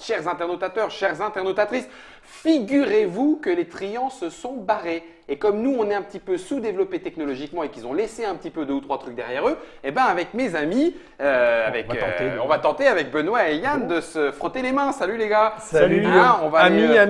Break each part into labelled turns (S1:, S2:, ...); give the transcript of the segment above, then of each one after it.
S1: Chers internautateurs, chères internautatrices, figurez-vous que les Triants se sont barrés. Et comme nous, on est un petit peu sous-développés technologiquement et qu'ils ont laissé un petit peu 2 ou 3 trucs derrière eux, eh ben avec mes amis, on va tenter avec Benoît et Yann de se frotter les mains. Salut les gars.
S2: Salut.
S1: On va
S2: amis et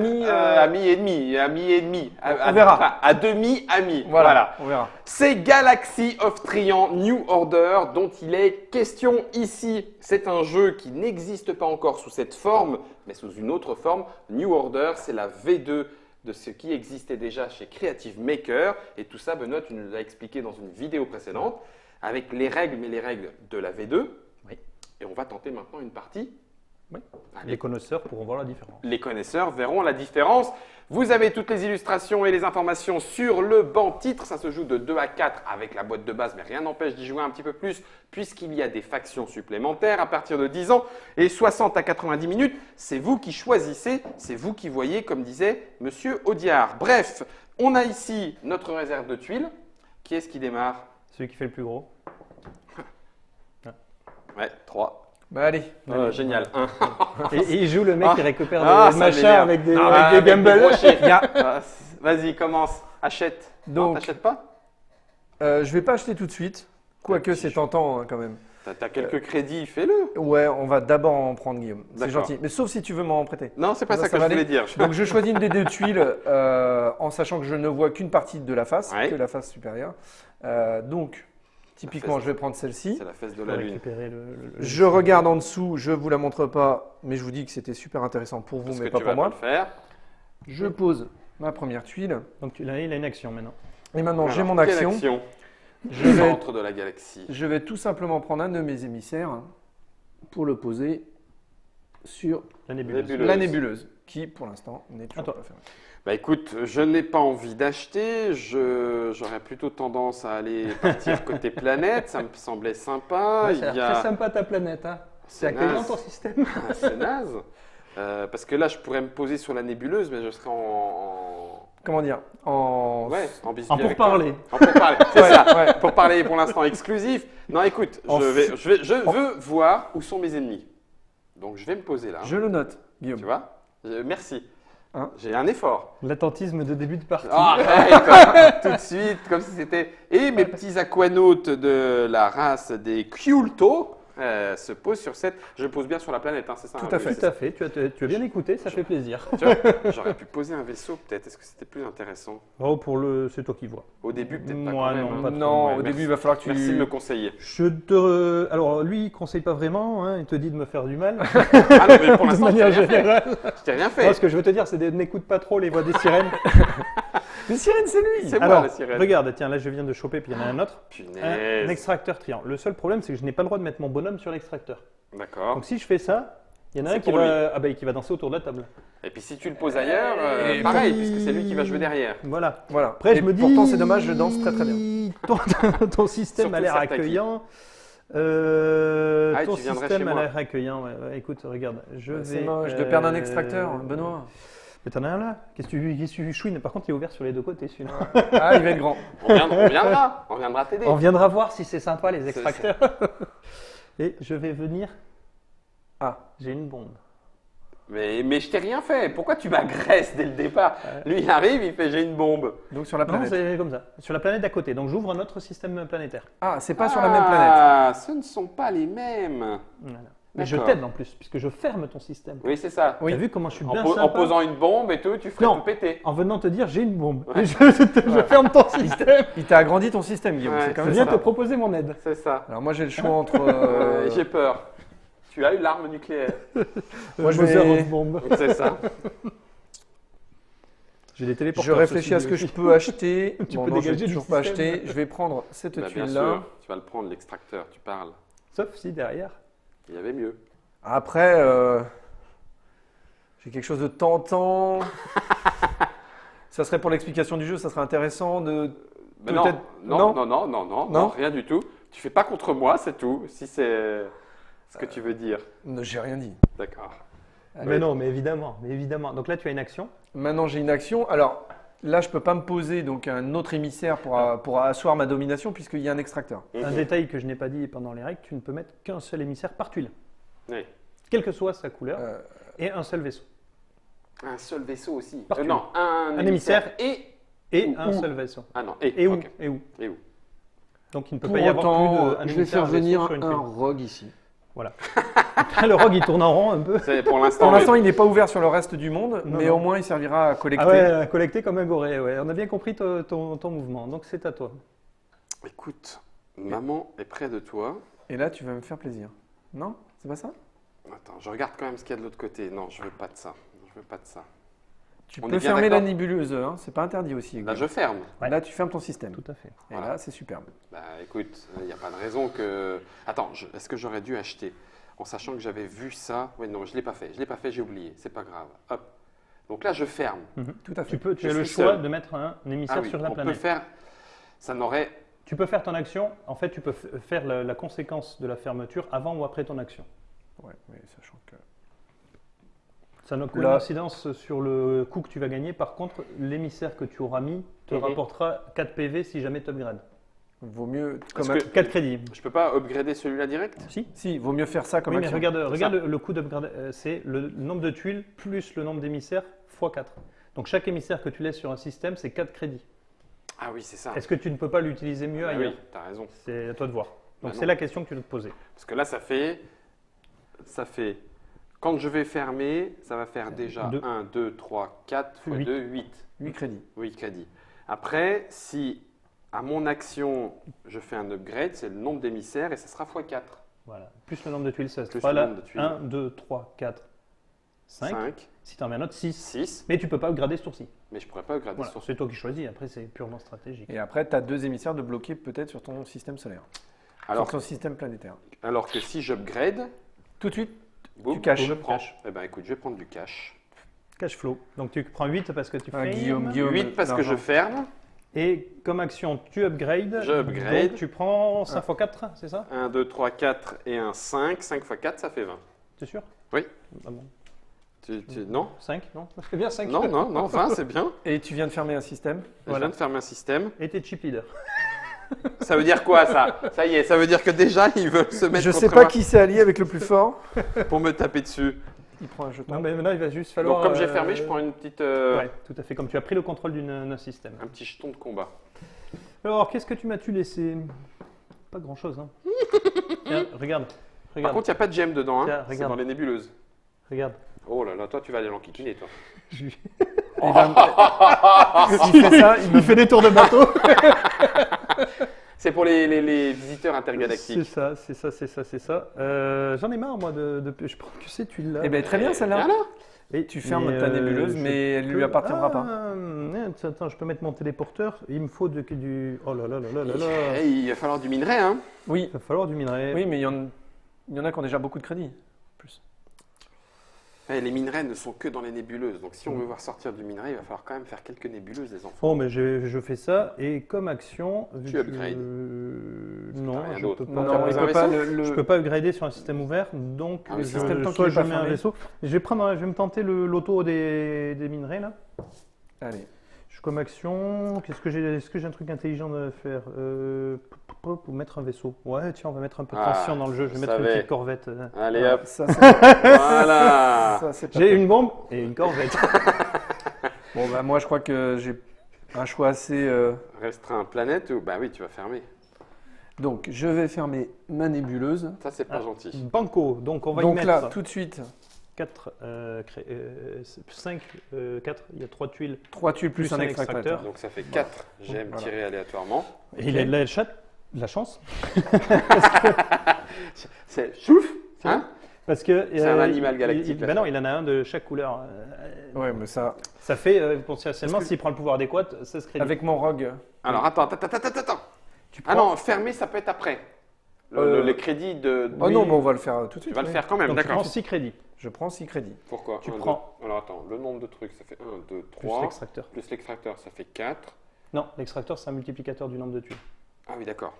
S1: demi.
S2: On verra.
S1: Enfin, à demi-amis.
S2: Voilà, on verra.
S1: C'est Galaxy of Trian New Order dont il est question ici. C'est un jeu qui n'existe pas encore sous cette forme, mais sous une autre forme. New Order, c'est la V2 de ce qui existait déjà chez Creative Maker. Et tout ça, Benoît, tu nous l'as expliqué dans une vidéo précédente, avec les règles, mais les règles de la V2.
S3: Oui.
S1: Et on va tenter maintenant une partie.
S3: Oui.
S1: Allez.
S3: Les connaisseurs pourront voir la différence.
S1: Les connaisseurs verront la différence. Vous avez toutes les illustrations et les informations sur le banc titre. Ça se joue de 2 à 4 avec la boîte de base, mais rien n'empêche d'y jouer un petit peu plus puisqu'il y a des factions supplémentaires à partir de 10 ans et 60 à 90 minutes. C'est vous qui choisissez, c'est vous qui voyez, comme disait Monsieur Audiard. Bref, on a ici notre réserve de tuiles. Qui est-ce qui démarre?
S3: Celui qui fait le plus gros.
S1: Ouais, 3.
S2: Bah allez.
S1: Génial. 1.
S3: Et il joue le mec qui récupère
S1: Ah,
S3: des
S1: ça
S3: machins
S1: m'énerve.
S3: avec des,
S1: Ah,
S3: avec des
S1: avec des
S3: gambles.
S1: brochets.
S2: Il y a-
S1: Vas-y, commence. Achète.
S2: Donc-
S1: Non, t'achètes pas?
S2: je vais pas acheter tout de suite, quoique
S1: Ouais,
S2: c'est
S1: si
S2: tentant hein, quand même.
S1: T'as quelques crédits, fais-le.
S2: Ouais, on va d'abord en prendre Guillaume. C'est
S1: D'accord.
S2: gentil. Mais sauf si tu veux m'en prêter.
S1: Non, c'est pas ça que
S2: va
S1: je voulais
S2: aller.
S1: dire.
S2: Donc je choisis une des 2 tuiles en sachant que je ne vois qu'une partie de la face,
S1: Ouais.
S2: que la face supérieure. Donc typiquement,
S1: face.
S2: je vais prendre celle-ci.
S1: C'est la fesse de
S3: Pour
S1: la lune.
S3: récupérer
S2: Je regarde en dessous, je vous la montre pas, mais je vous dis que c'était super intéressant pour vous,
S1: Parce
S2: mais
S1: que
S2: pas
S1: tu
S2: pour
S1: vas
S2: moi.
S1: pas le faire.
S2: Je pose ma première tuile.
S3: Donc là, il a une action maintenant.
S2: Et maintenant, j'ai
S1: Alors,
S2: mon
S1: quelle
S2: action.
S1: Je vais centre de la galaxie.
S2: Je vais tout simplement prendre un de mes émissaires pour le poser sur
S3: La nébuleuse.
S1: Nébuleuse.
S2: la nébuleuse, qui pour l'instant n'est toujours
S3: Attends.
S2: pas fermée.
S1: Bah écoute, je n'ai pas envie d'acheter. J'aurais plutôt tendance à aller partir côté planète. Ça me semblait sympa.
S3: Ouais, ça a l'air très sympa ta planète. Hein. C'est accueillant
S1: naze.
S3: ton système.
S1: C'est naze. Parce que là, je pourrais me poser sur la nébuleuse, mais je serais
S2: Comment dire en...
S1: Ouais, en
S3: En
S1: bisbille avec
S3: pourparler.
S1: toi. En pourparler, c'est
S2: Ouais,
S1: ça.
S2: ouais.
S1: Pour parler pour l'instant exclusif. Non, écoute,
S2: En
S1: je veux voir où sont mes ennemis. Donc, je vais me poser là.
S2: Je le note, Guillaume.
S1: Tu vois? Merci.
S2: Hein?
S1: J'ai un effort.
S3: L'attentisme de début de partie.
S1: Ah, arrête, tout de suite, comme si c'était. Et mes petits aquanautes de la race des Kyulto se posent sur cette. Je pose bien sur la planète, hein, c'est ça?
S2: Tout
S1: hein,
S2: à
S1: oui,
S2: fait.
S1: c'est
S3: Tout à fait. Tu as bien écouté, ça fait plaisir.
S1: Tu vois, j'aurais pu poser un vaisseau peut-être. Est-ce que c'était plus intéressant?
S3: Oh, c'est toi qui vois.
S1: Au début, peut-être pas
S3: Moi,
S1: quand même.
S3: non,
S1: hein.
S3: pas trop.
S2: Non,
S1: Ouais,
S2: au
S1: merci.
S2: début, il va falloir que tu...
S1: Merci de me conseiller.
S3: Alors, lui, il conseille pas vraiment. Hein, il te dit de me faire du mal.
S1: Ah non, mais pour
S3: de
S1: l'instant, je t'ai
S3: manière
S1: rien fait.
S3: générale.
S1: Je t'ai rien
S3: Moi,
S1: fait.
S3: ce que je veux te dire, c'est de n'écoute pas trop les voix des sirènes.
S2: Mais Sirène, c'est lui
S1: C'est moi
S3: Alors,
S1: la sirène.
S3: regarde, tiens, là, je viens de choper, puis il y en a un autre. Un
S1: Punaise.
S3: extracteur triangle. Le seul problème, c'est que je n'ai pas le droit de mettre mon bonhomme sur l'extracteur.
S1: D'accord.
S3: Donc, si je fais ça, il y en a
S1: C'est
S3: un qui
S1: pour
S3: qui va danser autour de la table.
S1: Et puis si tu le poses ailleurs,
S2: Et
S1: pareil,
S3: puis-
S1: puisque c'est lui qui va jouer derrière.
S3: Voilà.
S2: Voilà.
S3: Après,
S2: Et
S3: je me dis.
S2: pourtant, c'est dommage, je danse très très bien.
S3: Ton système
S1: Surtout
S3: a l'air
S1: que ça t'acquiert.
S3: accueillant.
S1: Ah,
S3: ton
S1: tu viendrais
S3: système
S1: chez
S3: a
S1: moi.
S3: l'air accueillant. Ouais, écoute, regarde,
S2: C'est moche de perdre un extracteur, Benoît.
S3: Mais t'en as un là. Qu'est-ce que tu chouines? Par contre, il est ouvert sur les deux côtés celui-là.
S2: Ah, il va être grand.
S1: On viendra t'aider.
S3: On viendra voir si c'est sympa les extracteurs. Et je vais venir.
S2: Ah,
S3: J'ai une bombe.
S1: Mais je t'ai rien fait. Pourquoi tu m'agresses dès le départ? Lui, il arrive, il fait j'ai une bombe.
S2: donc sur la
S3: Non,
S2: planète.
S3: c'est comme ça. Sur la planète d'à côté. Donc j'ouvre un autre système planétaire.
S2: Ah, c'est pas sur la même planète.
S1: Ah, ce ne sont pas les mêmes.
S3: Voilà. Mais je
S1: D'accord.
S3: t'aide en plus, puisque je ferme ton système.
S1: Oui, c'est ça.
S2: Oui.
S3: T'as vu comment je suis
S1: En,
S3: bien
S1: en
S3: sympa
S1: posant une bombe et tout, tu ferais
S3: Non.
S1: tout péter.
S3: En venant te dire j'ai une bombe.
S1: Ouais.
S3: Et je ferme ton système.
S2: Il t'a agrandi ton système, Guillaume.
S1: Ouais,
S2: c'est quand
S3: Je
S2: même
S3: viens
S2: ça.
S3: te proposer mon aide.
S1: C'est ça.
S2: Alors moi, j'ai le choix entre...
S1: J'ai peur. Tu as eu l'arme nucléaire.
S2: Moi, je
S3: Mother
S2: vais-
S3: of bombe.
S1: C'est ça.
S3: J'ai des
S2: Je
S3: téléporteurs.
S2: réfléchis à ce que je peux acheter.
S3: Tu
S2: Bon,
S3: peux
S2: non, je vais
S3: dégager du
S2: toujours pas
S3: système.
S2: acheter. Je vais prendre cette
S1: Bah, bien
S2: tuile-là.
S1: sûr, tu vas le prendre, l'extracteur, tu parles.
S3: Sauf si derrière.
S1: Il y avait mieux.
S2: Après, j'ai quelque chose de tentant. Ça serait pour l'explication du jeu, ça serait intéressant de...
S1: Mais non,
S2: Peut-être-
S1: non,
S2: non
S1: non, non, non, non,
S2: Non
S1: rien du tout. Tu fais pas contre moi, c'est tout. Si c'est ce que tu veux dire.
S2: J'ai rien dit.
S1: D'accord.
S3: Mais non, mais évidemment, Donc là, tu as une action.
S2: Maintenant, j'ai une action. Alors, là, je peux pas me poser donc un autre émissaire pour asseoir ma domination puisqu'il y a un extracteur.
S3: Un détail que je n'ai pas dit pendant les règles, tu ne peux mettre qu'un seul émissaire par tuile.
S1: Oui.
S3: Quelle que soit sa couleur. et un seul vaisseau.
S1: Un seul vaisseau aussi.
S3: Par tuile.
S1: Non, un
S3: émissaire
S1: et
S3: un seul vaisseau.
S1: Ah non,
S3: Et où,
S1: ok.
S3: et où
S1: Et où?
S3: Donc il ne peut
S2: Pour
S3: pas y avoir
S2: autant,
S3: plus d'un
S2: je vais
S3: émissaire,
S2: faire
S3: un vaisseau
S2: venir
S3: sur une
S2: un
S3: tuile.
S2: rogue ici.
S3: Voilà. Le rogue, il tourne en rond un peu.
S1: C'est pour l'instant.
S2: Pour
S1: oui.
S2: l'instant, il n'est pas ouvert sur le reste du monde,
S3: Non,
S2: mais
S3: non.
S2: au moins il servira à collecter.
S3: Ah ouais, collecté comme un goré, ouais. On a bien compris ton mouvement, donc c'est à toi.
S1: Écoute, maman est près de toi.
S2: Et là, tu vas me faire plaisir. Non? C'est pas ça?
S1: Attends, je regarde quand même ce qu'il y a de l'autre côté. Non, je veux pas de ça. Je veux pas de ça.
S2: Tu
S1: On est
S2: peux
S1: bien
S2: fermer la
S1: d'accord
S2: nébuleuse, hein, c'est pas interdit aussi.
S1: Là,
S2: Guillaume.
S1: je ferme.
S3: Ouais.
S2: Là, tu fermes ton système.
S3: Tout à fait.
S2: Et
S1: Voilà.
S2: là, c'est superbe.
S1: Bah écoute, il n'y a pas de raison que. Attends, est-ce que j'aurais dû acheter en sachant que j'avais vu ça? Oui, non, je ne l'ai pas fait. Je l'ai pas fait, j'ai oublié. C'est pas grave. Hop. Donc là, je ferme.
S2: Tout à fait.
S3: Tu as
S1: Je
S3: le
S1: suis
S3: choix
S1: seul.
S3: de mettre un émissaire
S1: Ah oui,
S3: sur la
S1: on peut
S3: planète.
S1: faire. Ça n'aurait.
S3: Tu peux faire ton action, en fait, tu peux faire la conséquence de la fermeture avant ou après ton action.
S2: Ouais, mais sachant que.
S3: Ça n'a aucune
S2: Là-
S3: incidence sur le coût que tu vas gagner. Par contre, l'émissaire que tu auras mis te
S1: Mhm.
S3: rapportera 4 PV si jamais tu upgrades.
S2: Vaut mieux.
S1: Parce
S2: Comme
S1: que-
S3: 4 crédits.
S1: Je peux pas upgrader celui-là direct?
S3: Si.
S2: Si, vaut mieux faire ça comme
S3: Oui, mais
S2: action.
S3: regarde le coût d'upgrade, c'est le nombre de tuiles plus le nombre d'émissaires x 4. Donc chaque émissaire que tu laisses sur un système, c'est 4 crédits.
S1: Ah oui, c'est ça.
S3: Est-ce que tu ne peux pas l'utiliser mieux
S1: Ah
S3: ailleurs?
S1: oui, t'as raison.
S3: C'est à toi de voir. Donc
S1: Ah
S3: c'est
S1: non.
S3: la question que tu dois te poser.
S1: Parce que là, ça fait. Quand je vais fermer, ça va faire déjà
S3: Deux.
S1: 1, 2, 3, 4 x
S3: Huit.
S1: 2, 8.
S2: 8 crédits.
S1: Oui, crédit. Après, si à mon action, je fais un upgrade, c'est le nombre d'émissaires et ça sera x4.
S3: Voilà. Plus le nombre de tuiles, ça
S1: Plus
S3: sera
S1: le
S3: là
S1: nombre de tuiles.
S3: 1, 2, 3, 4, 5.
S1: 5,
S3: Si tu en mets un autre, 6.
S1: 6,
S3: Mais tu peux pas upgrader ce tour-ci.
S1: mais je pourrais pas upgrader
S3: Voilà,
S1: sur
S3: c'est toi qui choisis. Après, c'est purement stratégique.
S2: Et après, tu as 2 émissaires de bloquer peut-être sur ton système solaire.
S1: alors,
S2: sur ton système planétaire.
S1: alors que si j'upgrade,
S2: Tout de suite,
S1: boum,
S2: caches.
S1: je prends.
S3: Cash.
S1: Eh ben écoute, je vais prendre du cash.
S3: Cash flow. Donc tu prends 8 parce que tu
S2: Ah,
S3: fais.
S2: Guillaume.
S1: 8 parce que
S2: l'argent.
S1: je ferme.
S3: Et comme action, tu upgrades.
S1: Je upgrade.
S3: Donc tu prends 5 x 4, c'est ça?
S1: 1, 2, 3, 4 et un 5. 5 x 4, ça fait 20.
S3: T'es sûr?
S1: Oui.
S3: Ah bon.
S1: Non
S3: 5, non? Ça fait bien 5.
S1: Non, non, non, 20, c'est bien.
S2: Et tu viens de fermer un système.
S1: Je viens de fermer un système.
S3: Et t'es chip leader.
S1: Ça veut dire quoi ça? Ça y est, ça veut dire que déjà ils veulent se mettre
S2: Je sais
S1: contre
S2: pas
S1: moi
S2: qui s'est allié avec le plus fort.
S1: pour me taper dessus.
S2: Il prend un jeton.
S3: Non, mais maintenant, il va juste falloir.
S1: Donc comme j'ai fermé, je prends une petite,
S3: Ouais, tout à fait. Comme tu as pris le contrôle d'un système.
S1: un petit jeton de combat.
S3: Alors, qu'est-ce que tu m'as-tu laissé? Pas grand-chose, hein. Tiens, regarde.
S1: Par
S3: Regarde.
S1: contre, il n'y a pas de gemme dedans, hein.
S3: Tiens,
S1: C'est
S3: regarde.
S1: dans les nébuleuses.
S3: Regarde.
S1: Oh là là, toi tu vas aller l'enquiquiner, toi.
S2: Il fait ça, il me
S3: Il fait des tours de bateau.
S1: C'est pour les visiteurs
S3: C'est
S1: intergalactiques.
S3: ça, c'est ça, c'est ça, c'est ça. J'en ai marre, moi, je prends que ces tuiles-là.
S2: Eh bien, très bien celle-là.
S1: Viens là.
S3: Et
S2: Tu fermes ta nébuleuse,
S3: je
S2: mais elle ne lui
S3: peux-
S2: appartiendra pas.
S3: Attends, je peux mettre mon téléporteur. Il me faut du. Oh là là là là là là.
S1: Eh, il va falloir du minerai, hein.
S2: Oui,
S3: Il va falloir du minerai.
S2: oui, mais il y en a qui ont déjà beaucoup de crédits. Plus.
S1: Eh, les minerais ne sont que dans les nébuleuses. Donc si on veut voir sortir du minerai, il va falloir quand même faire quelques nébuleuses, les enfants.
S3: Bon, mais je fais ça et comme action. vu
S1: Tu
S3: que-
S1: upgrades.
S3: Non,
S1: rien
S3: je
S1: d'autre.
S3: peux pas.
S1: Non,
S2: Non, il
S1: un
S2: peut pas.
S1: vaisseau
S3: Je peux pas upgrader sur un système ouvert, donc
S1: Ah oui, c'est vrai.
S2: Tant
S3: soit
S2: qu'il est
S3: je
S2: pas
S3: mets un
S2: fermé.
S3: vaisseau. Je vais me tenter l'auto des minerais là.
S2: Allez.
S3: Comme action, est-ce que j'ai un truc intelligent à faire pour mettre un vaisseau. Ouais, tiens, on va mettre un peu de
S1: Ah,
S3: tension dans le jeu. Je vais
S1: je
S3: mettre une
S1: savais.
S3: petite corvette.
S1: Allez
S2: Ah,
S1: hop,
S2: ça, c'est
S1: voilà.
S2: ça, c'est pas
S3: J'ai
S2: top.
S3: une bombe et une corvette.
S2: Bon, bah, moi, je crois que j'ai un choix assez.
S1: Restreint planète ou bah oui, tu vas fermer.
S2: Donc, je vais fermer ma nébuleuse.
S1: Ça c'est pas
S3: Ah.
S1: gentil.
S3: Banco, donc on va y
S2: Donc
S3: mettre
S2: là, tout de suite,
S3: 4, 5, 4, il y a 3 tuiles.
S2: 3 tuiles plus,
S3: Plus
S2: un
S3: un
S2: extracteur.
S3: extracteur.
S1: Donc ça fait 4 gemmes
S2: Voilà.
S1: tirées aléatoirement.
S3: Et il a de la chance.
S1: C'est chouf, hein?
S3: Parce que.
S1: C'est un animal galactique, là.
S3: Ben non, il en a un de chaque couleur.
S2: Ouais, mais ça.
S3: Ça fait potentiellement,
S2: Parce que-
S3: s'il prend le pouvoir adéquat, ça se crée.
S2: Avec mon rogue.
S1: Alors attends. Ah non, fermer ça peut être après. Le crédit de.
S2: Oh
S3: Oui.
S2: non, bon, on va le faire tout de
S1: Tu
S2: suite.
S1: vas le
S2: oui.
S1: faire quand même,
S3: Donc tu
S1: d'accord.
S3: prends 6 crédits,
S2: Je prends 6 crédits.
S1: Pourquoi
S3: Tu
S1: 1,
S3: prends.
S1: 2. Alors attends, le nombre de trucs, ça fait 1, 2,
S3: plus
S1: 3.
S3: l'extracteur.
S1: Plus l'extracteur, ça fait 4.
S3: Non, l'extracteur, c'est un multiplicateur du nombre de tuiles.
S1: Ah oui, d'accord.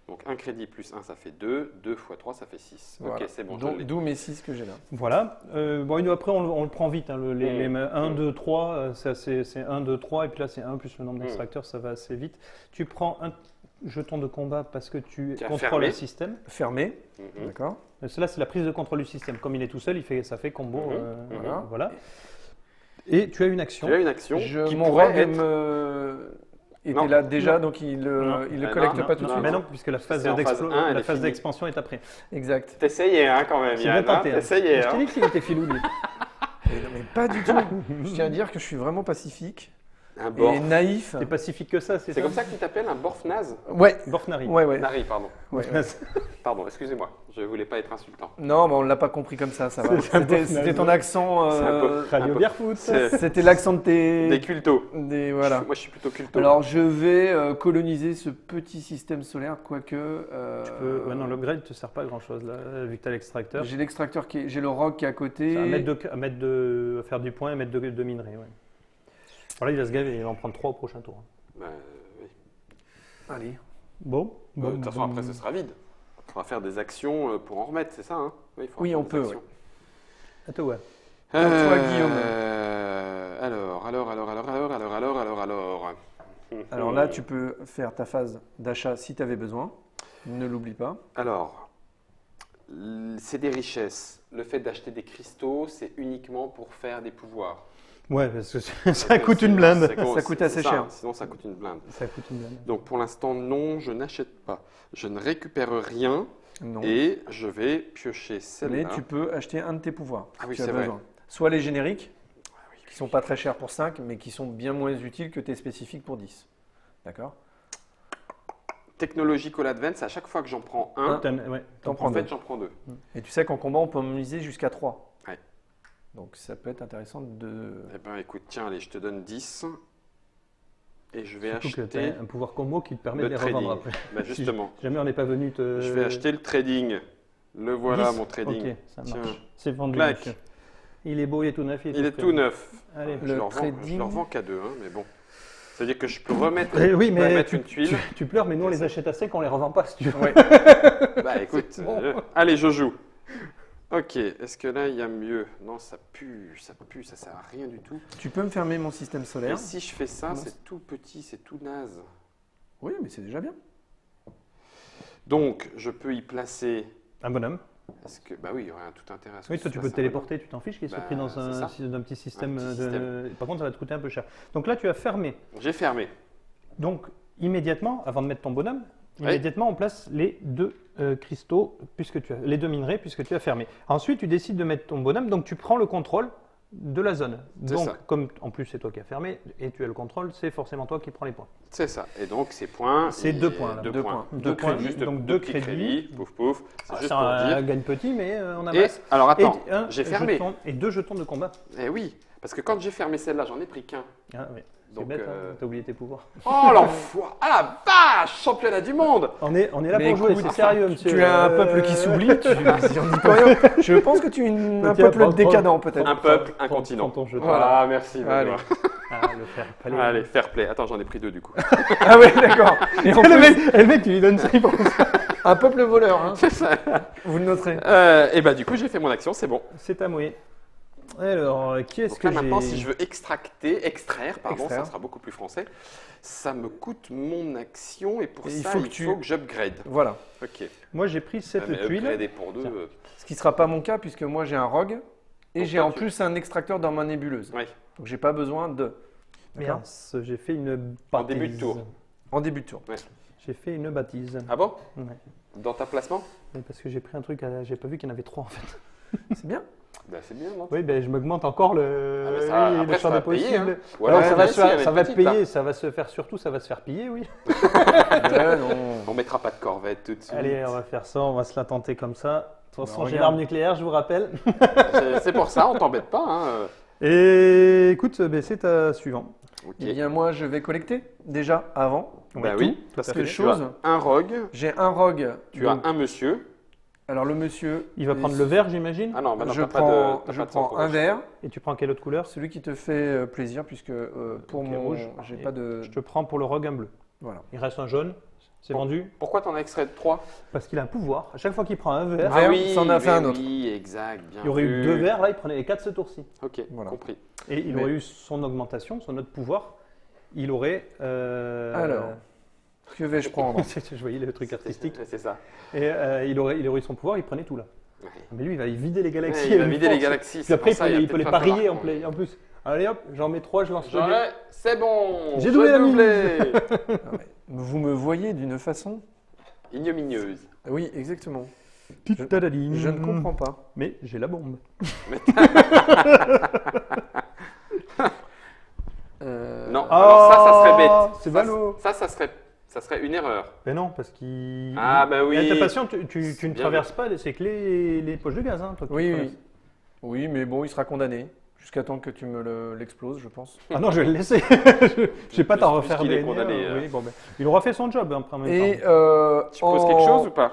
S1: Donc un crédit plus 1, ça fait 2. 2 x 3, ça fait 6.
S2: Voilà.
S1: Ok, c'est bon, je
S2: Donc,
S1: l'ai.
S2: d'où mes 6 que j'ai là.
S3: Voilà. Bon, et après, on le prend vite. Hein, les 1, 2, 3, c'est 1, 2, 3. Et puis là, c'est 1 plus le nombre
S1: Mm.
S3: d'extracteurs, ça va assez vite. Tu prends jeton de combat parce que tu
S1: Qui a
S3: contrôles
S1: fermé.
S3: le système.
S2: Fermé.
S1: Mhm.
S2: D'accord.
S3: Cela, c'est la prise de contrôle du système. Comme il est tout seul, ça fait combo.
S1: Mhm.
S3: Voilà. Et tu as une action.
S1: Tu as une action qui
S2: Mon
S1: pourrait
S2: rogue
S1: être...
S2: était
S1: Non.
S2: là déjà,
S3: Non.
S2: donc il
S3: Non.
S2: le
S1: Ah,
S2: collecte
S1: non,
S2: pas tout de
S1: non,
S2: suite.
S3: Mais non, puisque la phase
S1: C'est en phase 1, elle est finie.
S3: d'expansion est après.
S2: Exact.
S1: T'essayais hein, quand même,
S3: C'est
S1: Yann.
S3: bien tenté. hein.
S1: T'essayais.
S3: Je t'ai dit qu'il était filou, lui.
S2: Mais pas du tout. Je tiens à dire que je suis vraiment pacifique
S1: Un
S2: et
S1: borf.
S2: naïf.
S3: T'es pacifique que ça, c'est
S1: C'est
S3: ça
S1: comme ça que tu t'appelles un borf naze
S2: Ouais.
S3: Borfnari.
S2: Ouais.
S1: Nari, pardon.
S2: Ouais.
S1: Pardon, excusez-moi. Je voulais pas être insultant.
S2: Non, mais on l'a pas compris comme ça va.
S3: C'est un peu
S2: C'était ton accent.
S1: C'est un peu-
S3: Radio Barefoot.
S1: C'est
S2: C'était l'accent de
S1: des
S2: tes.
S1: cultos.
S2: Voilà.
S1: Moi, je suis plutôt culto.
S2: Alors, je vais coloniser ce petit système solaire, quoique.
S3: Tu peux... Ouais, non, l'upgrade ne te sert pas à grand chose là, vu que tu as l'extracteur.
S2: J'ai l'extracteur j'ai le rogue qui est à côté.
S3: À faire du point et mettre de minerais. Ouais. Voilà, il va se gaver, il va en prendre 3 au prochain tour.
S1: Bah, oui.
S2: Allez.
S3: Bon.
S1: De toute façon, après, ce sera vide. On va faire des actions pour en remettre, c'est ça hein il faudra
S2: Oui,
S1: faire
S2: on
S1: des
S2: peut,
S1: actions.
S3: À toi, ouais.
S2: À toi, Guillaume.
S1: Alors.
S2: Alors là, tu peux faire ta phase d'achat si tu avais besoin. Ne l'oublie pas.
S1: Alors, c'est des richesses. Le fait d'acheter des cristaux, c'est uniquement pour faire des pouvoirs.
S3: Ouais, parce que ça coûte une blinde.
S2: Ça coûte assez
S1: c'est ça,
S2: cher.
S1: Sinon, ça coûte une blinde.
S3: Ça coûte une blinde.
S1: Donc, pour l'instant, non, je n'achète pas. Je ne récupère rien
S2: Non.
S1: et je vais piocher
S2: Mais
S1: celle-là.
S2: tu peux acheter un de tes pouvoirs.
S1: Ah
S2: si
S1: oui,
S2: tu as
S1: c'est vrai.
S2: besoin. Soit les génériques, qui sont pas très chers pour 5, mais qui sont bien moins utiles que tes spécifiques pour 10. D'accord.
S1: Technological Advance, à chaque fois que j'en prends un,
S3: Ouais.
S2: T'en prends
S1: en fait,
S2: deux.
S1: j'en prends deux.
S2: Et tu sais qu'en combat, on peut en miser jusqu'à 3.
S1: Ouais.
S2: Donc ça peut être intéressant de.
S1: Eh ben, écoute, tiens, allez, je te donne 10 et je vais
S3: Surtout que tu
S1: acheter
S3: as un pouvoir combo qui te permet
S1: le
S3: de les revendre
S1: trading.
S3: après.
S1: Bah, justement,
S3: Si jamais on n'est pas venu te.
S1: je vais acheter le trading. Le voilà,
S3: 10.
S1: mon trading.
S3: Ok, ça
S1: Tiens.
S3: marche. C'est vendu.
S1: Clac.
S3: monsieur. Il est beau, il est tout neuf.
S1: Il est
S3: prêt.
S1: tout neuf.
S3: Allez.
S2: Le
S1: Je leur
S2: trading.
S1: vends qu'à deux, hein, mais bon. C'est-à-dire que je peux remettre,
S3: Eh oui,
S1: je peux
S3: mais
S1: remettre une tuile.
S3: Tu pleures, mais nous on les achète assez qu'on les revend pas si tu veux.
S2: Ouais.
S1: Bah écoute,
S3: C'est bon.
S1: allez, je joue. Ok, est-ce que là il y a mieux? Non, ça pue, ça sert à rien du tout.
S2: Tu peux me fermer mon système
S1: Et
S2: solaire.
S1: si je fais ça,
S2: Non.
S1: c'est tout petit, c'est tout naze.
S2: Oui, mais c'est déjà bien.
S1: Donc, je peux y placer.
S3: Un bonhomme.
S1: Est-ce que bah oui, il y aurait un tout intérêt. à ce
S3: Oui,
S1: que
S3: toi
S1: ce
S3: tu
S1: soit
S3: peux te
S1: ça,
S3: téléporter, tu t'en fiches qu'il soit
S1: Bah,
S3: pris dans
S1: c'est
S3: un
S1: ça.
S3: d'un petit système.
S1: Un petit système.
S3: Par contre, ça va te coûter un peu cher. Donc là, tu as fermé.
S1: maintenant. J'ai fermé.
S3: Donc, immédiatement, avant de mettre ton bonhomme,
S1: Oui.
S3: immédiatement, on place les deux cristaux, les deux minerais, puisque tu as fermé. Ensuite, tu décides de mettre ton bonhomme, donc tu prends le contrôle de la zone.
S1: C'est
S3: Donc,
S1: ça.
S3: comme en plus c'est toi qui as fermé et tu as le contrôle, c'est forcément toi qui prends les points.
S1: C'est ça. Et donc, ces points.
S3: C'est
S1: il-
S3: 2 points, là.
S1: Deux
S2: Deux
S1: points.
S2: points.
S3: Deux points,
S1: Juste
S3: donc
S1: deux
S3: deux
S1: petits
S3: crédits.
S1: Pouf, pouf. C'est juste
S3: C'est
S1: pour
S3: un
S1: dire.
S3: gagne petit, mais on
S1: Et,
S3: amasse.
S1: alors attends,
S3: Et un
S1: j'ai fermé.
S3: jeton et 2 jetons de combat.
S1: Eh oui, parce que quand j'ai fermé celle-là, j'en ai pris qu'un.
S3: Ah, ouais. C'est
S1: Donc,
S3: bête, hein, t'as oublié tes pouvoirs.
S1: Oh l'enfoiré! Ah la vache! Championnat du monde!
S3: On est là
S2: Mais
S3: pour jouer,
S2: écoute,
S3: c'est sérieux, monsieur.
S2: Tu as un peuple qui s'oublie. Si on dit pas rien. Je pense que tu es un
S3: Tiens,
S2: peuple
S3: prends-
S2: décadent peut-être.
S1: Un peuple, un
S3: Prends-
S1: continent.
S3: prends ton jeton.
S2: Voilà.
S1: Ah merci.
S2: Allez.
S1: Benoît.
S3: Ah, le faire.
S1: Allez, fair play. Attends, j'en ai pris deux du coup.
S2: Ah ouais, d'accord. Et en
S3: Le mec, tu lui donnes ça, il pense.
S2: un peuple voleur, hein.
S1: C'est ça.
S2: Vous le noterez.
S1: Et bah du coup, j'ai fait mon action, c'est bon.
S3: C'est à mouiller. Alors, qui est-ce
S1: Donc
S3: que
S1: là maintenant,
S3: j'ai
S1: si je veux extraire, pardon,
S2: Extraire.
S1: ça sera beaucoup plus français. Ça me coûte mon action et pour
S2: Et il
S1: ça,
S2: faut
S1: il
S2: que
S1: faut que j'upgrade.
S2: Voilà.
S1: Ok.
S3: Moi, j'ai pris cette
S1: Mais
S3: tuile.
S1: upgrader pour deux.
S3: Tiens.
S2: Ce qui ne sera pas mon cas puisque moi j'ai un rogue et
S1: Donc
S2: j'ai
S1: toi,
S2: en
S1: tu-
S2: plus un extracteur dans ma nébuleuse.
S1: Oui.
S2: Donc j'ai pas besoin de. D'accord.
S3: Merde, j'ai fait une
S1: En
S3: bâtise.
S1: début de tour.
S2: En début de tour.
S3: J'ai fait une bâtise.
S1: Ah bon?
S3: Ouais.
S1: Dans ta placement?
S3: Oui, parce que j'ai pris un truc, j'ai pas vu qu'il y en avait 3 en fait.
S2: C'est bien.
S1: Bah c'est bien, non?
S3: Oui, ben je m'augmente encore le,
S1: Ah, mais ça,
S3: oui,
S1: après,
S3: le champ
S1: ça va
S3: des
S1: payer,
S3: possibles.
S1: hein. Ou
S3: Alors,
S1: alors,
S3: ça va,
S1: si, il y en a
S3: ça
S1: une
S3: va
S1: petite,
S3: payer,
S1: là.
S3: ça va se faire surtout, ça va se faire piller, oui.
S2: Ouais, non.
S1: On mettra pas de corvette tout de suite.
S3: Allez, on va faire ça, on va se la tenter comme ça. De toute façon,
S2: Bah,
S3: j'ai
S2: regarde.
S3: l'arme nucléaire, je vous rappelle.
S1: C'est pour ça, on t'embête pas. Hein.
S3: Et écoute, ben, c'est à suivant.
S1: Ok.
S2: Eh bien moi je vais collecter déjà avant.
S1: Bah
S3: Oui,
S1: oui,
S3: tout
S1: parce
S3: à
S1: que
S3: fait.
S2: fait.
S1: tu
S2: Chose.
S1: as un rogue,
S2: J'ai un rogue.
S1: tu
S2: donc-
S1: as un monsieur.
S2: Alors le monsieur.
S3: Il va prendre le vert, j'imagine.
S1: Ah non, bah non,
S2: je
S1: t'as
S2: prends,
S1: pas de,
S2: je
S1: t'as pas de
S2: prends
S1: centre
S2: un
S1: rouge.
S2: vert,
S3: Et tu prends quelle autre couleur?
S2: celui qui te fait plaisir puisque pour
S3: Ok,
S2: mon
S3: rouge.
S2: j'ai
S3: Et
S2: pas de
S3: Je te prends pour le rogue un bleu.
S2: voilà.
S3: Il reste un jaune, c'est
S1: Bon.
S3: vendu.
S1: Pourquoi t'en as extrait 3?
S3: Parce qu'il a un pouvoir. À chaque fois qu'il prend un vert,
S2: Vert, ça en a fait un autre.
S1: Oui, exact, bien
S3: il y aurait eu
S1: vu.
S3: 2 verts, là il prenait les 4 ce tour-ci.
S1: Ok,
S2: Voilà.
S1: compris.
S3: Et il
S2: Mais-
S3: aurait eu son augmentation, son autre pouvoir. Il aurait.
S2: Alors. Que vais-je prendre?
S3: Je voyais le truc artistique.
S1: C'est ça.
S3: Et il aurait eu son pouvoir, il prenait tout là.
S1: Ouais.
S3: Mais lui, il va vider les galaxies.
S1: Ouais, il va
S3: une
S1: vider les
S3: force.
S1: galaxies.
S3: Puis
S1: c'est
S3: après,
S1: pour ça,
S3: il peut les
S1: peut-être pas
S3: parier
S1: falloir-
S3: en plus. Allez hop, j'en mets 3, je lance le dé.
S1: C'est bon.
S3: J'ai
S1: je
S3: doublé la mise.
S1: doublé.
S2: Vous me voyez d'une façon?
S1: Ignominieuse.
S2: Oui, exactement.
S3: Tadadine.
S2: Je ne comprends pas.
S3: Mais j'ai la bombe.
S1: Non,
S3: Ah,
S1: alors ça serait bête.
S3: c'est
S1: Ça,
S3: ballot.
S1: ça serait une erreur.
S3: Mais non, parce qu'il.
S1: Ah, bah oui.
S3: T'es patient, tu ne
S1: bien
S3: traverses pas, c'est que les poches de gaz. Hein, toi, qui
S2: Oui,
S3: traverses.
S2: oui. Oui, mais bon, il sera condamné. Jusqu'à temps que tu me l'exploses, je pense.
S3: Ah non, je vais le laisser. Je vais pas t'en refaire
S1: Puisqu'il est
S3: des
S1: condamné,
S3: Oui, bon, ben, il aura fait son job hein, en même
S2: Et
S3: temps.
S1: Tu poses quelque chose ou pas?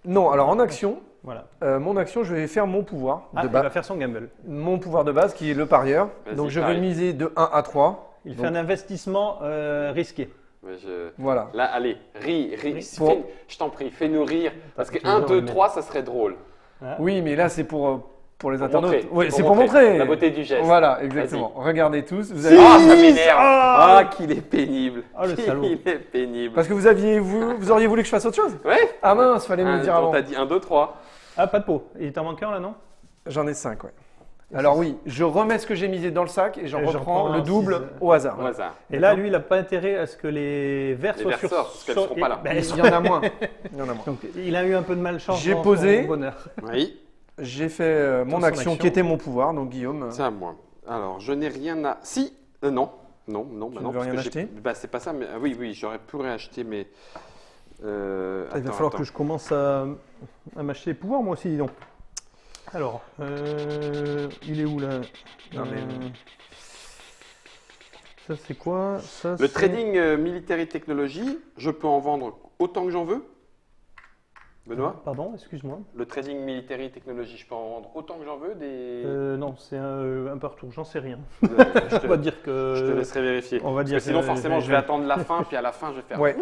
S2: Non, alors en action,
S3: Voilà.
S2: mon action, je vais faire mon pouvoir
S3: Ah,
S2: de
S3: il
S2: base.
S3: va faire son gamble.
S2: Mon pouvoir de base qui est le parieur.
S1: Vas-y,
S2: Donc je vais
S1: parie.
S2: miser de 1 à 3.
S3: Il
S2: Donc,
S3: fait un investissement risqué.
S1: Mais
S2: Voilà.
S1: Là, allez, ris.
S2: Pour-
S1: Je t'en prie, fais-nous rire. Parce que
S3: tu
S1: 1,
S3: veux
S1: 2,
S3: en
S1: 3, ça serait drôle.
S3: Hein.
S2: Oui, mais là, c'est pour les
S1: Pour
S2: internautes.
S1: montrer,
S2: Oui, c'est pour montrer.
S1: la beauté du geste.
S2: Voilà, exactement. Regardez tous. Vous
S3: Si.
S2: avez-
S1: Ah, ça m'énerve.
S3: Ah.
S1: Ah, qu'il est pénible.
S3: Ah, le salaud.
S1: Il est pénible.
S2: Parce que vous auriez voulu que je fasse autre chose?
S1: Ouais.
S2: Ah mince, fallait me le dire
S1: On
S2: avant.
S1: t'a dit 1, 2, 3.
S3: Ah, pas de pot. Il t'en manque un là, non?
S2: J'en ai 5, ouais. Alors oui, je remets ce que j'ai misé dans le sac et j'en
S3: Et je
S2: reprends
S3: reprends
S2: le
S3: un
S2: double
S3: six.
S2: au hasard.
S1: Au hasard.
S3: Et là, lui, il n'a pas intérêt à ce que les verts
S1: Les
S3: soient
S1: verts
S3: sur
S1: sortent, parce qu'elles seront pas là.
S3: Ben,
S2: Il y en a moins. Il y en a moins.
S3: Donc, il a eu un peu de malchance.
S2: J'ai
S3: dans
S2: posé.
S3: son bonheur.
S1: Oui,
S2: J'ai fait mon
S3: Son
S2: action
S3: action.
S2: qui était mon pouvoir, donc Guillaume.
S1: c'est à moi. Alors, je n'ai rien à. Si Non. Non, bah
S2: Tu
S1: non.
S2: ne veux
S1: parce
S2: rien
S1: que j'ai-
S2: acheter
S1: Bah, c'est pas ça, mais oui, j'aurais pu réacheter, mais.
S3: Il va falloir que je commence à m'acheter les pouvoirs, moi aussi, dis donc. Alors, il est où là?
S2: Non, mais-
S3: Ça, c'est quoi? Ça,
S1: Le
S3: c'est-
S1: trading military technology, je peux en vendre autant que j'en veux Benoît
S3: Pardon, excuse-moi.
S1: Le trading military technology, je peux en vendre autant que j'en veux des...
S3: Non, c'est un partout, j'en sais rien.
S1: Je
S3: On va
S1: te,
S3: dire que.
S1: je te laisserai vérifier.
S3: On va
S1: Parce
S3: dire
S1: que sinon,
S3: que
S1: forcément, je vais attendre la fin, puis à la fin, je vais faire...
S2: Ouais.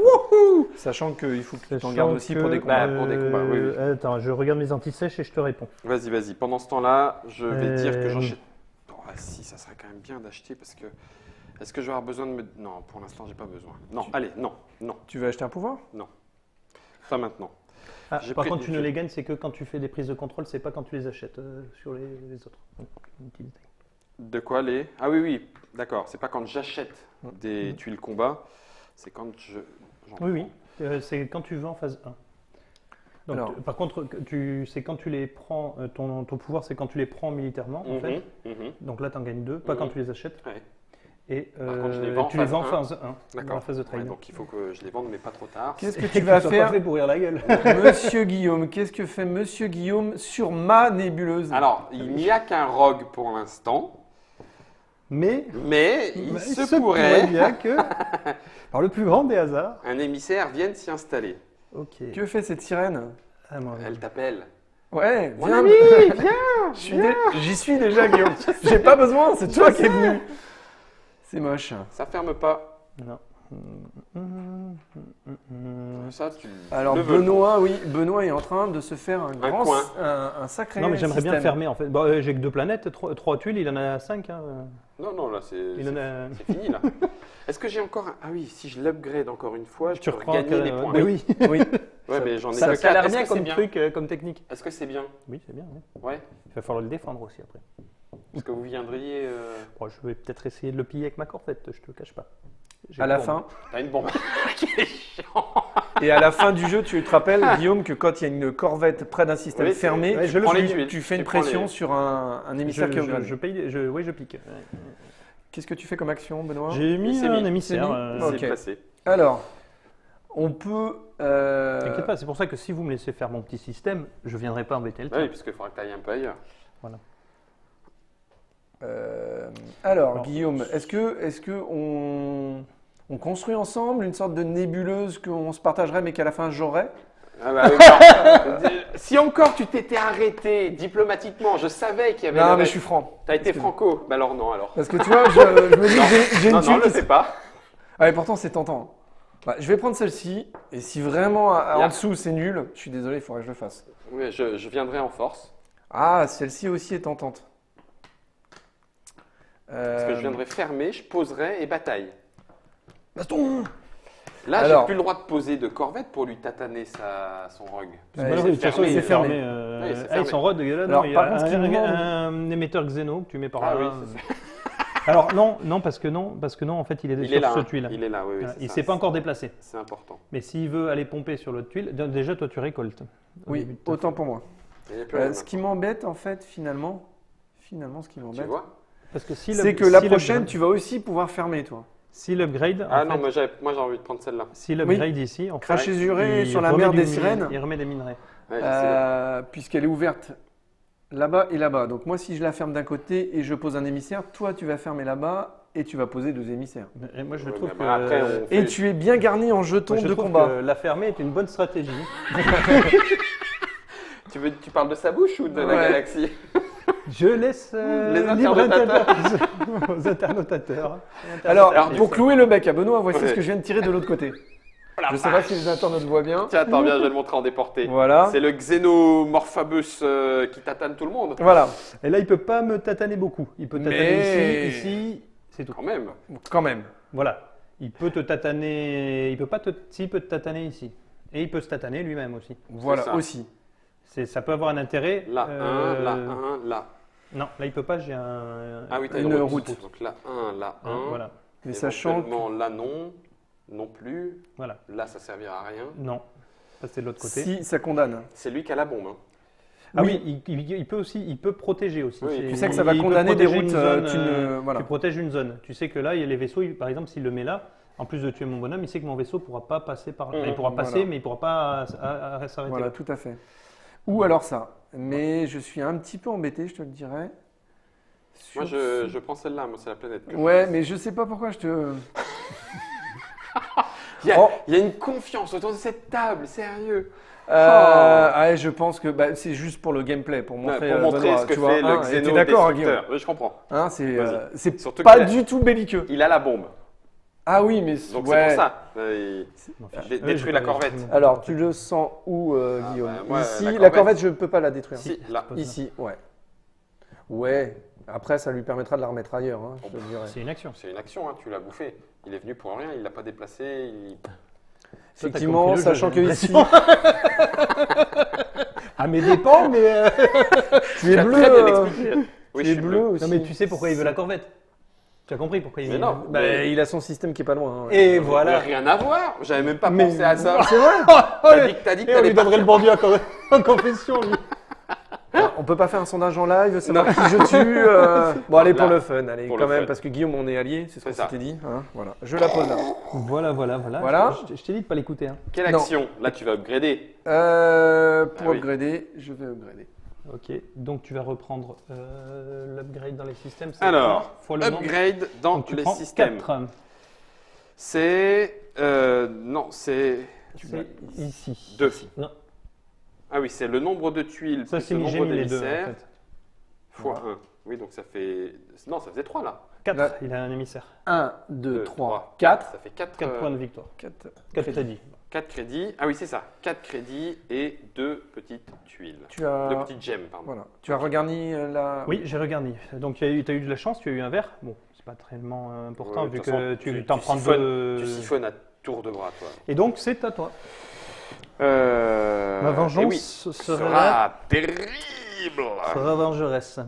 S2: Sachant qu'il faut que tu t'en
S3: Sachant
S2: gardes aussi pour des
S3: que,
S2: combats.
S1: Bah, pour des combats, oui, oui.
S3: Attends, je regarde mes anti-sèches et je te réponds.
S1: Vas-y. Pendant ce temps-là, je vais dire que
S3: Euh,
S1: j'enchaîne... Oh, ah, si, ça serait quand même bien d'acheter, parce que... Est-ce que je vais avoir besoin de me... Non, pour l'instant, j'ai pas besoin. Non, allez, non.
S2: Tu veux acheter un pouvoir?
S1: Pas maintenant.
S3: Ah,
S1: J'ai
S3: par
S1: pris-
S3: contre, tu ne les gagnes, c'est que quand tu fais des prises de contrôle, c'est pas quand tu les achètes sur les autres. Donc, utilité.
S1: De quoi les... Ah oui, d'accord. C'est pas quand j'achète des tuiles combat, c'est quand j'en
S3: Oui,
S1: prends.
S3: c'est quand tu veux en phase 1. Donc,
S2: Alors.
S3: par contre, c'est quand tu les prends, ton pouvoir, c'est quand tu les prends militairement, en fait. Donc là, tu en gagnes 2, pas quand
S1: Mhm.
S3: tu les achètes.
S1: Ouais.
S3: Et
S1: Par contre, je les vends en
S3: tu les
S1: phase
S3: vends en
S1: 1.
S3: phase 1, dans
S1: D'accord.
S3: la phase de
S1: Ouais,
S3: trade.
S1: donc il faut que je les vende, mais pas trop tard.
S2: Qu'est-ce que
S3: Et
S2: tu
S3: que
S2: vas
S3: sois
S2: faire,
S3: pas fait pour rire la gueule.
S2: Monsieur Guillaume? Qu'est-ce que fait Monsieur Guillaume sur ma nébuleuse?
S1: Alors, il n'y a qu'un rogue pour l'instant,
S3: Mais
S1: mais il
S3: bah,
S1: se pourrait
S3: bien que, par le plus grand des hasards.
S1: un émissaire vienne s'y installer.
S3: Ok.
S2: Que fait cette sirène?
S3: Ah, moi,
S1: Elle t'appelle.
S2: Ouais,
S1: Mon
S2: viens.
S1: ami,
S2: J'y suis déjà, Guillaume. J'ai pas besoin, c'est toi qui es venu. C'est moche.
S1: Ça ferme pas.
S3: non.
S1: Ça, tu
S2: Alors
S1: le veux.
S2: Benoît est en train de se faire un
S1: coin.
S2: un sacré
S3: Non, mais j'aimerais bien
S2: système.
S3: fermer en fait. Bon, j'ai que 2 planètes, 3 tuiles, il en a 5.
S1: Non, là, c'est
S3: Il en a.
S1: c'est fini, là. Est-ce que j'ai encore un... Ah oui, si je l'upgrade encore une fois, je
S3: Tu
S1: peux
S3: reprends
S1: gagner des points.
S3: Mais oui.
S2: Oui.
S1: Ouais, mais j'en ai
S3: Ça,
S1: que
S3: ça a l'air
S1: 4. Est-ce
S3: bien
S1: que c'est
S3: comme
S1: bien
S3: truc, comme technique.
S1: Est-ce que c'est bien?
S3: Oui, c'est bien. Oui.
S1: Ouais.
S3: Il va falloir le défendre aussi après.
S1: Est-ce que vous viendriez...
S3: Bon, je vais peut-être essayer de le piller avec ma corvette, je te le cache pas. J'ai
S2: À la
S3: une bombe.
S2: fin.
S1: T'as une bombe. Quel chiant.
S2: Et à la fin du jeu, tu te rappelles, Guillaume, que quand il y a une corvette près d'un système
S1: Oui, c'est-
S2: fermé,
S3: Ouais, je le
S1: prends les
S3: suis.
S1: tuiles.
S2: tu fais une
S1: Tu prends
S2: pression
S1: les-
S2: sur un émissaire qui est au grenier.
S3: Oui, je pique.
S2: Qu'est-ce que tu fais comme action, Benoît?
S3: J'ai mis
S1: c'est
S3: un
S1: mis.
S3: émissaire.
S2: C'est mis.
S1: C'est
S2: Ok.
S1: placé.
S2: Alors, on peut.
S3: T'inquiète pas, c'est pour ça que si vous me laissez faire mon petit système, je viendrai pas embêter le
S1: Ah oui,
S3: tien.
S1: parce qu'il faudra que tu ailles un peu ailleurs.
S2: Alors,
S3: Alors,
S2: Guillaume, est-ce que on construit ensemble une sorte de nébuleuse qu'on se partagerait mais qu'à la fin j'aurais?
S1: Ah bah oui, non. Si encore tu t'étais arrêté diplomatiquement, je savais qu'il y avait...
S2: Non,
S1: le
S2: mais
S1: reste.
S2: je suis franc.
S1: T'as été franco. Bah alors non, alors.
S2: Parce que tu vois, je me dis que j'ai une
S1: Non,
S2: tuile
S1: le
S2: qui
S1: sais pas.
S2: Ah, mais pourtant, c'est tentant. Bah, je vais prendre celle-ci. Et si vraiment en
S1: Bien.
S2: dessous c'est nul, je suis désolé, il faudrait que je le fasse.
S1: Oui, je viendrai en force.
S2: Ah, celle-ci aussi est tentante.
S1: Parce que je viendrai fermer, je poserai et bataille.
S2: Baston!
S1: Là,
S2: Alors.
S1: j'ai plus le droit de poser de corvette pour lui tataner son rug.
S2: Ouais,
S3: Bah,
S2: c'est
S3: de toute façon,
S2: fermé,
S3: il est
S2: c'est fermé.
S3: fermé.
S1: Oui, c'est
S3: Ah,
S1: fermé.
S3: ils sont rod. Là,
S2: Alors,
S3: non, il y a
S2: par contre, ce qui me demande-
S3: un émetteur Xeno que tu mets par
S1: Ah
S3: là.
S1: oui, c'est ça.
S3: Alors non, parce que non, en fait, il est
S1: Il
S3: sur
S1: est là.
S3: ce
S1: hein.
S3: tuile.
S1: Il est là, oui.
S3: Voilà,
S1: c'est
S3: il
S1: ça.
S3: s'est pas encore déplacé.
S1: C'est important.
S3: Mais s'il veut aller pomper sur l'autre tuile, déjà toi tu récoltes. au
S2: Oui,
S3: début de ta
S2: autant pour moi.
S1: Il y a plus rien
S2: Ce qui m'embête, en fait, finalement, ce qui
S1: Tu
S2: m'embête,
S1: vois
S3: Parce que si
S2: c'est que la prochaine, tu vas aussi pouvoir fermer, toi.
S3: si l'upgrade,
S1: Ah
S3: en
S1: non,
S3: fait,
S1: moi j'ai envie de prendre celle-là.
S3: si l'upgrade ici, en fait,
S2: Cracher juré
S3: il
S2: sur la
S3: remet
S2: mer
S3: du
S2: des
S3: minerai,
S2: sirènes,
S3: il remet des minerais.
S1: Ouais, c'est
S2: puisqu'elle est ouverte là-bas et là-bas. Donc moi, si je la ferme d'un côté et je pose un émissaire, toi, tu vas fermer là-bas et tu vas poser 2 émissaires.
S3: Et moi je
S1: Ouais,
S3: trouve
S1: mais
S3: que
S1: bah, après, on
S2: Et
S1: fait-
S2: tu es bien garni en jetons
S3: moi, je
S2: de
S3: trouve
S2: combat.
S3: que la fermer est une bonne stratégie.
S1: Tu parles de sa bouche ou de la
S2: Ouais.
S1: galaxie?
S3: Je laisse
S1: Les
S3: libre
S1: interprétateurs.
S3: interprétation aux internotateurs.
S2: Alors,
S1: il
S2: pour
S1: faut-
S2: clouer le bec à Benoît, voici
S1: Ouais.
S2: ce que je viens de tirer de l'autre côté.
S1: Oh la
S2: Je ne sais pas
S1: vache.
S2: si les internautes voient bien.
S1: Tiens, attends bien, je vais le montrer en déporté.
S2: Voilà.
S1: C'est le Xenomorphabus qui tatane tout le monde.
S2: Voilà,
S3: Et là, il peut pas me tataner beaucoup. Il peut tataner
S2: Mais-
S3: ici, c'est tout.
S1: Quand même.
S2: quand même.
S3: Voilà. Il peut te tataner. Il peut pas te. S'il peut te tataner ici. Et il peut se tataner lui-même aussi.
S2: Voilà,
S1: ça.
S2: aussi.
S3: Ça peut avoir un intérêt.
S1: Là, là, 1, là.
S3: Non, là il peut pas. J'ai un.
S1: Ah oui, t'as
S2: Une
S1: une
S2: route.
S1: route. Donc là, 1, là, 1.
S3: Voilà.
S2: Mais sachant que
S1: Éventuellement, là, non plus.
S3: Voilà.
S1: Là, ça servira à rien.
S3: Non. Ça c'est de l'autre côté.
S2: si ça condamne.
S1: C'est lui qui a la bombe. Hein.
S3: Ah
S2: Oui.
S3: oui, il peut aussi. Il peut protéger aussi.
S1: Oui,
S3: C'est-
S2: Tu sais que ça va
S3: il peut
S2: condamner des
S3: protéger
S2: routes.
S3: une zone,
S2: Tu ne... voilà.
S3: Tu protèges une zone. Tu sais que là, il y a les vaisseaux. Par exemple, s'il le met là, en plus de tuer mon bonhomme, il sait que mon vaisseau ne pourra pas passer par là.
S1: Mhm.
S3: Il pourra passer,
S2: Voilà.
S3: mais il ne pourra pas s'arrêter.
S2: Voilà, tout à fait. Ou alors ça. Mais je suis un petit peu embêté, je te le dirais.
S1: Moi,
S2: Sur
S1: je prends celle-là. Moi, c'est la planète. que je-
S2: Ouais, mais je sais pas pourquoi je te.
S1: Il
S2: Oh.
S1: y a une confiance autour de cette table, sérieux.
S2: Ouais, je pense que bah, c'est juste pour le gameplay, pour montrer,
S1: Pour montrer
S2: Benoît,
S1: ce que
S2: tu vois,
S1: fait le
S2: hein, et t'es
S1: Xeno
S2: d'accord, hein,
S1: destructeur.
S2: Guillaume.
S1: Oui, je comprends.
S2: Hein, c'est
S1: Surtout
S2: pas
S1: qu'il a-
S2: du tout belliqueux.
S1: Il a la bombe.
S2: Ah oui, mais
S1: Donc
S2: ouais.
S1: c'est pour ça.
S3: Oui,
S1: Détruit
S3: j'ai
S1: la
S3: pas-
S1: corvette.
S3: j'ai-
S2: Alors, tu le sens où,
S1: Ah,
S2: Guillaume?
S1: bah, moi,
S2: Ici,
S1: la
S2: la
S1: corvette.
S2: corvette, je peux pas la détruire.
S1: Si, là.
S2: Ici, ouais. Ouais. Après, ça lui permettra de la remettre ailleurs, hein, je te le dirais.
S3: C'est une action.
S1: C'est une action, hein, tu l'as bouffé. Il est venu pour rien, il l'a pas déplacé.
S3: Toi, t'as
S2: Effectivement,
S3: compris le jeu,
S2: sachant
S3: j'ai
S2: que ici,
S3: À mes dépens, mais.
S2: tu es
S1: as
S2: bleu.
S1: très bien expliqué. Oui,
S2: Tu
S1: je
S2: es
S1: suis
S2: bleu aussi.
S3: Non, mais tu sais pourquoi il veut la corvette. Tu as compris pourquoi il
S1: Mais non.
S2: Bah, il a son système qui est pas loin. hein, ouais.
S3: Et
S1: Mais
S3: voilà.
S1: rien à voir. J'avais même pas
S3: Mais-
S1: pensé à ça.
S2: C'est vrai.
S1: T'as dit que
S3: Et on
S1: t'allais
S3: lui donnerait le bandu en confession, lui.
S2: On peut pas faire un sondage en live, savoir qui je tue. Bon, allez, pour
S1: Là,
S2: le fun, allez,
S1: pour
S2: quand
S1: le
S2: même,
S1: fun.
S2: parce que Guillaume, on est allié, c'est ce
S1: C'est
S2: qu'on
S1: ça.
S2: s'était dit. Hein, voilà. Je la pose là.
S3: Voilà.
S2: Voilà.
S3: Je t'ai dit de pas l'écouter. Hein.
S1: Quelle
S2: Non.
S1: action? Là, tu vas upgrader.
S2: Pour
S1: Ah oui.
S2: upgrader, je vais upgrader.
S3: Ok. Donc tu vas reprendre l'upgrade dans les systèmes. c'est
S1: Alors,
S3: un fois le nombre.
S1: upgrade dans
S3: Donc tu
S1: les
S3: prends
S1: systèmes.
S3: 4.
S1: C'est. Non, c'est.
S3: C'est ici.
S1: 2.
S3: Non,
S1: Ah oui, c'est le nombre de tuiles
S3: ça
S1: plus
S3: c'est
S1: le
S3: mis, j'ai
S1: nombre
S3: mis les deux en
S1: d'émissaires
S3: fait.
S1: fois 1. Oui, donc ça fait. Non, ça faisait 3 là.
S3: 4,
S2: Là.
S3: il a un émissaire.
S2: 1, 2,
S1: Deux,
S2: 3, 4.
S1: Ça fait 4,
S3: 4 points de victoire.
S2: 4.
S3: 4 crédits.
S1: 4 crédits. Ah oui, c'est ça. 4 crédits et 2 petites tuiles.
S2: Tu
S1: 2
S2: as,
S1: petites gemmes, pardon.
S2: voilà. Tu as regarni la.
S3: Oui, j'ai regarni. Donc tu as eu de la chance, tu as eu un verre. Bon, c'est pas tellement important
S1: Ouais, de
S3: vu
S1: toute
S3: que
S1: façon,
S3: tu t'en prends
S1: siphonnes-
S3: deux.
S1: Tu siphonnes à tour de bras, toi.
S3: Et donc c'est à toi. Ma
S1: Ma
S3: vengeance
S1: sera terrible.
S3: sera vengeresse.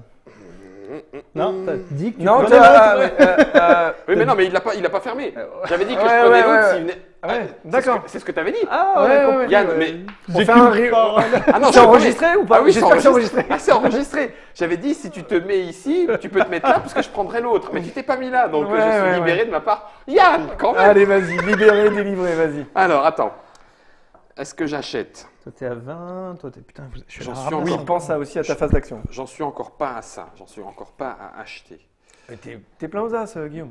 S3: Non, t'as dit que tu
S2: Non,
S3: prenais
S2: t'as.
S3: l'autre.
S1: Oui, mais non, mais il l'a pas fermé. J'avais dit que
S2: Ouais,
S1: je prenais
S2: ouais,
S1: l'autre
S2: ouais.
S1: s'il venait.
S2: Ah ouais,
S1: c'est
S2: d'accord.
S1: ce que- C'est ce que t'avais dit.
S3: Ah,
S2: Ouais,
S3: ouais,
S2: ouais, ouais.
S1: Yann,
S2: ouais.
S1: mais.
S2: On fait un ré-
S1: Ah non,
S2: C'est
S1: je
S2: enregistré ou pas
S1: Ah oui,
S2: J'espère que c'est enregistré.
S1: Ah, c'est enregistré. J'avais dit, si tu te mets ici, tu peux te mettre là parce que je prendrai l'autre. Mais tu t'es pas mis là, donc
S2: Ouais,
S1: je suis
S2: ouais,
S1: libéré
S2: ouais.
S1: de ma part. Yann, quand même.
S2: Allez, vas-y, libéré, délivré, vas-y.
S1: Alors, attends. Est-ce que j'achète?
S3: Toi t'es à 20, toi t'es putain, je suis
S1: J'en
S3: à
S1: suis
S3: ramasse.
S1: encore-
S2: Oui, pense aussi à ta phase d'action.
S1: J'en suis encore pas à ça. J'en suis encore pas à acheter.
S2: Mais T'es plein aux as, Guillaume.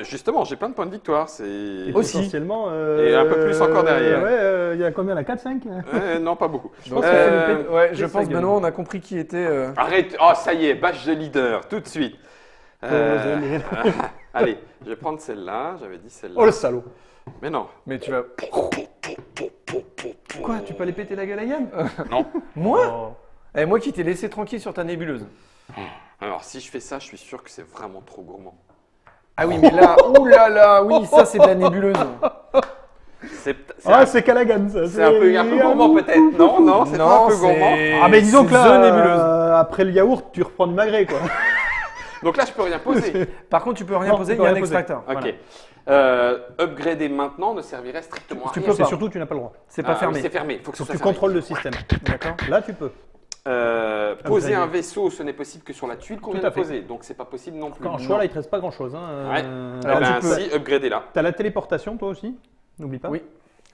S1: Justement, j'ai plein de points de victoire. C'est.
S3: Et
S2: Aussi.
S3: potentiellement.
S1: Et un peu plus encore derrière.
S3: Ouais, il y a combien là 4, 5
S1: Non, pas beaucoup.
S2: Donc,
S1: Euh,
S2: ouais, je
S3: laisse
S2: pense,
S3: la gueule.
S2: Benoît, on a compris qui était.
S1: Arrête. Oh, ça y est, badge de leader, tout de suite. Allez, je vais prendre celle-là. J'avais dit celle-là.
S3: Oh le salaud.
S1: Mais non.
S2: Mais tu vas.
S3: Quoi, tu peux aller péter la gueule à Yann
S1: Non.
S2: Moi
S3: Oh.
S2: Eh, moi qui t'ai laissé tranquille sur ta nébuleuse.
S1: Alors, si je fais ça, je suis sûr que c'est vraiment trop gourmand.
S2: Ah oui, mais là, ouh là là, oui, ça c'est de la nébuleuse.
S3: c'est Callaghan, ça.
S1: c'est un peu gourmand peut-être. Non, non, c'est pas un peu gourmand.
S3: Ah, mais disons que là,
S2: zone nébuleuse.
S3: après le yaourt, tu reprends du magret, quoi.
S1: Donc là, je peux rien poser.
S2: Par contre, tu peux rien
S3: Non,
S2: poser,
S3: tu
S2: il y a
S3: peux
S2: un
S3: rien poser.
S2: extracteur.
S1: Ok. Upgrader maintenant ne servirait strictement à
S3: Tu
S1: rien.
S3: peux, c'est surtout que tu n'as pas le droit.
S2: C'est pas
S1: Ah,
S2: fermé.
S1: oui, c'est fermé. Faut que ce
S3: Faut que
S1: soit
S3: tu
S1: fermé.
S3: contrôles le système.
S2: D'accord.
S3: Là, tu peux.
S1: Poser
S3: Upgrader.
S1: un vaisseau, ce n'est possible que sur la tuile qu'on
S3: Tout
S1: vient
S3: à
S1: de
S3: fait.
S1: poser. Donc c'est pas possible non plus.
S3: En choix, là, il te reste pas grand-chose. Hein.
S1: Ouais.
S2: Alors,
S1: Eh ben,
S2: tu peux-
S1: si, upgrader là.
S3: T'as la téléportation, toi aussi. N'oublie pas.
S2: Oui.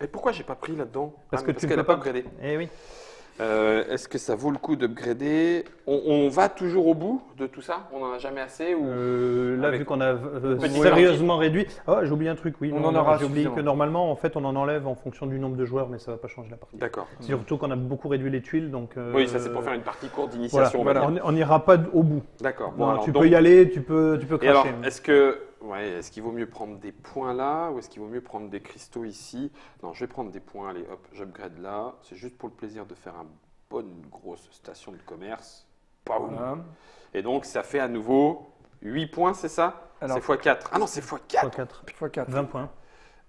S1: Et pourquoi j'ai pas pris là-dedans?
S3: Parce que tu
S1: qu'elle
S3: peux
S1: n'a pas
S3: pas.
S1: upgradé.
S3: Eh oui.
S1: Est-ce que ça vaut le coup d'upgrader? On va toujours au bout de tout ça? On n'en a jamais assez ou...
S3: Là,
S1: Avec-
S3: vu qu'on a
S1: Petit
S3: sérieusement réduit. Ah, j'ai oublié un truc, oui.
S2: On
S3: non,
S2: en aura
S3: J'ai oublié que
S2: suffisamment.
S3: normalement, en fait, on en enlève en fonction du nombre de joueurs, mais ça va pas changer la partie.
S1: D'accord.
S3: Surtout qu'on a beaucoup réduit les tuiles, donc.
S1: Oui, ça c'est pour faire une partie courte
S3: Voilà,
S1: d'initiation. on va dire.
S3: on n'ira pas au bout.
S1: D'accord.
S3: Bon,
S1: alors,
S3: tu
S1: donc-
S3: peux y aller, tu peux
S1: Et alors,
S3: cracher.
S1: est-ce qu'il vaut mieux prendre des points là ou est-ce qu'il vaut mieux prendre des cristaux ici? Non, je vais prendre des points. Allez, hop, j'upgrade là. C'est juste pour le plaisir de faire une bonne grosse station de commerce. Paoum.
S2: Voilà.
S1: Et donc, ça fait à nouveau 8 points, c'est ça?
S2: Alors-
S1: C'est x4. Ah non, c'est x4.
S3: x4.
S2: x4.
S3: 20 points.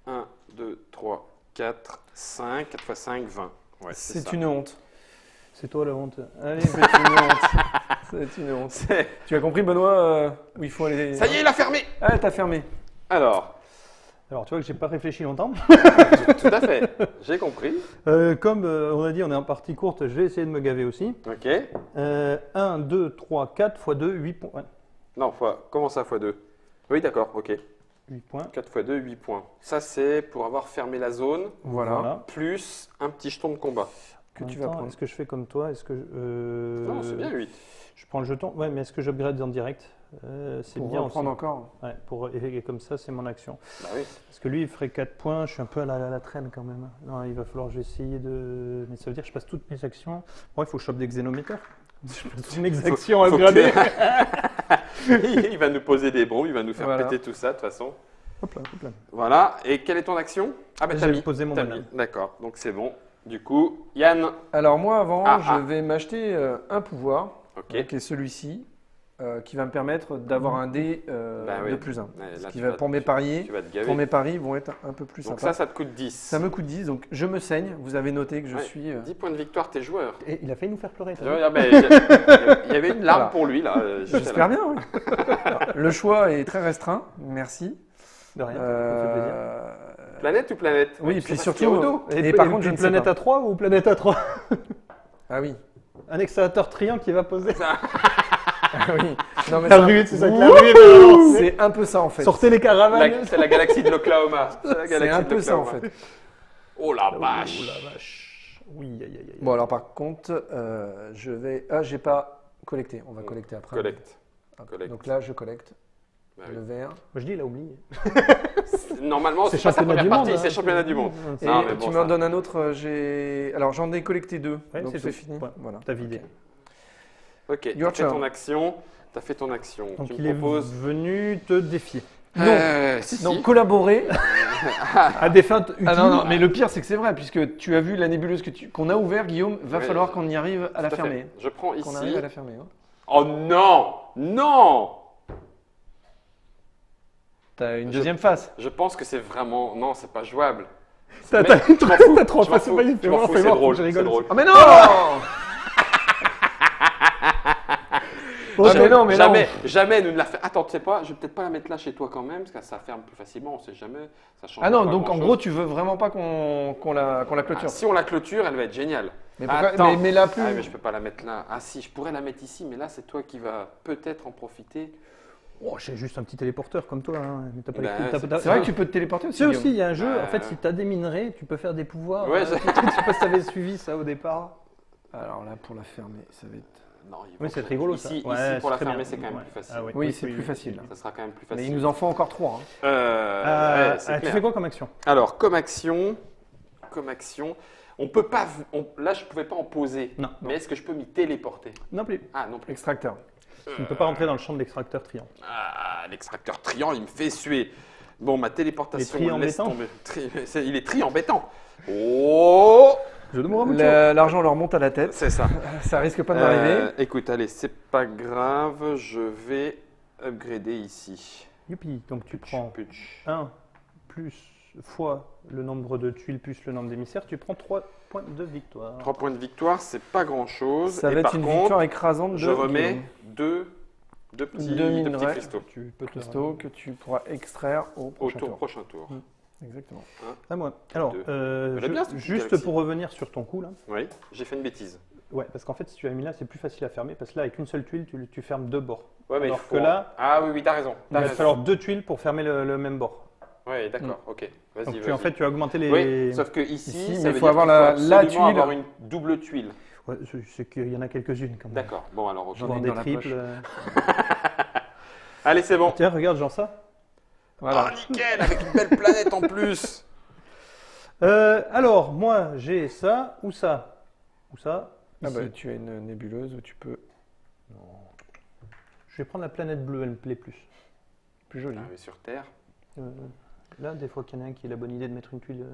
S1: 1, 2, 3, 4, 5. 4 x 5, 20. Ouais,
S2: C'est
S1: ça.
S2: une honte.
S3: C'est toi la honte. Allez.
S2: C'est une honte. C'est une honte.
S1: C'est-
S2: Tu as compris, Benoît, où il faut aller.
S1: Ça y est, il a fermé.
S2: Ah, t'as fermé.
S1: Alors,
S3: Alors, tu vois que j'ai pas réfléchi longtemps.
S1: tout à fait. J'ai compris.
S3: Comme on a dit, on est en partie courte, je vais essayer de me gaver aussi.
S1: Ok.
S3: 1, 2, 3, 4 x 2, 8 points. Ouais,
S1: Non, comment ça x2? Oui, d'accord, ok.
S3: 8 points.
S1: 4 x 2, 8 points. Ça, c'est pour avoir fermé la zone,
S2: Voilà.
S1: plus un petit jeton de combat.
S2: Que
S3: En
S2: tu
S3: même
S2: vas
S3: temps,
S2: prendre.
S3: Est-ce que je fais comme toi? Est-ce que
S1: Non, c'est bien 8.
S3: Je prends le jeton. Ouais, mais est-ce que j'upgrade en direct? C'est
S2: Pour
S3: bien
S2: reprendre
S3: aussi.
S2: encore.
S3: Ouais, et comme ça, c'est mon action.
S1: Bah oui.
S3: Parce que lui, il ferait 4 points. Je suis un peu à la traîne quand même. Non, il va falloir que j'essaye de. Mais ça veut dire que je passe toutes mes actions. Bon, il faut que je chope des xénométères. Je passe toutes mes actions à
S1: Faut que
S3: upgrader.
S1: il va nous poser des bombes, il va nous faire
S2: Voilà.
S1: péter tout ça, de toute façon.
S3: Hop là, hop là.
S1: Voilà. Et quelle est ton action? Ah, bah t'as
S3: J'ai
S1: mis.
S3: posé mon
S1: T'as
S3: bonhomme.
S1: mis. D'accord, donc c'est bon. Du coup, Yann.
S2: Alors, moi, avant,
S1: Ah,
S2: je
S1: ah.
S2: vais m'acheter un pouvoir,
S1: Ok.
S2: qui est celui-ci, qui va me permettre d'avoir un dé
S1: Bah oui.
S2: de plus 1.
S1: Ouais,
S2: Ce
S1: là,
S2: qui
S1: tu
S2: va,
S1: vas-
S2: pour mes pariers,
S1: Tu vas te gaver.
S2: pour mes paris vont être un peu plus
S1: Donc
S2: sympas.
S1: ça te coûte 10.
S2: Ça me coûte 10, donc je me saigne. Vous avez noté que je
S1: Ouais.
S2: suis.
S1: 10 points de victoire, t'es joueur.
S3: Et il a failli nous faire pleurer. t'as vu
S1: Ah, ben, il y avait une larme
S2: Voilà.
S1: pour lui, là. J'étais
S2: J'espère
S1: là.
S2: bien, oui. Alors, le choix est très restreint. Merci.
S3: De rien. Ça me fait plaisir.
S1: Planète ou planète?
S2: Oui,
S1: Tu
S2: et puis
S1: sais pas ce
S2: surtout.
S1: qu'il y a au dos.
S2: Et par contre, je ne sais
S3: planète
S2: pas.
S3: à 3 ou planète à 3?
S2: Ah oui.
S3: Un extracteur triangle qui va poser.
S2: Ah oui. Non, mais
S3: La
S2: ça-
S3: ruée, c'est ça que la ruée, mais alors,
S2: c'est un peu ça en fait.
S3: sortez les caravanes.
S1: C'est la galaxie de l'Oklahoma.
S2: C'est un peu ça en fait.
S1: Oh la
S3: Oh
S1: vache.
S3: la vache. Oui, aïe, aïe, aïe.
S2: Bon, alors par contre, je vais. Ah, j'ai pas collecté. On va collecter après.
S1: Collecte.
S2: Hop.
S1: collecte.
S2: Donc là, je collecte
S1: Bah oui.
S2: le vert.
S3: Moi, je dis, il a oublié.
S1: Normalement,
S3: C'est
S1: c'est pas sa
S3: championnat
S1: première
S3: du
S1: partie,
S3: monde,
S1: c'est
S3: hein.
S1: championnat du monde.
S2: Et
S1: Non, mais bon,
S2: tu
S1: ça-
S2: m'en donnes un autre. Alors j'en ai collecté 2.
S3: Ouais,
S2: donc
S3: c'est
S2: c'est
S3: tout.
S2: fini.
S3: Ouais.
S2: Voilà.
S3: T'as vidé.
S1: Ok, tu
S2: Your
S1: as fait
S2: turn.
S1: ton action. T'as fait ton action.
S3: Donc,
S1: tu
S3: il
S1: me
S3: est
S1: proposes.
S3: venu te défier.
S1: Si,
S2: Donc
S1: si.
S2: collaborer.
S3: À des fins utiles.
S2: Ah non, non, mais le pire c'est que c'est vrai, puisque tu as vu la nébuleuse qu'on a ouvert, Guillaume, va
S1: Ouais,
S2: falloir qu'on y arrive à la
S1: Tout à fait.
S2: fermer.
S1: Je prends
S2: Qu'on arrive
S1: ici.
S2: à la fermer. hein.
S1: Oh non! Non!
S2: T'as une
S1: Je-
S2: deuxième face.
S1: Je pense que c'est vraiment. Non, c'est pas jouable.
S3: T'as
S1: Mais
S3: t'as-
S1: je m'en fous,
S3: t'as trop
S1: je m'en
S3: fait,
S1: fous,
S3: c'est pas
S1: je m'en fous, c'est
S3: fais voir,
S1: drôle,
S3: je
S1: c'est
S3: rigole.
S1: drôle.
S2: Ah mais non
S3: Bon,
S2: Ah,
S3: j'ai-
S2: mais non, mais
S1: jamais, jamais nous ne la fait. Attends, tu sais pas, je vais peut-être pas la mettre là chez toi quand même, parce que ça ferme plus facilement, on sait jamais. Ça change
S2: Ah non,
S1: pas
S2: donc en
S1: grand-chose.
S2: gros tu veux vraiment pas qu'on la
S1: Ah,
S2: clôture.
S1: si on la clôture, elle va être géniale.
S2: Mais pourquoi
S1: Attends.
S2: mais la plus.
S1: Ah, mais je peux pas la mettre là. Ah si, je pourrais la mettre ici, mais là c'est toi qui vas peut-être en profiter.
S3: Oh, j'ai juste un petit téléporteur comme toi. Hein. Mais t'as pas
S1: Ben,
S3: les- t'as-
S1: c'est-
S3: t'as-
S2: C'est vrai que tu peux te téléporter aussi.
S3: Tu sais aussi,
S2: Guillaume.
S3: il y a un jeu, en fait,
S1: Euh.
S3: si tu as des minerais, tu peux faire des pouvoirs.
S1: Ouais,
S3: je sais pas si tu avais suivi ça au départ.
S2: Alors là pour la fermer, ça va être.
S1: Non, il
S3: Oui,
S1: faut-
S3: c'est rigolo ça.
S1: Ici,
S3: Ouais,
S1: ici, pour la
S3: c'est très
S1: fermer,
S3: bien.
S1: c'est quand même
S3: Ouais.
S1: plus facile.
S3: Ah oui,
S2: Oui, c'est plus facile.
S1: Ça sera quand même plus
S2: Mais
S1: facile.
S2: il nous en faut encore 3.
S1: Ouais, c'est
S3: tu
S1: clair.
S3: fais quoi comme action?
S1: Alors, comme action, on peut pas. Là, je pouvais pas en poser.
S3: Non.
S1: Mais est-ce que je peux m'y téléporter?
S3: Non plus.
S1: Ah, non plus.
S2: Extracteur.
S3: Tu ne peux pas rentrer dans le champ de l'extracteur triangle.
S1: Ah, l'extracteur triant, il me fait suer. Bon, ma téléportation,
S3: Il est
S1: laisse
S3: tri-embêtant.
S1: tomber. Il est tri-embêtant. Oh,
S3: Je de mon
S2: L'argent leur monte à la tête.
S1: c'est ça.
S2: Ça risque pas de m'arriver.
S1: Écoute, allez, c'est pas grave. Je vais upgrader ici.
S3: Youpi, donc tu prends
S1: Putsch.
S3: 1 plus fois le nombre de tuiles plus le nombre d'émissaires, tu prends 3 points de victoire.
S1: 3 points de victoire, c'est pas grand-chose.
S2: Ça
S1: Et
S2: va être
S1: par
S2: une
S1: contre,
S2: victoire écrasante de
S1: je remets
S2: Guillaume.
S1: deux petits
S2: minerais.
S1: cristaux
S3: Tu peux te
S2: Cristaux que tu pourras extraire au
S1: au
S2: prochain tour.
S1: prochain tour.
S2: Exactement.
S3: À moi. Alors,
S1: Deux. Elle a bien, cette petite
S3: juste
S1: galaxie.
S3: pour revenir sur ton coup là.
S1: Oui, j'ai fait une bêtise.
S3: Ouais, parce qu'en fait, si tu as mis là, c'est plus facile à fermer parce que là, avec une seule tuile, tu fermes 2 bords.
S1: Ouais, mais
S3: Alors
S1: il faut...
S3: que là,
S1: Ah oui, t'as raison.
S3: il va te falloir 2 tuiles pour fermer le même bord.
S1: Oui, d'accord, ok. Vas-y,
S3: Donc,
S1: vas-y.
S3: en fait, tu as augmenté les.
S1: Oui, sauf que ici,
S2: Ici,
S1: ça
S2: mais
S1: veut
S2: faut
S1: dire
S2: avoir
S1: qu'il faut
S2: la
S1: absolument
S2: tuile.
S1: avoir une double tuile.
S3: Ouais, c'est qu'il y en a quelques-unes quand même.
S1: D'accord, bon alors, ok.
S2: J'en ai
S3: Voir
S2: une
S3: des
S2: dans la
S3: triples.
S2: poche.
S1: Allez, c'est bon.
S3: Tiens, regarde, genre ça.
S2: Voilà.
S1: Oh, nickel, avec une belle planète en plus.
S3: Alors, moi, j'ai ça ou ça. Ou ça.
S2: Ah
S3: Ici.
S2: bah, tu as une nébuleuse où tu peux.
S3: Je vais prendre la planète bleue, elle me plaît plus.
S2: Plus joli.
S1: Ah, mais sur Terre.
S3: Là, des fois qu'il y en a un qui a la bonne idée de mettre une tuile.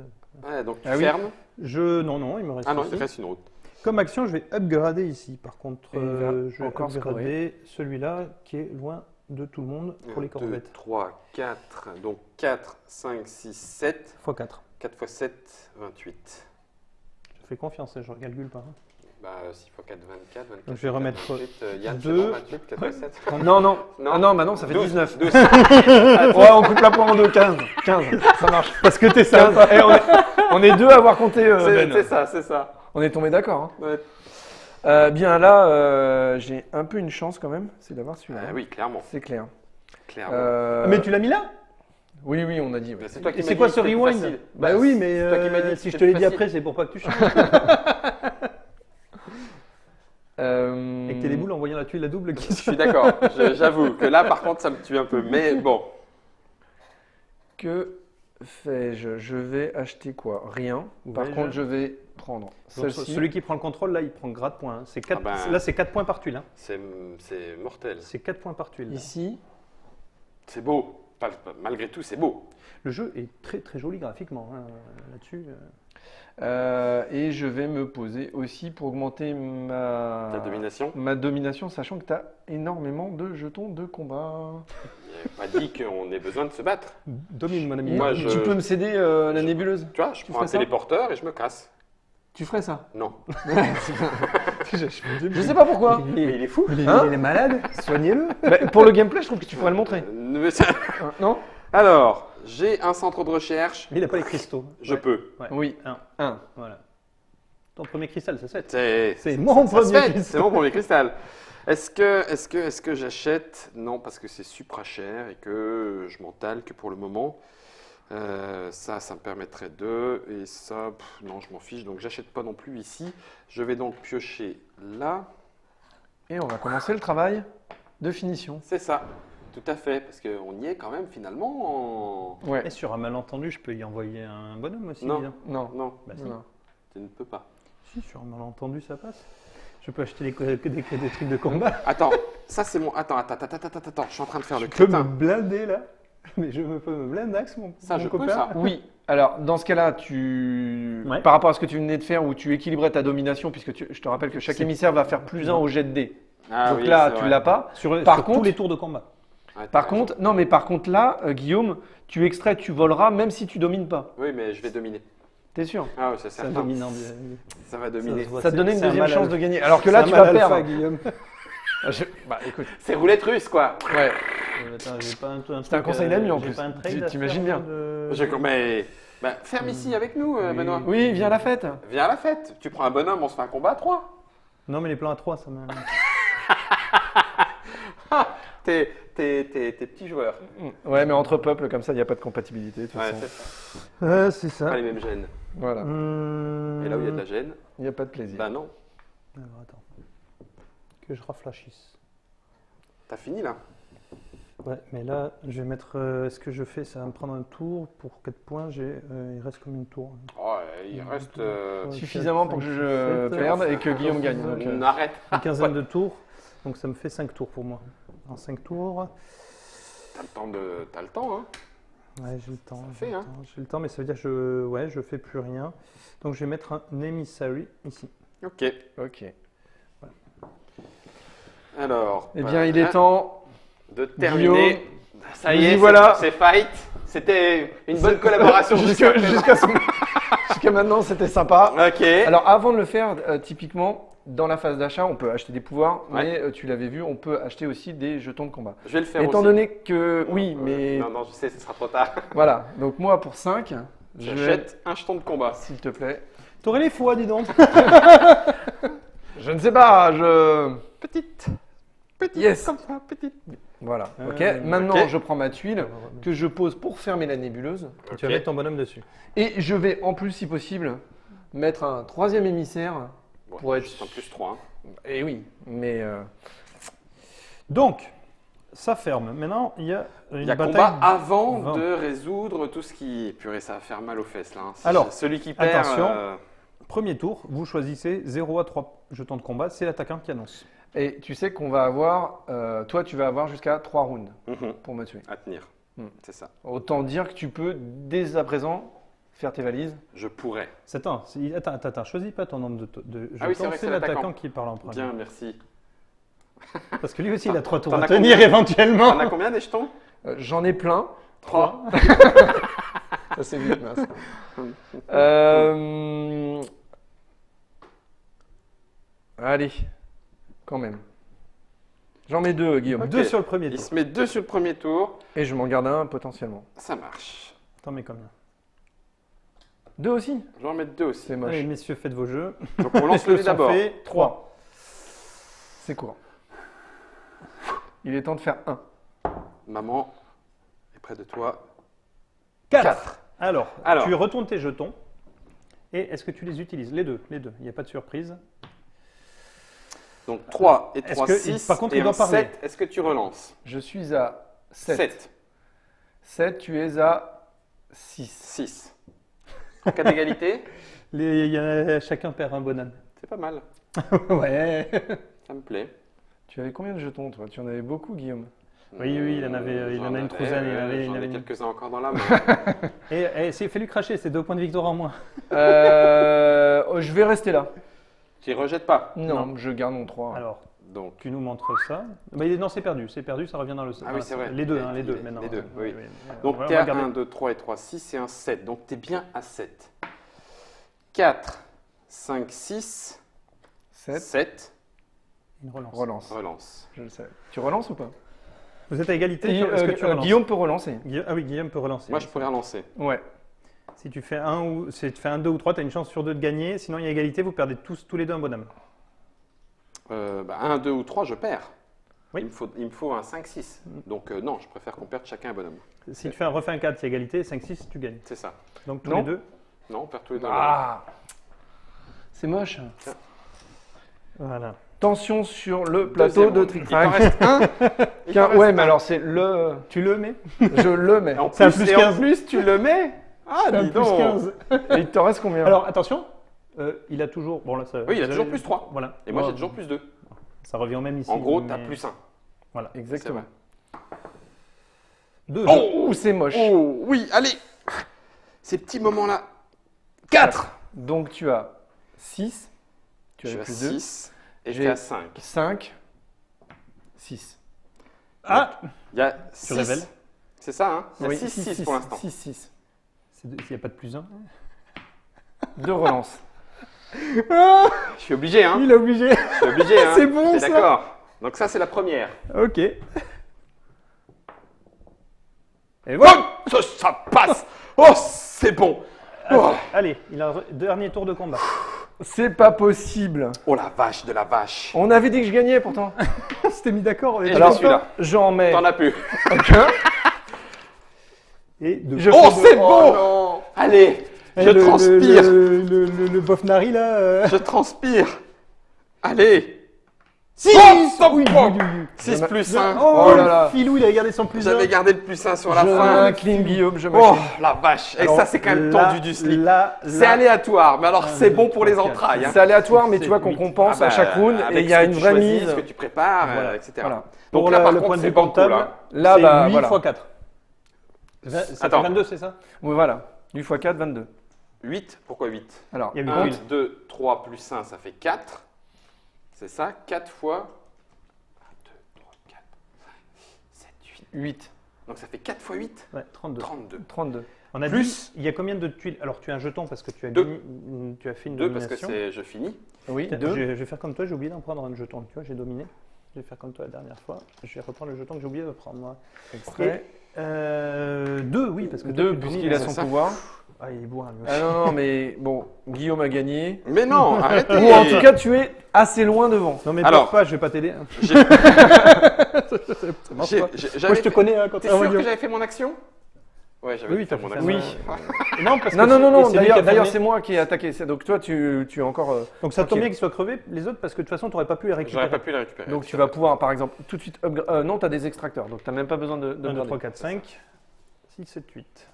S1: Ouais, donc tu
S2: Ah oui.
S1: fermes.
S3: Non, il me reste.
S1: Ah non,
S3: ici.
S1: il reste une autre.
S3: Comme action, je vais upgrader ici. Par contre,
S2: Et il va
S3: je vais
S2: encore
S3: upgrader celui-là qui est loin de tout le monde pour les
S1: 2,
S3: corvettes.
S1: 3, 4. Donc 4, 5, 6, 7.
S3: x 4.
S1: 4 x 7, 28.
S3: Je fais confiance, je ne calcule pas. hein.
S1: Bah, 6 x 4, 24. 24
S3: Donc, je vais remettre
S1: 28. Yann, c'est
S3: deux.
S1: bon, 28, 4 x 7.
S2: Non, non.
S1: Non.
S2: Ah non, bah non, ça fait
S1: 12,
S2: 19.
S1: 12.
S2: Ouais, on coupe la poire en deux, 15. 15, ça marche.
S3: Parce que t'es
S2: 15.
S3: sympa.
S2: Eh, on est deux à avoir compté, Ben.
S1: C'est ça, c'est ça.
S2: On est tombé d'accord. Hein.
S1: Ouais.
S2: Bien là, j'ai un peu une chance quand même, c'est d'avoir celui-là.
S1: Ah oui, clairement.
S2: C'est clair.
S1: Clairement.
S3: Mais tu l'as mis là.
S2: Oui, oui, on a dit. Ouais.
S1: Mais c'est toi qui
S3: Et
S1: m'as
S3: c'est
S1: dit
S3: quoi
S1: que
S3: ce
S1: c'était
S3: rewind
S1: facile.
S3: Bah oui, mais
S1: c'est toi qui m'as dit que
S3: si je te
S1: c'était
S3: l'ai dit
S1: facile.
S3: après, c'est pour pas que tu changes. Et que t'aies les boules en voyant la tuile à double qui
S1: Je suis d'accord. J'avoue que là, par contre, ça me tue un peu. Mais bon.
S2: Que fais-je? Je vais acheter quoi? Rien. Par
S3: Ouais,
S2: contre, je vais prendre
S3: Donc,
S2: celle-ci.
S3: celui qui prend le contrôle, là, il prend grade point. hein. C'est 4,
S1: Ah ben.
S3: Là, c'est 4 points par tuile. hein.
S1: C'est mortel.
S3: C'est 4 points par tuile. là.
S2: Ici.
S1: C'est beau. Malgré tout, c'est beau.
S3: Le jeu est très très joli graphiquement hein, là-dessus.
S2: Et je vais me poser aussi pour augmenter
S1: Ta domination.
S2: ma domination, sachant que tu as énormément de jetons de combat.
S1: Il n'est pas dit qu'on ait besoin de se battre.
S3: Domine, mon ami.
S1: Moi,
S2: Tu peux me céder la
S1: je-
S2: nébuleuse?
S1: Tu vois, je
S2: Tu
S1: prends un
S2: ferais ça
S1: téléporteur et je me casse.
S2: Tu ferais ça?
S1: Non.
S2: Je sais pas pourquoi.
S1: Mais il est fou.
S2: Hein
S3: il est malade, soignez-le.
S2: Bah, pour le gameplay, je trouve que tu pourrais le montrer. Non?
S1: Alors, j'ai un centre de recherche.
S3: Mais il n'a pas les cristaux.
S1: Je peux.
S3: Ouais.
S2: Oui. Un.
S3: Voilà. Ton premier cristal, ça se fait.
S1: C'est
S3: C'est mon
S1: ça se
S3: premier
S1: fait,
S3: cristal.
S1: c'est mon premier cristal. Est-ce que j'achète? Non, parce que c'est supra cher et que je m'entale que pour le moment. Ça me permettrait de. Et ça, non, je m'en fiche. Donc, j'achète pas non plus ici. Je vais donc piocher là.
S2: Et on va commencer le travail de finition.
S1: C'est ça. Tout à fait. Parce qu'on y est quand même finalement en.
S2: Ouais.
S3: Et sur un malentendu, je peux y envoyer un bonhomme aussi.
S1: Non.
S3: dis donc.
S2: Non.
S1: Non,
S3: Bah, si.
S2: Non.
S1: tu ne peux pas.
S3: Si, sur un malentendu, ça passe. Je peux acheter des trucs de combat.
S1: Attends, ça c'est mon. Attends. Je suis en train de faire le
S3: Je peux me
S1: crétin.
S3: blinder là. Mais je peux me blindax, mon,
S1: Ça,
S3: mon
S1: je peux,
S3: copain.
S1: ça.
S2: Oui. Alors, dans ce cas-là, tu,
S3: Ouais.
S2: par rapport à ce que tu venais de faire, où tu équilibrais ta domination, puisque je te rappelle que chaque
S3: C'est-
S2: émissaire va faire plus 1 au jet de dés.
S1: Ah
S2: Donc
S1: oui,
S2: là,
S1: c'est
S2: tu
S1: vrai.
S2: l'as pas.
S3: Sur
S2: Par
S3: tous
S2: contre-
S3: les tours de combat.
S1: Ouais, t'as
S2: Par
S1: raison.
S2: contre, non, mais par contre là, Guillaume, tu extrais, tu voleras, même si tu domines pas.
S1: Oui, mais je vais dominer.
S2: T'es sûr?
S1: Ah oui, c'est
S3: C'est
S1: certain.
S3: dominant.
S1: Ça va dominer.
S3: se voit.
S2: Ça te donnait une
S3: c'est un
S2: deuxième
S3: mal
S2: chance
S3: alpha.
S2: de gagner. Alors que
S3: C'est
S2: là,
S3: un
S2: tu
S3: mal
S2: vas
S3: alpha,
S2: perdre.
S3: Guillaume.
S2: Bah écoute.
S1: C'est roulette russe, quoi.
S2: Ouais.
S3: Attends, j'ai pas un truc,
S2: C'était un conseil d'ami, en
S3: j'ai
S2: plus.
S3: pas un trade
S2: Tu-
S3: à
S2: t'imagines
S3: faire,
S2: bien.
S3: de-
S1: Mais ferme ici avec nous,
S3: Oui.
S1: Benoît.
S2: Oui, viens à la fête.
S1: Viens à la fête. Tu prends un bonhomme, on se fait un combat à 3.
S3: Non, mais les plans à 3, ça m'a.
S1: T'es petit joueur.
S2: Ouais, mais entre peuples, comme ça, il n'y a pas de compatibilité. De toute
S1: Ouais,
S2: façon.
S1: c'est ça.
S3: C'est
S1: Pas
S3: ça.
S1: les mêmes gènes.
S2: Voilà.
S1: Et là où il y a de la gêne,
S2: Il n'y a pas de plaisir.
S1: bah non.
S3: Alors, attends. Que je rafraîchisse.
S1: T'as fini là.
S3: Ouais, mais là, je vais mettre. Ce que je fais, ça va me prendre un tour. Pour 4 points, il reste combien de tours
S1: Oh, il reste.
S2: Suffisamment pour que je perde et que Guillaume gagne. Donc,
S1: Arrête.
S3: Une quinzaine de tours. Donc ça me fait 5 tours pour moi. En 5 tours.
S1: T'as le temps, hein.
S3: Ouais, j'ai le temps.
S1: fait, hein.
S3: J'ai le temps, mais ça veut dire que je fais plus rien. Donc je vais mettre un emissary ici.
S1: Ok.
S2: ok.
S1: Alors.
S2: Eh bien, il est temps.
S1: de terminer Ça y est,
S2: voilà.
S1: c'est fight. C'était une bonne collaboration
S2: Jusqu'à maintenant, c'était sympa.
S1: Ok.
S2: Alors, avant de le faire, typiquement, dans la phase d'achat, on peut acheter des pouvoirs,
S1: Ouais.
S2: mais tu l'avais vu, on peut acheter aussi des jetons de combat.
S1: je vais le faire
S2: Étant
S1: aussi.
S2: donné que, oui, mais
S1: Non, non, je sais, ce sera trop tard.
S2: voilà. Donc moi, pour 5, je vais,
S1: J'achète un jeton de combat.
S2: s'il te plaît.
S3: T'aurais les fois, dis donc.
S2: Je ne sais pas, je...
S1: Petite.
S2: Yes.
S1: Comme ça, petite.
S2: Voilà, ok.
S3: Euh,
S2: Maintenant,
S1: ok.
S2: je prends ma tuile que je pose pour fermer la nébuleuse.
S3: Et tu vas mettre ton bonhomme dessus.
S2: Et je vais, en plus, si possible, mettre un 3e émissaire
S1: Bon,
S2: pour être...
S1: juste un plus 3.
S2: Eh oui, mais...
S3: Donc, ça ferme. Maintenant, il y a une
S1: Il y a
S3: bataille.
S1: combat avant
S3: 20.
S1: de résoudre tout ce qui... Purée, ça va faire mal aux fesses là. hein. Si
S3: Alors,
S1: celui qui perd...
S3: attention. Premier tour, vous choisissez 0 à 3 jetons de combat. C'est l'attaquant qui annonce.
S2: Et tu sais qu'on va avoir... toi, tu vas avoir jusqu'à 3 rounds pour me tuer.
S1: À tenir.
S2: Hmm.
S1: C'est ça.
S2: Autant dire que tu peux, dès à présent, faire tes valises.
S1: Je pourrais.
S3: Attends, choisis pas ton nombre de jetons.
S1: Ah oui, c'est vrai que c'est l'attaquant.
S3: l'attaquant qui parle en premier.
S1: Bien, merci.
S3: Parce que lui aussi, il a 3 tours
S1: T'en
S3: à
S1: as
S3: tenir
S1: combien
S3: éventuellement.
S1: T'en as combien des jetons
S2: J'en ai plein.
S1: 3.
S2: Ça, c'est vite, mince. Allez, quand même. J'en mets 2, Guillaume.
S1: Ok.
S3: 2 sur le premier
S1: Il
S3: tour.
S1: se met 2 sur le premier tour.
S2: Et je m'en garde un potentiellement.
S1: Ça marche.
S3: T'en mets combien
S2: 2 aussi.
S1: Je vais en mettre 2 aussi.
S2: C'est moche.
S3: Allez, messieurs, faites vos jeux.
S1: Donc on lance le dé d'abord.
S3: 3.
S2: C'est court. Il est temps de faire 1.
S1: Maman est près de toi.
S3: 4. Alors,
S1: Alors.
S3: tu retournes tes jetons. Et est-ce que tu les utilises Les deux. Il n'y a pas de surprise.
S1: Donc 3 et
S3: Est-ce
S1: 3,
S3: que-
S1: 6
S3: par contre,
S1: et
S3: il doit
S1: un
S3: parler.
S1: 7. Est-ce que tu relances
S2: Je suis à 7.
S1: 7.
S2: 7, tu es à 6.
S1: 6. En cas d'égalité,
S3: Chacun perd un bonhomme.
S1: c'est pas mal.
S3: Ouais.
S1: Ça me plaît.
S2: Tu avais combien de jetons, toi? Tu en avais beaucoup, Guillaume.
S3: Oui, il en avait- il en a une trouzaine, il en avait-
S1: J'en
S3: il en
S1: ai
S3: avait-
S1: quelques-uns encore dans la main.
S3: Fais-lui cracher, c'est 2 points de victoire en moins.
S2: Je vais rester là.
S1: Tu ne rejettes pas.
S2: Non, je garde mon 3.
S3: Alors,
S1: Donc,
S3: tu nous montres ça. Bah, non, c'est perdu, ça revient dans le.
S1: Ah oui, c'est vrai.
S3: Les deux,
S1: Les-
S3: les deux
S1: les-
S3: maintenant.
S1: les deux, oui.
S3: On
S1: donc
S3: va
S1: tu es à
S3: regarder.
S1: 1, 2, 3 et 3, 6 et un 7. Donc tu es bien à 7. 4, 5, 6,
S2: 7.
S1: 7.
S3: Une relance.
S2: Relance.
S1: Relance.
S2: Je le sais. Tu relances ou pas?
S3: Vous êtes à égalité.
S2: Et,
S3: Est-ce que tu relances
S2: Guillaume peut relancer.
S3: Ah oui, Guillaume peut relancer.
S1: Moi, je pourrais relancer.
S2: Ouais.
S3: Si tu fais un 2 ou 3, tu as une chance sur 2 de gagner. Sinon, il y a égalité, vous perdez tous les deux un bonhomme.
S1: 1, 2 ou 3, je perds.
S3: Oui.
S1: Il me faut un 5, 6. Donc non, je préfère qu'on perde chacun un bonhomme.
S3: Si tu refais un 4, c'est égalité. 5, 6, tu gagnes.
S1: C'est ça.
S3: Donc tous
S2: Non.
S3: les deux.
S1: Non, on perd tous les deux.
S2: Ah, c'est moche.
S3: Voilà.
S2: Tension sur le plateau
S1: Deuxième
S2: de
S1: round.
S2: Trick
S1: Il t'en
S2: Track.
S1: reste un. Il t'en reste
S2: Ouais, mais
S1: un.
S2: alors c'est le.
S3: Tu le mets
S2: Je le mets.
S1: En
S3: C'est un
S1: plus,
S3: plus
S1: et en
S3: 15.
S1: plus, tu le mets. Ah,
S3: Un
S1: dis
S3: plus
S1: donc.
S3: 15.
S2: Et il te reste combien?
S3: Alors attention, il a toujours. Bon, là, ça,
S1: Oui, il a
S3: vous
S1: toujours
S3: avez-
S1: plus 3.
S3: Voilà.
S1: Et moi,
S3: Bon,
S1: j'ai toujours plus 2.
S3: Ça revient au même ici.
S1: En gros, tu as
S3: mais-
S1: plus 1.
S3: Voilà.
S2: Exactement.
S3: 2.
S2: Oh, c'est moche.
S1: Oh, oui, allez. Ces petits moments-là. 4.
S2: Donc tu as 6. Tu
S1: Je
S2: as
S1: suis à
S2: plus 2.
S1: 6 et
S2: J'ai-
S1: tu es à 5.
S2: 5. 6.
S3: Ah
S1: Il y a 6.
S3: révèles.
S1: C'est ça, hein? Il y a
S2: Oui,
S1: 6 pour l'instant.
S2: 6, 6.
S3: Il n'y a pas de plus 1.
S2: 2 relances.
S1: Je suis obligé, hein?
S3: Il est obligé.
S1: Je suis obligé, hein?
S3: C'est bon,
S1: T'es
S3: ça.
S1: d'accord. Donc ça, c'est la première.
S3: Ok. Et
S1: Oh,
S3: voilà.
S1: ça passe. Oh, c'est bon. Oh.
S3: Allez, il a dernier tour de combat.
S2: C'est pas possible.
S1: Oh, la vache de la vache.
S2: On avait dit que je gagnais pourtant.
S3: On s'était mis d'accord.
S1: Et je
S2: Alors,
S1: me suis là.
S2: j'en mets.
S1: T'en as plus.
S2: Ok.
S3: Et de...
S2: Je
S1: Oh,
S2: fais
S1: c'est
S2: deux.
S1: bon.
S2: non.
S1: Allez,
S3: Et
S1: je transpire.
S3: Le bof nari là.
S1: Je transpire. Allez. 6.
S3: Oui,
S1: 6
S2: Je
S1: plus 1.
S3: Oh,
S2: Oh là là.
S3: Filou, il a gardé son plus 1.
S1: J'avais gardé le plus 1 sur la
S2: Je
S1: fin.
S2: m'incline, Guillaume, je
S1: Oh,
S2: m'incline.
S1: la vache. Et ça, c'est quand même tendu du slip.
S3: Là,
S1: C'est aléatoire, mais alors c'est bon pour les
S3: 3,
S1: entrailles. hein.
S2: C'est aléatoire, mais tu vois qu'on
S3: huit.
S2: compense
S1: Ah bah,
S2: à chaque round et
S1: avec
S2: il y a
S1: ce que
S2: une
S1: tu
S2: vraie
S1: choisis,
S2: mise.
S1: ce que tu prépares,
S3: Voilà.
S1: etc.
S2: Voilà.
S1: Donc
S3: Pour
S1: là, par
S3: le
S1: contre,
S3: point de
S1: c'est
S3: vue
S1: banco,
S3: comptable,
S1: là.
S2: Là,
S3: c'est
S2: bah,
S3: 8
S2: voilà.
S3: x 4. Ça fait
S1: Attends.
S3: 22, c'est ça?
S2: Oui, voilà. 8 x 4, 22.
S1: 8, pourquoi 8?
S2: Alors,
S3: Il y a
S1: 1,
S3: huit tuiles.
S1: 2, 3 plus 1, ça fait 4. C'est ça, 4 fois 1, 2, 3, 4, 5, 6, 7, 8.
S2: 8.
S1: Donc ça fait 4 x 8,
S3: Ouais, 32.
S1: 32.
S2: 32.
S3: On a
S1: Plus-
S3: dit, il y a combien de tuiles? Alors, tu as un jeton parce que tu as,
S1: Deux.
S3: tu as fait une
S1: 2 parce que
S3: domination.
S1: je finis.
S2: Oui,
S3: Tiens,
S2: 2.
S3: je vais faire comme toi, j'ai oublié d'en prendre un jeton. Tu vois, j'ai dominé. Je vais faire comme toi la dernière fois. Je vais reprendre le jeton que j'ai oublié de prendre, moi.
S2: Extrait.
S3: 2, oui, parce que toi,
S2: 2,
S3: tu punis,
S2: puisqu'il a
S3: là.
S2: son
S1: ça.
S2: pouvoir.
S3: Ah, il est bourrin, lui
S2: Ah
S3: aussi.
S2: non, non, mais bon, Guillaume a gagné.
S1: Mais non, arrêtez.
S2: Ou en tout cas, tu es assez loin devant.
S3: Non, mais
S1: Alors-
S3: pleure pas, je vais pas t'aider. hein.
S1: J'ai-
S3: Ça marche
S1: j'ai-
S3: pas.
S1: j'avais
S3: Moi, je te
S1: fait-
S3: connais hein, quand
S1: T'es
S3: t'es en
S1: sûr que
S3: vidéo.
S1: j'avais fait mon action? Ouais, j'avais
S3: Oui,
S1: fait
S3: t'as
S1: mon
S3: fait
S1: action.
S2: Oui.
S3: Non, parce
S2: Non,
S3: que
S2: non, non, non.
S3: c'est lui qui a
S2: D'ailleurs,
S3: fermé.
S2: c'est moi qui ai attaqué. Donc toi, tu es encore.
S3: Donc ça tombe
S2: tranquille.
S3: bien qu'ils soient crevés, les autres, parce que de toute façon, tu n'aurais pas pu les récupérer.
S1: J'aurais pas pu les récupérer.
S2: Donc tu vas pouvoir, par exemple, tout de suite. Non, tu as des extracteurs. Donc tu n'as même pas besoin de
S3: 1, 2,
S2: upgrader.
S3: 3, 4, 5, 6, 7, 8.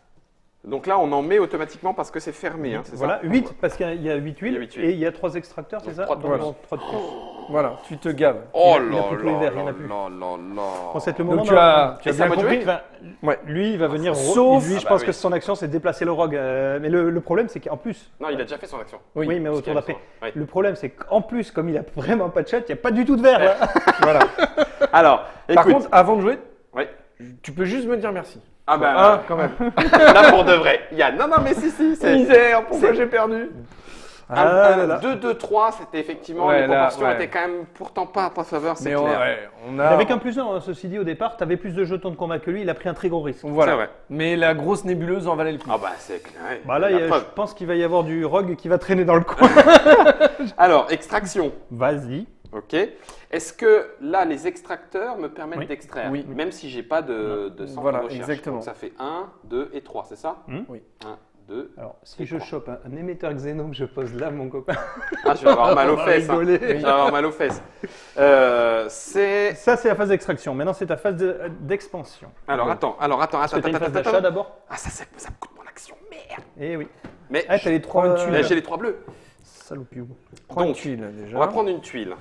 S1: Donc là, on en met automatiquement parce que c'est fermé, hein, c'est
S3: Voilà,
S1: ça
S3: 8, parce qu'il y a 8
S1: Il y a
S3: huiles,
S1: huit huiles.
S3: et il y a 3 extracteurs, c'est
S1: Donc,
S3: ça?
S1: trois de
S3: Donc,
S2: plus.
S3: bon, 3 de plus.
S2: Voilà, tu te gaves.
S1: Oh
S3: Il y a
S1: là
S3: plus tous les
S1: là
S3: verres, il y en a
S1: là
S3: plus.
S1: là là là.
S3: Bon, c'est le moment.
S2: Donc tu as
S1: Et c'est à
S2: bien
S1: moi de
S2: compris.
S1: jouer
S2: Ouais.
S3: Lui, il va venir.
S2: Sauf-
S3: lui,
S1: Ah
S3: je
S1: bah
S3: pense
S1: oui.
S3: que son action, c'est de déplacer le rogue. Mais le problème, c'est qu'en plus.
S1: Non, il a déjà fait son action.
S2: Oui,
S3: Oui, mais au
S1: Parce qu'il
S3: tour
S1: a
S3: d'après.
S1: besoin. Ouais.
S3: Le problème, c'est qu'en plus, comme il a vraiment pas de chat, il n'y a pas du tout de verre là.
S2: Voilà.
S1: Alors,
S2: Par
S1: écoute.
S2: contre, avant de jouer,
S1: Ouais.
S2: tu peux juste me dire merci.
S1: Ah bah,
S2: Ah, quand même.
S1: là pour de vrai. Yann, non, non, mais si, c'est.
S2: Misère, pourquoi j'ai perdu?
S3: Ah là là.
S1: 2, 2, 3, c'était effectivement.
S2: Ouais,
S1: les
S2: là,
S1: proportions
S2: ouais.
S1: étaient quand même pourtant pas à ta faveur, c'est
S2: Mais
S1: clair.
S2: on a.
S3: Avec un plus 1, ceci dit, au départ, tu avais plus de jetons de combat que lui, il a pris un très gros risque.
S2: Voilà.
S1: C'est vrai.
S2: Mais la grosse nébuleuse en valait le coup.
S1: Ah bah, c'est clair. ouais.
S3: Bah là,
S1: La
S3: je
S1: preuve.
S3: pense qu'il va y avoir du rogue qui va traîner dans le coin.
S1: Alors, extraction.
S3: Vas-y.
S1: Ok. Est-ce que là, les extracteurs me permettent
S3: Oui.
S1: d'extraire
S2: Oui.
S1: même si j'ai pas de centre
S2: Voilà,
S1: de recherche.
S2: exactement.
S1: Donc ça fait 1, 2 et 3, c'est ça
S2: Oui.
S1: 1, 2.
S3: Alors, si
S1: Et
S3: je
S1: quoi
S3: chope un émetteur xénome, je pose là, mon copain.
S1: Ah, je vais avoir mal aux
S3: On va
S1: fesses. hein.
S3: rigoler.
S1: Je vais avoir mal aux fesses. C'est.
S3: Ça, c'est la phase d'extraction. Maintenant, c'est ta phase d'expansion.
S1: Alors, attends.
S3: Est-ce que tu as une phase d'achat
S1: attends.
S3: d'abord?
S1: Ah, ça me coûte mon action. Merde.
S3: Eh oui.
S1: Mais
S3: Ah, t'as les 3
S2: prends une tuile.
S1: là, j'ai les 3 bleus.
S3: Salopiou.
S2: Prends une
S1: Donc,
S2: tuile déjà.
S1: on va prendre une tuile.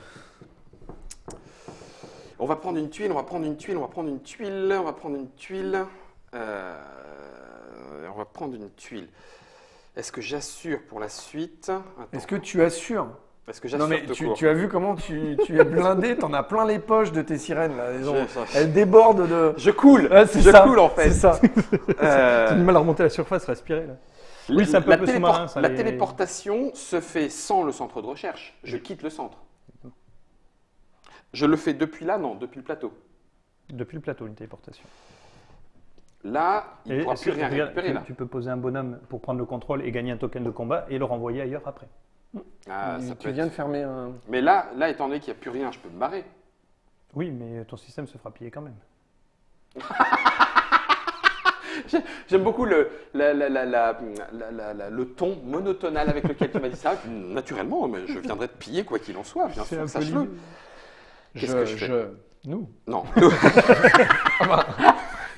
S1: On va prendre une tuile, on va prendre une tuile, on va prendre une tuile, on va prendre une tuile. On va prendre une tuile. Est-ce que j'assure pour la suite? Attends.
S2: Est-ce que tu assures?
S1: Est-ce que
S2: Non
S1: j'assure
S2: mais
S1: tout
S2: tu,
S1: court?
S2: tu as vu comment tu es blindé, t'en as plein les poches de tes sirènes là.
S1: Je-
S2: Elles débordent de.
S1: Je coule.
S2: Ouais, c'est
S1: Je
S2: ça,
S1: coule en fait.
S2: C'est ça.
S1: Euh,
S3: T'as du mal à remonter à la surface, respirer là. Oui, c'est un peu
S1: la
S3: sous-marin, ça,
S1: la
S3: les-
S1: téléportation se fait sans le centre de recherche. Je quitte le centre. Je le fais depuis là, non, depuis le plateau.
S3: Depuis le plateau, une téléportation.
S1: Là, il ne pourra
S3: est-ce
S1: plus
S3: que-
S1: rien
S3: regarde,
S1: récupérer là.
S3: tu peux poser un bonhomme pour prendre le contrôle et gagner un token de combat et le renvoyer ailleurs après.
S1: Ah, ça peut
S2: Tu
S1: être-
S2: viens de fermer un.
S1: Mais là, étant donné qu'il n'y a plus rien, je peux me barrer.
S3: Oui, mais ton système se fera piller quand même.
S1: J'aime beaucoup le ton monotonal avec lequel tu m'as dit ça. Naturellement, mais je viendrai te piller quoi qu'il en soit, bien sûr, sache-le. Qu'est-ce que je fais
S2: Nous.
S1: Non.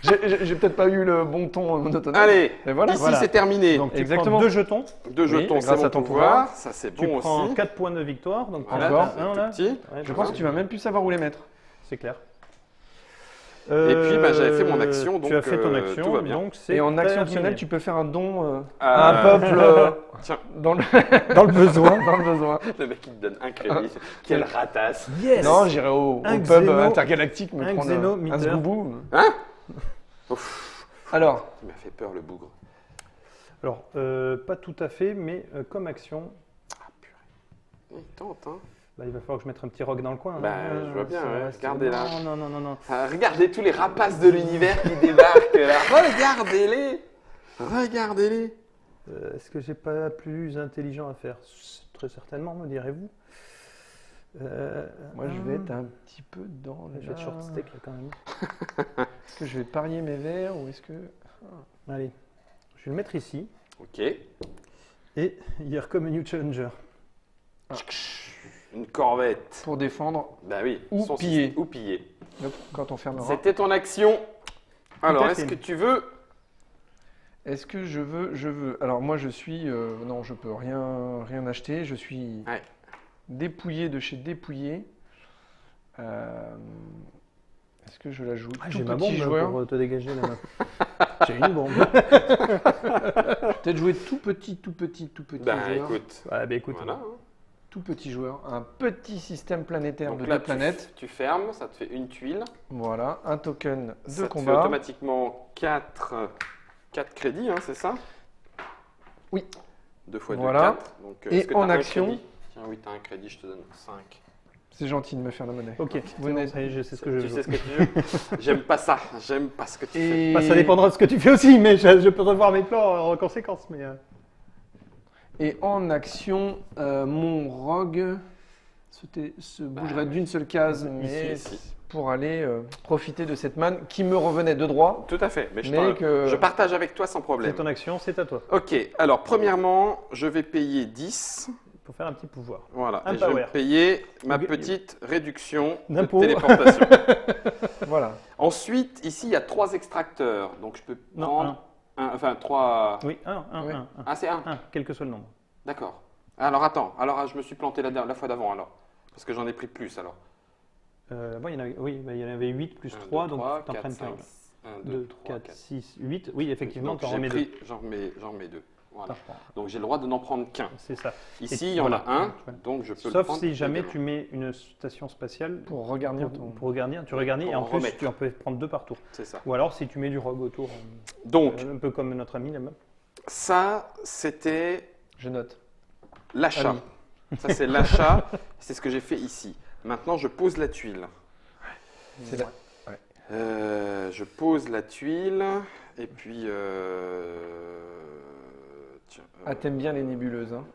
S2: J'ai peut-être pas eu le bon ton monotone.
S1: Allez,
S2: Et voilà.
S1: ici
S3: voilà.
S1: c'est terminé.
S3: Donc tu
S2: Exactement.
S3: prends 2 jetons,
S1: 2 jetons,
S2: oui,
S1: c'est
S2: grâce
S1: mon
S2: à ton
S1: pouvoir.
S2: pouvoir.
S1: Ça c'est
S3: tu
S1: bon
S3: prends
S1: aussi.
S3: 4 points de victoire. Donc
S1: Voilà,
S2: Encore.
S1: c'est
S3: un,
S1: tout
S3: là.
S1: petit.
S3: Ouais,
S2: Je pense que tu vas même plus savoir où les mettre.
S3: C'est clair.
S1: Et puis, bah, j'avais fait mon action, donc,
S3: tu as fait ton
S1: tout
S3: action,
S1: va bien.
S3: donc c'est
S2: Et en action
S3: terminé.
S2: optionnelle, tu peux faire un don à un peuple
S1: Tiens,
S2: dans le
S3: dans le besoin.
S2: dans le besoin.
S1: le mec il te donne un crédit. Quelle ratasse.
S3: Yes.
S2: Non, j'irai au
S3: Un
S2: pub
S3: xéno-
S2: intergalactique me
S3: un
S2: prendre
S3: xénometer.
S2: un sgoubou.
S1: Hein Ouf,
S2: Alors,
S1: il m'a fait peur le bougre.
S3: Alors, pas tout à fait, mais comme action,
S1: Ah purée. Il tente, hein.
S3: bah, il va falloir que je mette un petit rogue dans le coin.
S1: Bah,
S3: hein.
S1: je vois bien,
S3: Ça
S1: ouais.
S3: reste-
S1: Regardez-là.
S3: Non, non, non, non.
S1: Ah, regardez tous les rapaces de l'univers qui débarquent là. Regardez-les. Regardez-les.
S3: Est-ce que j'ai pas plus intelligent à faire? Très certainement, me direz-vous.
S2: moi je vais être un petit peu dans
S3: Je vais être short steak là quand même.
S2: Est-ce que je vais parier mes verres ou est-ce que
S3: Allez, je vais le mettre ici.
S1: Ok.
S3: Et hier comme un new challenger.
S1: Une corvette.
S2: pour défendre
S1: Bah oui.
S2: Ou
S1: son
S2: piller.
S1: système- Ou piller.
S2: quand on fermera?
S1: C'était ton action. Alors,
S3: à
S1: est-ce
S3: fait.
S1: que tu veux
S2: Est-ce que je veux. Alors moi je suis non, je peux rien acheter, je suis
S1: Ouais.
S2: dépouillé de chez dépouillé. Est-ce que je la joue tout
S3: J'ai ma
S2: petit
S3: bombe
S2: joueur?
S3: pour te dégager là. J'ai une bombe.
S2: Peut-être jouer tout petit
S1: Bah
S2: joueur.
S1: écoute.
S3: Ouais, bah écoute.
S1: Voilà. hein.
S2: tout petit joueur, un petit système planétaire
S1: Donc
S2: de
S1: là,
S2: 2 planètes.
S1: tu fermes, ça te fait une tuile.
S2: Voilà, un token de
S1: Ça te fait
S2: combat.
S1: automatiquement 4 crédits, hein, c'est ça?
S2: Oui.
S1: 2 fois 2,
S2: Voilà.
S1: 4. Donc,
S2: Et
S1: est-ce que t'as
S2: en
S1: un
S2: action-
S1: crédit? Tiens, oui, tu as un crédit, je te donne 5.
S2: C'est gentil de me faire la monnaie.
S3: Ok,
S2: Vous
S3: c'est bon,
S2: n'êtes-
S3: ça y est, je sais ce que je
S1: Tu
S3: veux.
S1: sais ce que tu veux? J'aime pas ça. J'aime pas ce que tu fais.
S2: Et...
S3: Bah, ça dépendra de ce que tu fais aussi, mais je peux revoir mes plans en conséquence. Mais
S2: Et en action, mon rogue se bougerait d'une seule case, mais
S1: ici.
S2: pour aller profiter de cette manne qui me revenait de droit.
S1: Tout à fait. Mais
S2: Mais que-
S1: je partage avec toi sans
S3: c'est
S1: problème.
S3: ton action, c'est à toi.
S1: Ok, alors premièrement, je vais payer 10.
S3: Pour faire un petit pouvoir.
S1: Voilà,
S3: Un
S1: et je vais
S3: power.
S1: me payer ma
S3: Ok.
S1: petite réduction de
S3: D'impôt.
S1: téléportation.
S2: Voilà.
S1: Ensuite, ici, il y a 3 extracteurs. Donc, je peux
S3: Non,
S1: prendre enfin 3.
S3: Oui, un,
S2: Ouais.
S3: un.
S1: Ah, c'est 1.
S3: Quel que soit le nombre.
S1: D'accord. Alors, attends. Alors, je me suis planté la fois d'avant, alors. Parce que j'en ai pris plus, alors.
S3: Bon, il y en avait 8 plus
S1: 1,
S3: 3,
S1: 2,
S3: donc
S1: 3,
S3: tu en
S1: 4,
S3: prennes
S1: 5,
S3: 1,
S1: 1,
S3: 2,
S1: 2,
S3: 3,
S1: 3,
S3: 4, 6, 8. Oui, effectivement,
S1: Donc,
S3: tu en
S1: j'ai
S3: remets 2.
S1: pris, j'en remets 2. Voilà. Donc, j'ai le droit de n'en prendre qu'un.
S3: C'est ça.
S1: Ici,
S3: Et
S1: il y en
S3: voilà.
S1: a un,
S3: Voilà.
S1: donc je peux le
S3: Sauf
S1: prendre.
S3: si jamais
S1: également.
S3: tu mets une station spatiale
S2: Pour regarder ton...
S3: pour regarder, tu regardes
S1: Pour
S3: et en
S1: en
S3: plus
S1: remettre.
S3: tu en peux prendre 2 par tour.
S1: C'est ça.
S3: Ou alors si tu mets du rogue autour,
S1: Donc,
S3: un peu comme notre ami là-bas.
S1: ça, c'était
S2: Je note.
S1: l'achat.
S2: Ami.
S1: Ça, c'est l'achat. C'est ce que j'ai fait ici. Maintenant, je pose la tuile.
S2: C'est la-
S1: Je pose la tuile. Et puis. Tiens,
S2: Ah, t'aimes bien les nébuleuses, hein?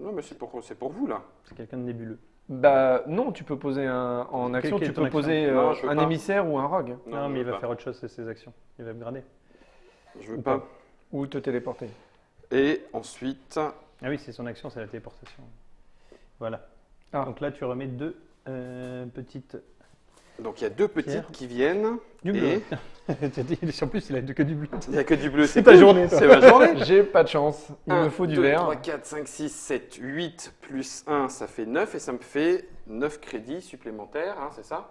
S1: non, mais c'est pour vous, là.
S3: C'est quelqu'un de nébuleux.
S2: Bah non, tu peux poser en action,
S3: Quelle est
S2: tu
S3: ton
S2: peux
S3: action?
S2: poser
S1: Non, je veux
S2: un
S1: pas.
S2: émissaire ou un rogue.
S3: Non, mais
S1: je
S3: il
S1: veux
S3: va
S1: pas.
S3: faire autre chose, c'est ses actions. Il va upgrader.
S1: Je veux
S2: Ou
S1: pas.
S2: pas. Ou te téléporter.
S1: Et ensuite.
S3: Ah oui, c'est son action, c'est la téléportation. Voilà.
S2: Ah.
S3: Donc là, tu remets 2 petites.
S1: Donc, il y a 2 petites
S3: Pierre.
S1: qui viennent.
S3: Du
S1: Et
S3: bleu. En plus, il a que du bleu.
S1: il n'y a que du bleu.
S3: C'est ta journée, toi.
S1: C'est ma journée.
S2: J'ai pas de chance, il
S1: 1,
S2: me faut du
S1: 2,
S2: vert.
S1: 3, 4, 5, 6, 7, 8 plus 1, ça fait 9 et ça me fait 9 crédits supplémentaires, hein, c'est ça?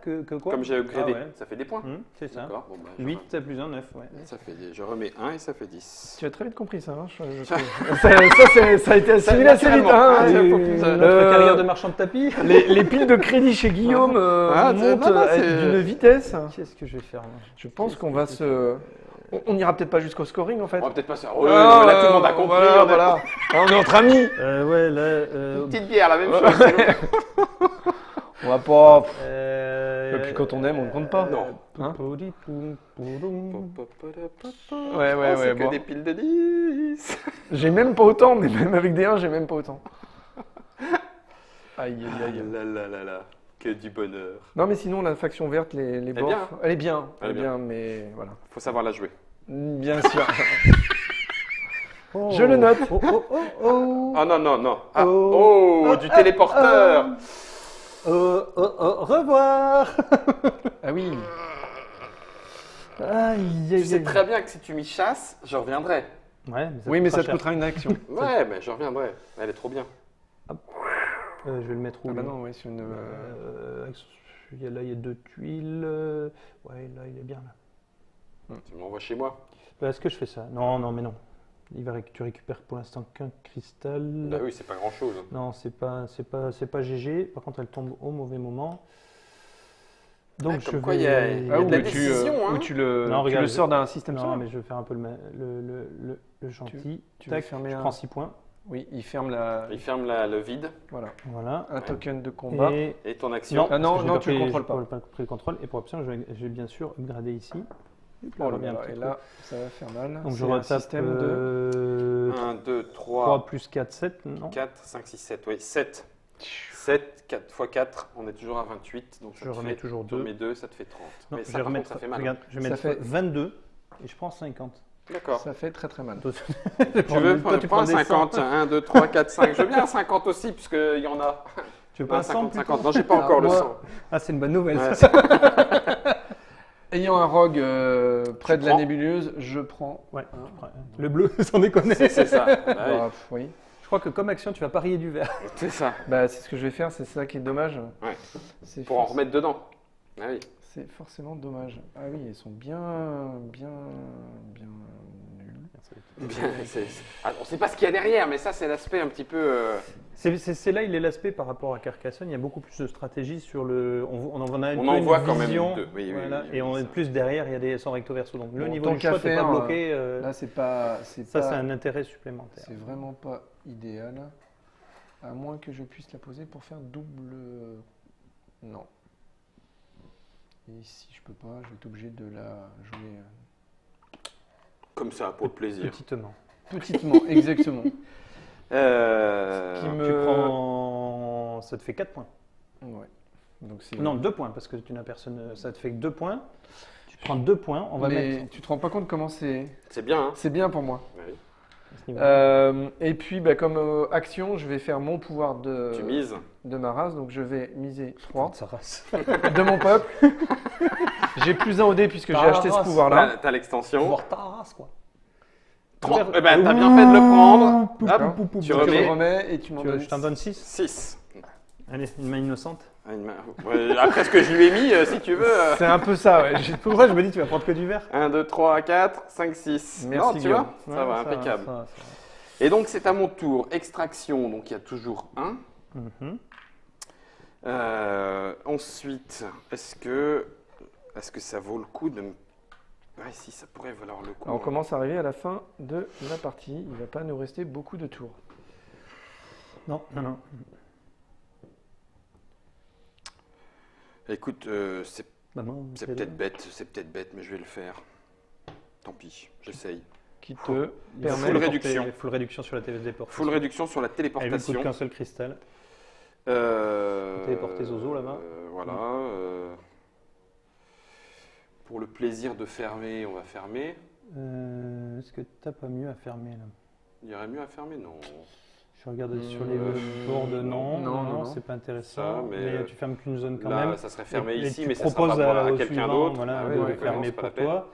S3: Que quoi?
S1: Comme j'ai upgradé,
S3: Ah ouais.
S1: ça fait des points.
S3: C'est ça.
S1: D'accord, bon, bah,
S3: 8 plus 1, 9, ouais.
S1: ça fait je remets 1 et ça fait 10.
S2: Tu as très vite compris ça, hein, je trouve. Ça a été assimilé assez vite.
S1: naturellement.
S2: Hein,
S1: Ah,
S2: et-
S1: c'est pour plus,
S3: Notre carrière de marchand de tapis.
S2: les piles de crédit chez Guillaume
S1: Ah,
S2: montent
S1: non, c'est-
S2: d'une vitesse.
S3: Qu'est-ce que je vais faire là?
S2: Je pense qu'on va se... On n'ira peut-être pas jusqu'au scoring en fait.
S1: On va peut-être pas ça. Oui,
S2: Ah,
S1: là tout le monde a compris.
S2: Voilà,
S1: on est-
S2: voilà. Ah, on est entre amis.
S3: Ouais, là.
S1: Une petite bière, la même chose. c'est bon.
S2: On va pas...
S3: Et
S2: Et puis quand on aime, on ne compte pas.
S1: Non.
S2: Hein
S3: Ouais,
S2: Ouais, ouais,
S1: C'est que
S2: bon.
S1: des piles de 10.
S2: J'ai même pas autant, mais même avec des 1, j'ai même pas autant. Aïe, aïe, aïe.
S1: Là, là, là, là. Que du bonheur.
S2: Non, mais sinon, la faction verte, les
S1: est
S2: bords,
S1: bien.
S2: elle est bien.
S1: Elle est bien.
S2: Mais voilà.
S1: Faut savoir la jouer.
S2: Bien sûr. Je le note.
S3: Oh, oh, oh, oh.
S1: Ah non, non, non. Ah,
S3: Oh.
S1: oh, du téléporteur.
S3: Revoir.
S2: Ah oui.
S3: Aïe,
S1: Tu
S3: aïe,
S1: sais
S3: aïe.
S1: très bien que si tu m'y chasses, je reviendrai.
S3: Ouais,
S2: Oui, mais ça te
S3: cher.
S2: coûtera une action.
S1: Ouais, mais je reviendrai. Elle est trop bien.
S3: Je vais le mettre où
S2: Ah bah
S3: lui
S2: non, oui, c'est une...
S3: Là, il y a 2 tuiles. Ouais, là, il est bien là.
S1: Tu m'envoies chez moi.
S3: Est-ce que je fais ça? Non, non, mais non. Tu récupères pour l'instant qu'un cristal.
S1: Bah oui, c'est pas grand chose.
S3: Non, c'est pas GG. Par contre, elle tombe au mauvais moment. Donc
S1: Ah,
S3: je
S1: comme quoi,
S3: vais.
S1: il y a-
S2: Ah,
S1: de
S2: ou
S1: la
S2: tu,
S1: décision, hein.
S2: ou tu le,
S3: Non,
S2: tu
S3: regarde,
S2: le sors d'un système
S3: Non,
S2: solaire.
S3: mais je vais faire un peu le gentil.
S2: tu veux
S3: Tac,
S2: fermer
S3: je
S2: un-
S3: prends 6 points.
S2: Oui, il ferme la...
S1: Il ferme le vide
S2: Voilà.
S3: Voilà.
S2: Un token de combat.
S3: Et
S1: et ton action.
S2: Ah non,
S3: parce que j'ai
S2: non,
S3: pas
S2: tu le
S3: pris-
S2: contrôles
S3: j'ai
S2: pas.
S3: pris le contrôle. Et pour option, je vais bien sûr upgrader ici.
S2: Oh là
S3: Bien
S2: là,
S3: un petit
S2: et
S3: coup.
S2: là, ça va faire mal.
S3: Donc je
S2: C'est un
S3: retape
S2: système de...
S1: 1, 2,
S3: 3
S1: 3,
S3: plus 4, 7, non
S1: 4, 5, 6, 7. Oui, 7. 7, 4 x 4, on est toujours à 28. Donc ça
S3: Je
S1: te
S3: remets
S1: fait,
S3: toujours
S1: tu
S3: 2.
S1: mets 2, ça te fait 30.
S3: Non,
S1: mais
S3: je
S1: ça,
S3: vais
S1: par
S3: remettre,
S1: contre, ça fait mal.
S3: regarde, je vais
S2: Ça
S3: mettre
S2: fait-
S3: 22 et je prends 50.
S1: D'accord.
S2: Ça fait très très mal.
S3: Toi,
S1: Tu veux
S3: toi, tu
S1: prends un
S3: des
S1: 50,
S3: 100.
S1: 1, 2, 3, 4, 5. Je veux bien un 50 aussi, puisqu'il y en a.
S3: Tu veux pas
S1: Un
S3: un 100
S1: 50,
S3: plutôt
S1: 50. Non, j'ai pas
S2: Alors,
S1: encore le
S2: moi-
S1: 100.
S3: Ah, c'est une bonne nouvelle.
S1: Ouais,
S3: ça.
S2: Ayant un rogue près
S1: Tu
S2: de la
S1: prends
S2: nébuleuse, je prends...
S3: Ouais, tu prends- le bleu, sans déconner.
S1: c'est ça. Bah oui,
S2: Ah, oui.
S3: Je crois que comme action, tu vas parier du vert.
S1: c'est ça.
S2: Bah, c'est ce que je vais faire, c'est ça qui est dommage.
S1: Ouais.
S2: C'est
S1: Pour en
S2: forc-
S1: remettre dedans. Ah oui.
S2: C'est forcément dommage. Ah oui, ils sont bien nuls.
S1: On ne sait pas ce qu'il y a derrière, mais ça, c'est l'aspect un petit peu.
S3: C'est là il est l'aspect par rapport à Carcassonne. Il y a beaucoup plus de stratégie sur le. On en a
S1: On en voit quand même
S3: vision,
S1: deux. Oui,
S3: voilà,
S1: oui,
S3: et on
S1: ça.
S3: est plus derrière, il y a des sons recto verso. Donc le
S2: Bon,
S3: niveau
S2: tant
S3: du
S2: qu'à
S3: shot n'est pas
S2: faire,
S3: bloqué.
S2: Là, c'est pas.
S3: Ça, c'est un intérêt supplémentaire.
S2: C'est vraiment pas idéal. À moins que je puisse la poser pour faire double. Non. Et si je peux pas, je vais être obligé de la jouer
S1: Comme ça, pour le plaisir.
S3: Petitement.
S2: petitement, exactement.
S3: Tu prends. Ça te fait 4 points.
S2: Ouais. Donc c'est.
S3: Non, 2 points, parce que tu n'as personne. Ça te fait que 2 points. Tu prends 2 points. On va
S2: Mais
S3: mettre.
S2: tu te rends pas compte comment c'est.
S1: C'est bien, hein.
S2: C'est bien pour moi.
S1: Oui.
S3: à ce niveau-là.
S2: Et puis, bah, comme action, je vais faire mon pouvoir
S1: Tu mises.
S2: de ma race. Donc je vais miser 3
S3: De sa race.
S2: de mon peuple. J'ai plus 1 au dé puisque j'ai
S3: Ta
S2: acheté ce
S3: race.
S2: pouvoir-là.
S1: T'as l'extension.
S3: Pouvoir ta race, quoi.
S1: 3. Eh ben, t'as bien fait de le prendre.
S2: D'accord.
S1: Hop, tu
S2: Tu
S1: remets.
S2: remets et tu m'en donnes.
S3: Je t'en donne 6.
S1: 6.
S3: Allez, une main innocente.
S1: Après ce que je lui ai mis, si tu veux.
S2: C'est un peu ça, ouais.
S3: C'est pour ça que je me dis, tu vas prendre que du vert.
S1: 1, 2, 3, 4, 5, 6.
S2: Merci,
S1: non, tu
S2: Guillaume.
S1: vois, ça va, impeccable.
S3: Ça va.
S1: Et donc, c'est à mon tour. Extraction, donc il y a toujours 1.
S3: Mhm.
S1: Ensuite, est-ce que ça vaut le coup de me... Ouais, si, ça pourrait valoir le coup.
S2: Alors, on commence à arriver à la fin de la partie. Il ne va pas nous rester beaucoup de tours.
S3: Non.
S1: Écoute, c'est peut-être bête, mais je vais le faire. Tant pis, j'essaye.
S2: Qui te
S1: permet-
S2: permet.
S1: Full réduction.
S3: Full réduction sur la téléportation.
S1: Full réduction sur la
S3: Elle ne
S1: téléportation.
S3: coûte qu'un seul cristal. Téléporter Zozo, là-bas.
S1: Voilà. Pour le plaisir de fermer, on va fermer.
S3: Est-ce que t'as pas mieux à fermer là?
S1: Il y aurait mieux à fermer, non.
S3: Je regarde sur les boards, non,
S2: non.
S3: c'est pas intéressant.
S1: Ça, mais
S3: tu fermes qu'une zone quand
S1: Là,
S3: même.
S1: ça serait fermé
S3: Et
S1: ici,
S3: tu
S1: mais ça sera
S3: proposes
S1: pas à
S3: au
S1: quelqu'un
S3: suivant,
S1: d'autre.
S3: voilà,
S1: Ah
S3: de
S1: ouais,
S3: fermer
S1: c'est pas la
S3: pour
S1: peine.
S3: toi.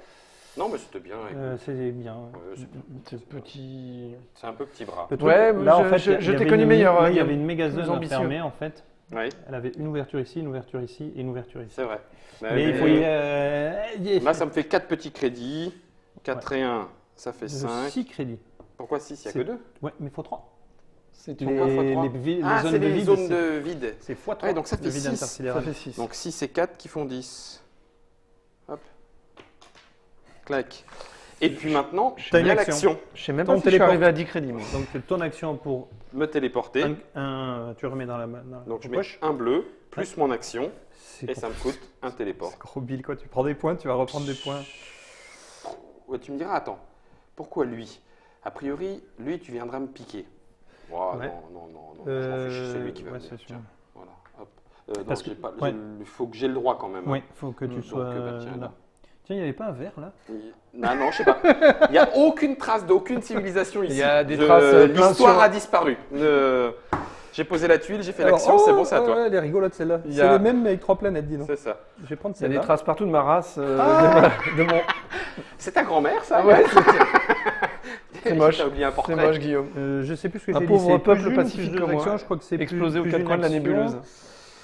S1: Non, mais c'était bien. écoute.
S3: C'est bien.
S1: Ouais,
S2: C'est petit.
S1: c'est un peu petit bras.
S3: Le truc,
S2: Ouais,
S3: là en fait,
S2: je
S3: il y
S2: t'ai
S3: avait
S2: connu
S3: une-
S2: meilleur,
S3: là, il y
S2: Guillaume.
S3: avait une méga
S2: Plus
S3: zone à
S2: ambitieux.
S3: fermer en fait.
S1: Oui,
S3: Elle avait une ouverture ici, une ouverture ici et une ouverture ici.
S1: c'est vrai.
S3: Mais il faut y.
S1: Là, ça me fait 4 petits crédits. 4 et 1, ça fait 5.
S3: 6 crédits.
S1: Pourquoi 6? Il n'y a que
S3: C'est-
S1: 2.
S3: Ouais, mais il faut 3.
S2: C'est
S3: Les,
S1: Pourquoi fois trois
S3: les
S1: Ah,
S3: zones
S1: c'est
S3: de
S1: les
S3: vide.
S1: zones de vide.
S3: C'est x3.
S1: Ouais, donc ça fait
S3: le vide
S1: 6.
S2: Ça
S3: intersidéral.
S2: fait 6.
S1: Donc 6 et 4 qui font 10. Hop. Clac. Et puis maintenant,
S3: T'as
S1: il y a
S3: une action.
S1: l'action.
S2: Je sais même
S3: Ton
S2: pas si je suis
S3: téléport.
S2: arrivé à 10 crédits, moi.
S3: Donc c'est ton action pour
S1: Me téléporter.
S3: tu remets dans la
S1: Donc je mets
S3: poche.
S1: un bleu, plus mon action,
S3: C'est
S1: et ça me coûte un téléport.
S3: gros bill quoi. Tu prends des points, tu vas reprendre des points.
S1: Ouais, tu me diras, attends, pourquoi lui? A priori, lui, tu viendras me piquer. Oh,
S3: Ouais.
S1: non, je m'en fiche, c'est lui qui va
S3: ouais,
S1: venir.
S3: c'est sûr.
S1: Tiens, voilà, hop. Non,
S3: Parce que-
S1: j'ai pas-
S3: ouais.
S1: il faut que j'ai le droit quand même.
S3: Oui, faut que tu
S1: Donc,
S3: sois
S1: bah, tiens,
S3: là.
S1: là.
S3: Tiens, il n'y avait pas un verre là?
S1: Non, je sais pas. Il n'y a aucune trace d'aucune civilisation ici.
S2: Il y a des traces, plein
S1: L'histoire
S2: sur-
S1: a disparu. J'ai posé la tuile, j'ai fait l'action, c'est bon, c'est à toi.
S3: Elle est rigolote celle-là.
S2: Il y
S3: C'est
S2: a-
S3: les mêmes mais avec 3 planètes, dis donc.
S1: C'est ça.
S3: Je vais prendre
S2: Il y a des
S3: celle-là.
S2: traces partout de ma race, de mon.
S1: C'est ta grand-mère, ça?
S2: Ah ouais, c'est moche.
S1: T'as oublié un
S2: C'est
S1: portrait.
S2: moche, Guillaume.
S3: Je sais plus ce que
S2: Un
S3: j'ai dit.
S2: pauvre
S3: C'est
S2: peuple
S3: plus une,
S2: pacifique
S3: plus deux
S2: comme moi,
S3: actions, je crois que c'est
S2: Explosé aux
S3: plus
S2: quatre
S3: une
S2: coins de la
S3: action.
S2: nébuleuse.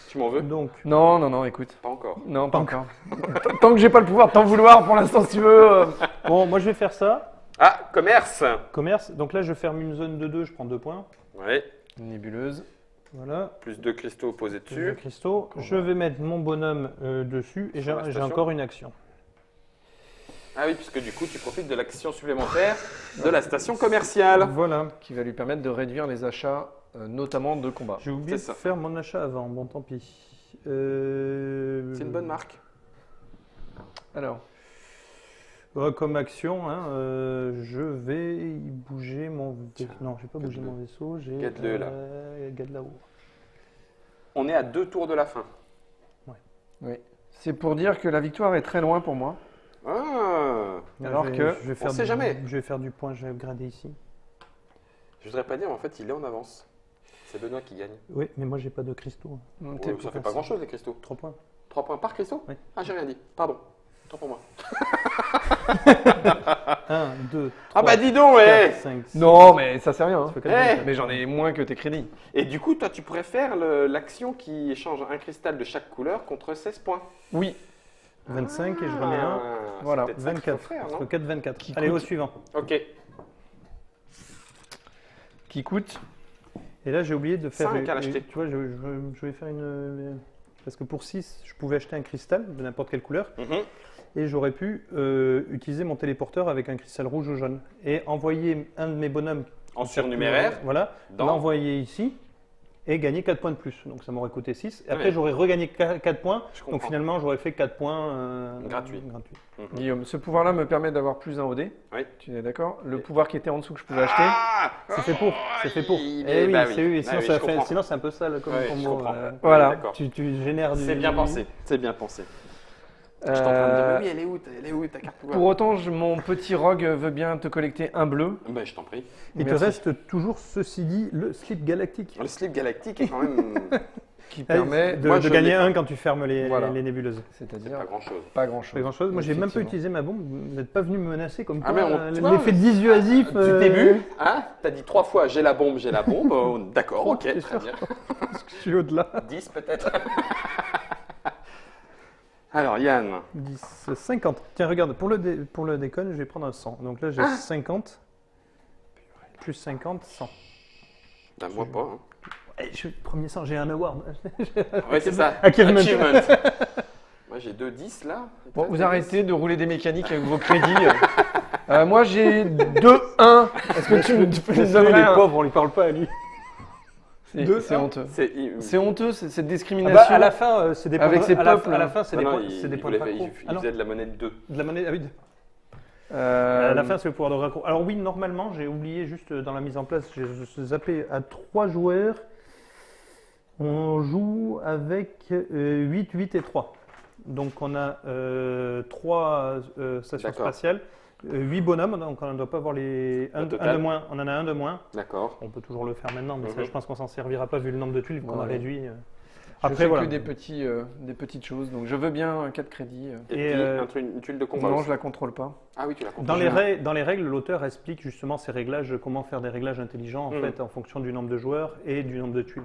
S1: Tu m'en veux?
S3: Donc,
S2: Non, écoute.
S1: Pas encore.
S2: Non, pas encore. Tant que j'ai pas le pouvoir de t'en vouloir, pour l'instant, si tu veux.
S3: bon, moi je vais faire ça.
S1: Ah, commerce.
S3: Commerce. Donc là, je ferme une zone de 2, je prends 2 points.
S1: Ouais.
S2: Nébuleuse.
S3: Voilà.
S1: Plus 2 cristaux posés
S3: Deux
S1: dessus.
S3: cristaux. Je vais mettre mon bonhomme dessus et
S1: Sur la
S3: j'ai
S1: station.
S3: encore une action.
S1: Ah oui, puisque du coup, tu profites de l'action supplémentaire de la station commerciale.
S3: Voilà.
S2: Qui va lui permettre de réduire les achats, notamment de combat.
S3: J'ai oublié de
S1: C'est ça.
S3: faire mon achat avant. Bon, tant pis.
S1: C'est une bonne marque.
S2: Alors,
S3: Comme action, hein, je vais y bouger mon vaisseau. Non, je vais pas bouger
S1: Garde-le.
S3: mon vaisseau. J'ai
S1: Garde-le, là.
S3: Garde là-haut.
S1: On est à 2 tours de la fin.
S2: oui. C'est pour dire que la victoire est très loin pour moi.
S1: Ah.
S2: Alors
S3: je vais,
S2: que,
S3: je vais faire
S1: sait jamais.
S3: Je vais faire du point, je vais upgrader ici.
S1: Je voudrais pas dire, mais en fait, il est en avance. C'est Benoît qui gagne.
S3: Oui, mais moi j'ai pas de cristaux.
S2: Non,
S1: Ouais,
S2: t'es-
S1: ça fait pas grand-chose, les cristaux.
S3: 3 points.
S1: 3 points par cristaux?
S3: Oui.
S1: Ah, j'ai rien dit. Pardon. Tant pour moi.
S3: 1, 2, 3,
S1: Ah bah dis donc,
S3: 4, 5, 6.
S2: Non, mais ça c'est rien. hein.
S3: Ça fait quatre,
S1: Eh.
S2: Mais j'en ai moins que tes crédits.
S1: Et du coup, toi, tu pourrais faire l'action qui échange un cristal de chaque couleur contre 16 points.
S2: Oui.
S3: 25 et je remets un.
S2: Voilà.
S1: 24.
S3: 24.
S1: Frère,
S3: Entre
S1: non
S3: 4, 24.
S2: Qui
S3: Allez,
S2: coûte-
S3: au suivant.
S1: Ok.
S2: qui coûte.
S3: Et là, j'ai oublié de faire.
S1: 5 à l'acheter.
S3: Tu vois, je vais faire une. Parce que pour 6, je pouvais acheter un cristal de n'importe quelle couleur.
S1: Mhm.
S3: Et j'aurais pu utiliser mon téléporteur avec un cristal rouge ou jaune. Et envoyer un de mes bonhommes.
S1: En surnuméraire.
S3: Voilà.
S1: Dans-
S3: L'envoyer ici. Et gagner 4 points de plus. Donc ça m'aurait coûté 6. Et après,
S1: Ouais.
S3: j'aurais regagné 4 points.
S1: Je
S3: Donc
S1: comprends.
S3: finalement, j'aurais fait 4 points
S1: Gratuits.
S2: Guillaume, ce pouvoir-là me permet d'avoir plus 1 au dé.
S1: Oui.
S2: Tu es d'accord? Le pouvoir qui était en dessous que je pouvais acheter.
S1: Ah
S3: C'est fait pour. C'est fait pour.
S1: Oui,
S3: Eh oui,
S1: bah
S3: c'est oui.
S1: Bah
S3: Sinon,
S1: oui,
S3: ça
S1: je
S3: fait-
S1: comprends.
S3: sinon, c'est un peu sale comme
S1: Ouais, je
S3: combo.
S1: comprends.
S2: Voilà.
S1: D'accord.
S3: Tu génères du.
S1: C'est bien pensé. C'est bien pensé. Je
S2: Euh,
S1: suis en train de dire, mais oui, elle est où ta carte pouvoir?
S2: Pour autant, mon petit rogue veut bien te collecter un bleu.
S1: Ben, je t'en prie.
S3: Il te
S2: Merci.
S3: reste toujours, ceci dit, le slip galactique.
S1: Le slip galactique est quand même.
S2: Qui permet
S3: de,
S1: Moi,
S3: de
S1: je
S3: gagner
S1: l'ai pas.
S3: un quand tu fermes les,
S2: Voilà.
S3: les nébuleuses.
S1: C'est
S2: C'est-à-dire
S1: pas grand chose.
S2: pas
S3: Pas
S2: grand-chose.
S3: grand chose. Moi, j'ai même pas
S2: Effectivement.
S3: utilisé ma bombe. Vous n'êtes pas venu me menacer comme
S1: Ah,
S3: quoi.
S1: mais tu vois,
S3: L'effet dissuasif.
S1: Du début, hein? T'as dit 3 fois j'ai la bombe. D'accord, ok,
S3: T'es
S1: très
S3: sûr
S1: bien.
S3: Je suis au-delà.
S1: 10 peut-être. Alors, Yann.
S3: 10, 50. Tiens, regarde, pour le déconne, je vais prendre un 100. Donc là, j'ai 50. Plus 50, 100.
S1: Ben, moi pas. Hein.
S3: Eh, premier 100, j'ai un award.
S1: Ouais, c'est ça.
S3: Achievement.
S1: Moi, j'ai 2 10 là.
S2: Bon, vous arrêtez de rouler des mécaniques avec vos crédits. Moi, j'ai 2 1. Est-ce que tu me
S3: Les
S2: donnerais un...
S3: pauvres, on lui parle pas à lui.
S2: C'est honteux.
S1: C'est
S2: C'est honteux, cette
S3: Ah bah,
S2: discrimination.
S3: à la fin, c'est des points.
S2: Avec ces
S3: à la-
S2: peuples,
S3: à la
S2: là.
S3: fin, c'est
S1: Non,
S3: des
S1: non,
S3: points. C'est des points de
S1: il
S3: raccro. Ah non,
S1: faisait de la monnaie de 2.
S3: de la monnaie. Ah oui.
S2: Euh,
S3: À la fin, c'est le pouvoir de raccro. Alors oui, normalement, j'ai oublié juste dans la mise en place, j'ai zappé à 3 joueurs. On joue avec 8, 8 et 3. Donc on a 3 stations
S1: D'accord.
S3: spatiales, 8 bonhommes, donc on ne doit pas avoir un
S1: total.
S3: de moins. On en a un de moins.
S1: D'accord.
S3: On peut toujours le faire maintenant, mais ça,
S1: Mhm.
S3: je pense qu'on s'en servira pas vu le nombre de tuiles qu'on a
S2: Voilà.
S3: réduit.
S2: je
S3: Après,
S2: fais
S3: voilà.
S2: que des petites choses. Donc, je veux bien 4 crédits.
S1: Et,
S3: Et,
S1: puis, une tuile de combat.
S2: Non,
S1: aussi.
S2: je la contrôle pas.
S1: Ah oui, tu la comptes.
S3: Dans les règles, l'auteur explique justement ces réglages, comment faire des réglages intelligents en
S1: Mhm.
S3: fait, en fonction du nombre de joueurs et du nombre de tuiles.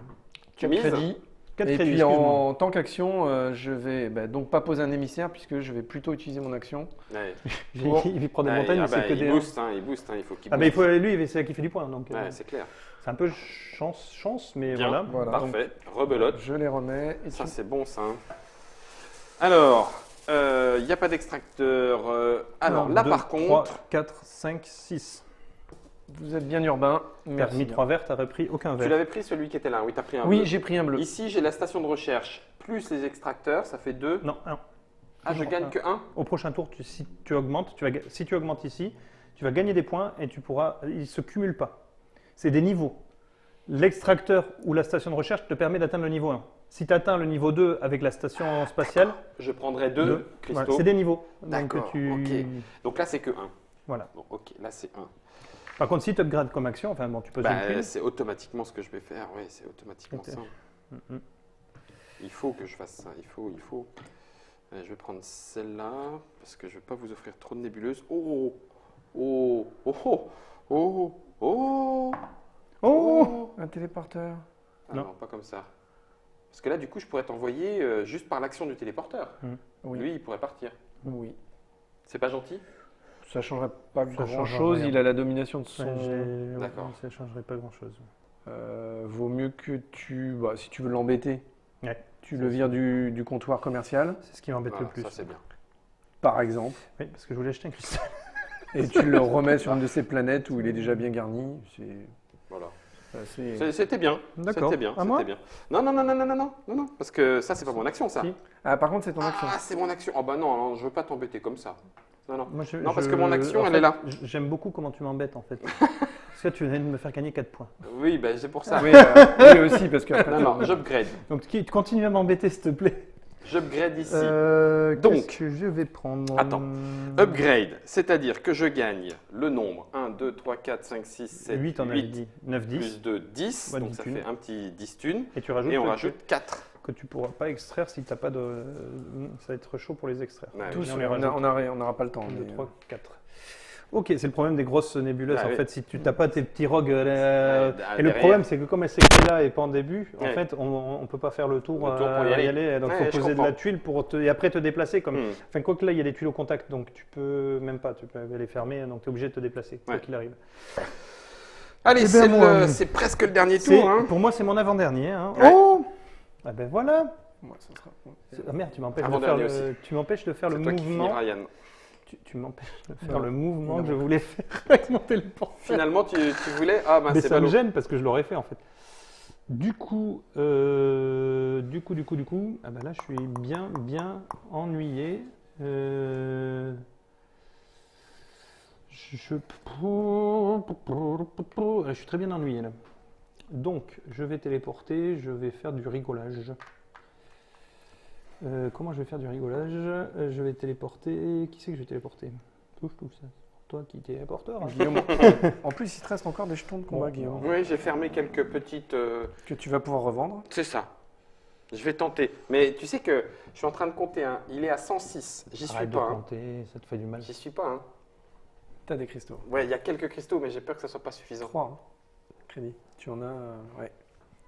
S1: Tu
S2: 4
S1: mises
S2: crédits.
S3: 4
S2: Et
S3: crédits,
S2: puis
S3: excuse-moi.
S2: en tant qu'action, je vais donc pas poser un émissaire puisque je vais plutôt utiliser mon action.
S1: Ouais.
S3: Il prend des
S1: Ouais,
S3: montagnes,
S1: ah
S3: mais c'est
S1: bah,
S3: que
S1: il
S3: des.
S1: booste, hein, il booste, hein, il faut qu'il
S3: Ah, mais
S1: booste.
S3: lui, c'est là qui fait du point. Donc,
S1: Ouais, c'est clair.
S3: c'est un peu chance, mais
S1: Bien.
S3: voilà.
S2: Voilà.
S1: Parfait. Rebelote.
S2: Je les remets. Et
S1: Ça, c'est bon, ça. hein. Alors, il n'y a pas d'extracteur. Alors, là, par contre,
S3: 3, 4, 5, 6.
S2: vous êtes bien urbain.
S3: T'as
S2: Merci.
S3: mis 3 verts, t'as repris aucun
S1: tu
S3: vert.
S1: l'avais pris celui qui était là. Oui, tu as pris un
S2: Oui,
S1: bleu.
S2: j'ai pris un bleu.
S1: Ici, j'ai la station de recherche plus les extracteurs, ça fait 2.
S3: Non, 1.
S1: Ah, je gagne que 1.
S3: Au prochain tour, si tu augmentes, si tu augmentes ici, tu vas gagner des points et tu pourras. Ils ne se cumulent pas. C'est des niveaux. L'extracteur ou la station de recherche te permet d'atteindre le niveau 1. Si tu atteins le niveau 2 avec la station spatiale,
S1: Je prendrai 2
S3: deux.
S1: cristaux.
S3: Voilà, c'est des niveaux. Donc,
S1: D'accord, ok. Donc là, c'est que 1.
S3: Voilà.
S1: Bon, ok, là, c'est 1.
S3: Par contre, si tu upgrades comme action, enfin bon, tu poses une tuile.
S1: C'est automatiquement ce que je vais faire. Oui, c'est automatiquement
S3: Ok.
S1: ça.
S3: Mhm.
S1: Il faut que je fasse ça. Il faut. Allez, je vais prendre celle-là parce que je ne vais pas vous offrir trop de nébuleuses. Oh, oh, oh, oh, oh, oh,
S3: Oh
S2: Un téléporteur.
S1: Ah
S3: Non.
S1: non, pas comme ça. Parce que là, du coup, je pourrais t'envoyer juste par l'action du téléporteur.
S2: Oui.
S1: Lui, il pourrait partir.
S2: Oui.
S1: C'est pas gentil?
S2: Ça changerait pas
S3: Ça
S2: grand
S3: changera
S2: chose.
S3: rien.
S2: Il a la domination de son.
S1: D'accord.
S3: Ça ne changerait pas grand-chose.
S2: Vaut mieux que si tu veux l'embêter,
S3: Ouais.
S2: tu le vires du comptoir commercial,
S3: C'est ce qui m'embête
S1: Voilà,
S3: le plus.
S1: ça, c'est bien.
S2: par exemple,
S3: Oui, parce que je voulais acheter un cristal.
S2: et tu le remets sur une de ces planètes où il est déjà bien garni.
S1: Voilà.
S2: C'est assez-
S1: C'était bien.
S3: D'accord.
S1: C'était bien.
S3: À moi
S1: C'était bien. Non, non, non, non, non, non, non, non, non, parce que ça, c'est pas mon action, ça.
S3: Si.
S2: Ah, par contre, c'est ton action.
S1: Ah, c'est mon action. Oh bah non, non, je veux pas t'embêter comme ça. Non, non.
S3: Moi,
S1: Non, parce que mon action, elle est là.
S3: J'aime beaucoup comment tu m'embêtes en fait. Parce que tu viens de me faire gagner 4 points.
S1: Oui, bah, c'est pour ça.
S2: Oui, oui, aussi, parce que
S1: Non, non, j'upgrade.
S3: Donc continue à m'embêter s'il te plaît.
S1: J'upgrade ici.
S3: Donc,
S1: Donc,
S3: que je vais prendre.
S1: attends. Upgrade, c'est-à-dire que je gagne le nombre 1, 2, 3, 4, 5, 6, 7,
S3: 8 on avait
S1: 8
S3: dit. 9, 10.
S1: plus 2, 10.
S3: Ouais,
S1: Donc
S3: 10
S1: ça
S3: thunes.
S1: fait un petit 10 thunes.
S3: Et tu rajoutes
S1: Et on
S3: le
S1: rajoute 4.
S3: que tu pourras pas extraire si t'as pas de. Ça va être chaud pour les extraire.
S1: Ouais,
S2: tous,
S3: Et on
S2: on
S3: les rajoute.
S2: n'aura pas le temps.
S3: 1, 2,
S2: mais,
S3: 3, 4. Ok, c'est le problème des grosses nébuleuses.
S1: Ah
S3: en
S1: oui.
S3: fait, si tu n'as pas tes petits rogues. Et le
S1: derrière.
S3: problème, c'est que comme elle s'écrit là et pas en début, en
S1: Ouais.
S3: fait, on ne peut pas faire le tour,
S1: Le tour pour y aller.
S3: Donc, il
S1: Ouais,
S3: faut
S1: je
S3: poser de
S1: comprends.
S3: la tuile et après te déplacer. Comme...
S1: Hmm.
S3: Enfin, quoi que là, il y a des tuiles au contact, donc tu peux même pas. Tu peux les fermer, donc tu es obligé de te déplacer, quoi
S1: Ouais.
S3: qu'il arrive.
S1: Allez,
S3: Eh ben, moi,
S1: c'est presque le dernier
S3: C'est-
S1: tour. Hein.
S3: Pour moi, c'est mon avant-dernier. Hein.
S1: Ouais.
S3: Oh ah ben voilà.
S2: Moi, ça sera...
S3: Ah merde, tu m'empêches de
S1: Avant-dernier
S3: faire tu m'empêches de faire le
S1: C'est toi qui
S3: mouvement.
S1: finiras, Yann.
S3: Tu m'empêches de faire
S2: Non.
S3: le mouvement
S2: Non.
S3: que je voulais faire avec mon téléporteur.
S1: Finalement, tu voulais. Ah, bah
S3: Mais
S1: c'est
S3: ça me
S1: ballot.
S3: gêne parce que je l'aurais fait en fait. Du coup, ah bah là je suis bien ennuyé. Je suis très bien ennuyé là. Donc, je vais téléporter, je vais faire du rigolage. Comment je vais faire du rigolage? Je vais téléporter. Qui c'est que je vais téléporter? Touche ça. Toi qui es téléporteur. Hein.
S2: Guillaume, en plus, il te reste encore des jetons de combat,
S3: Bon,
S2: Guillaume,
S1: Oui, j'ai fermé quelques petites.
S2: que tu vas pouvoir revendre.
S1: C'est ça. Je vais tenter. Mais tu sais que je suis en train de compter. Hein. Il est à 106. J'y suis
S3: Arrête de
S1: pas. Hein.
S3: compter, ça te fait du mal.
S1: J'y suis pas. Hein.
S2: T'as des cristaux.
S1: Ouais, il y a quelques cristaux, mais j'ai peur que ça soit pas suffisant.
S2: 3, hein. Crédit. Tu en as... ouais.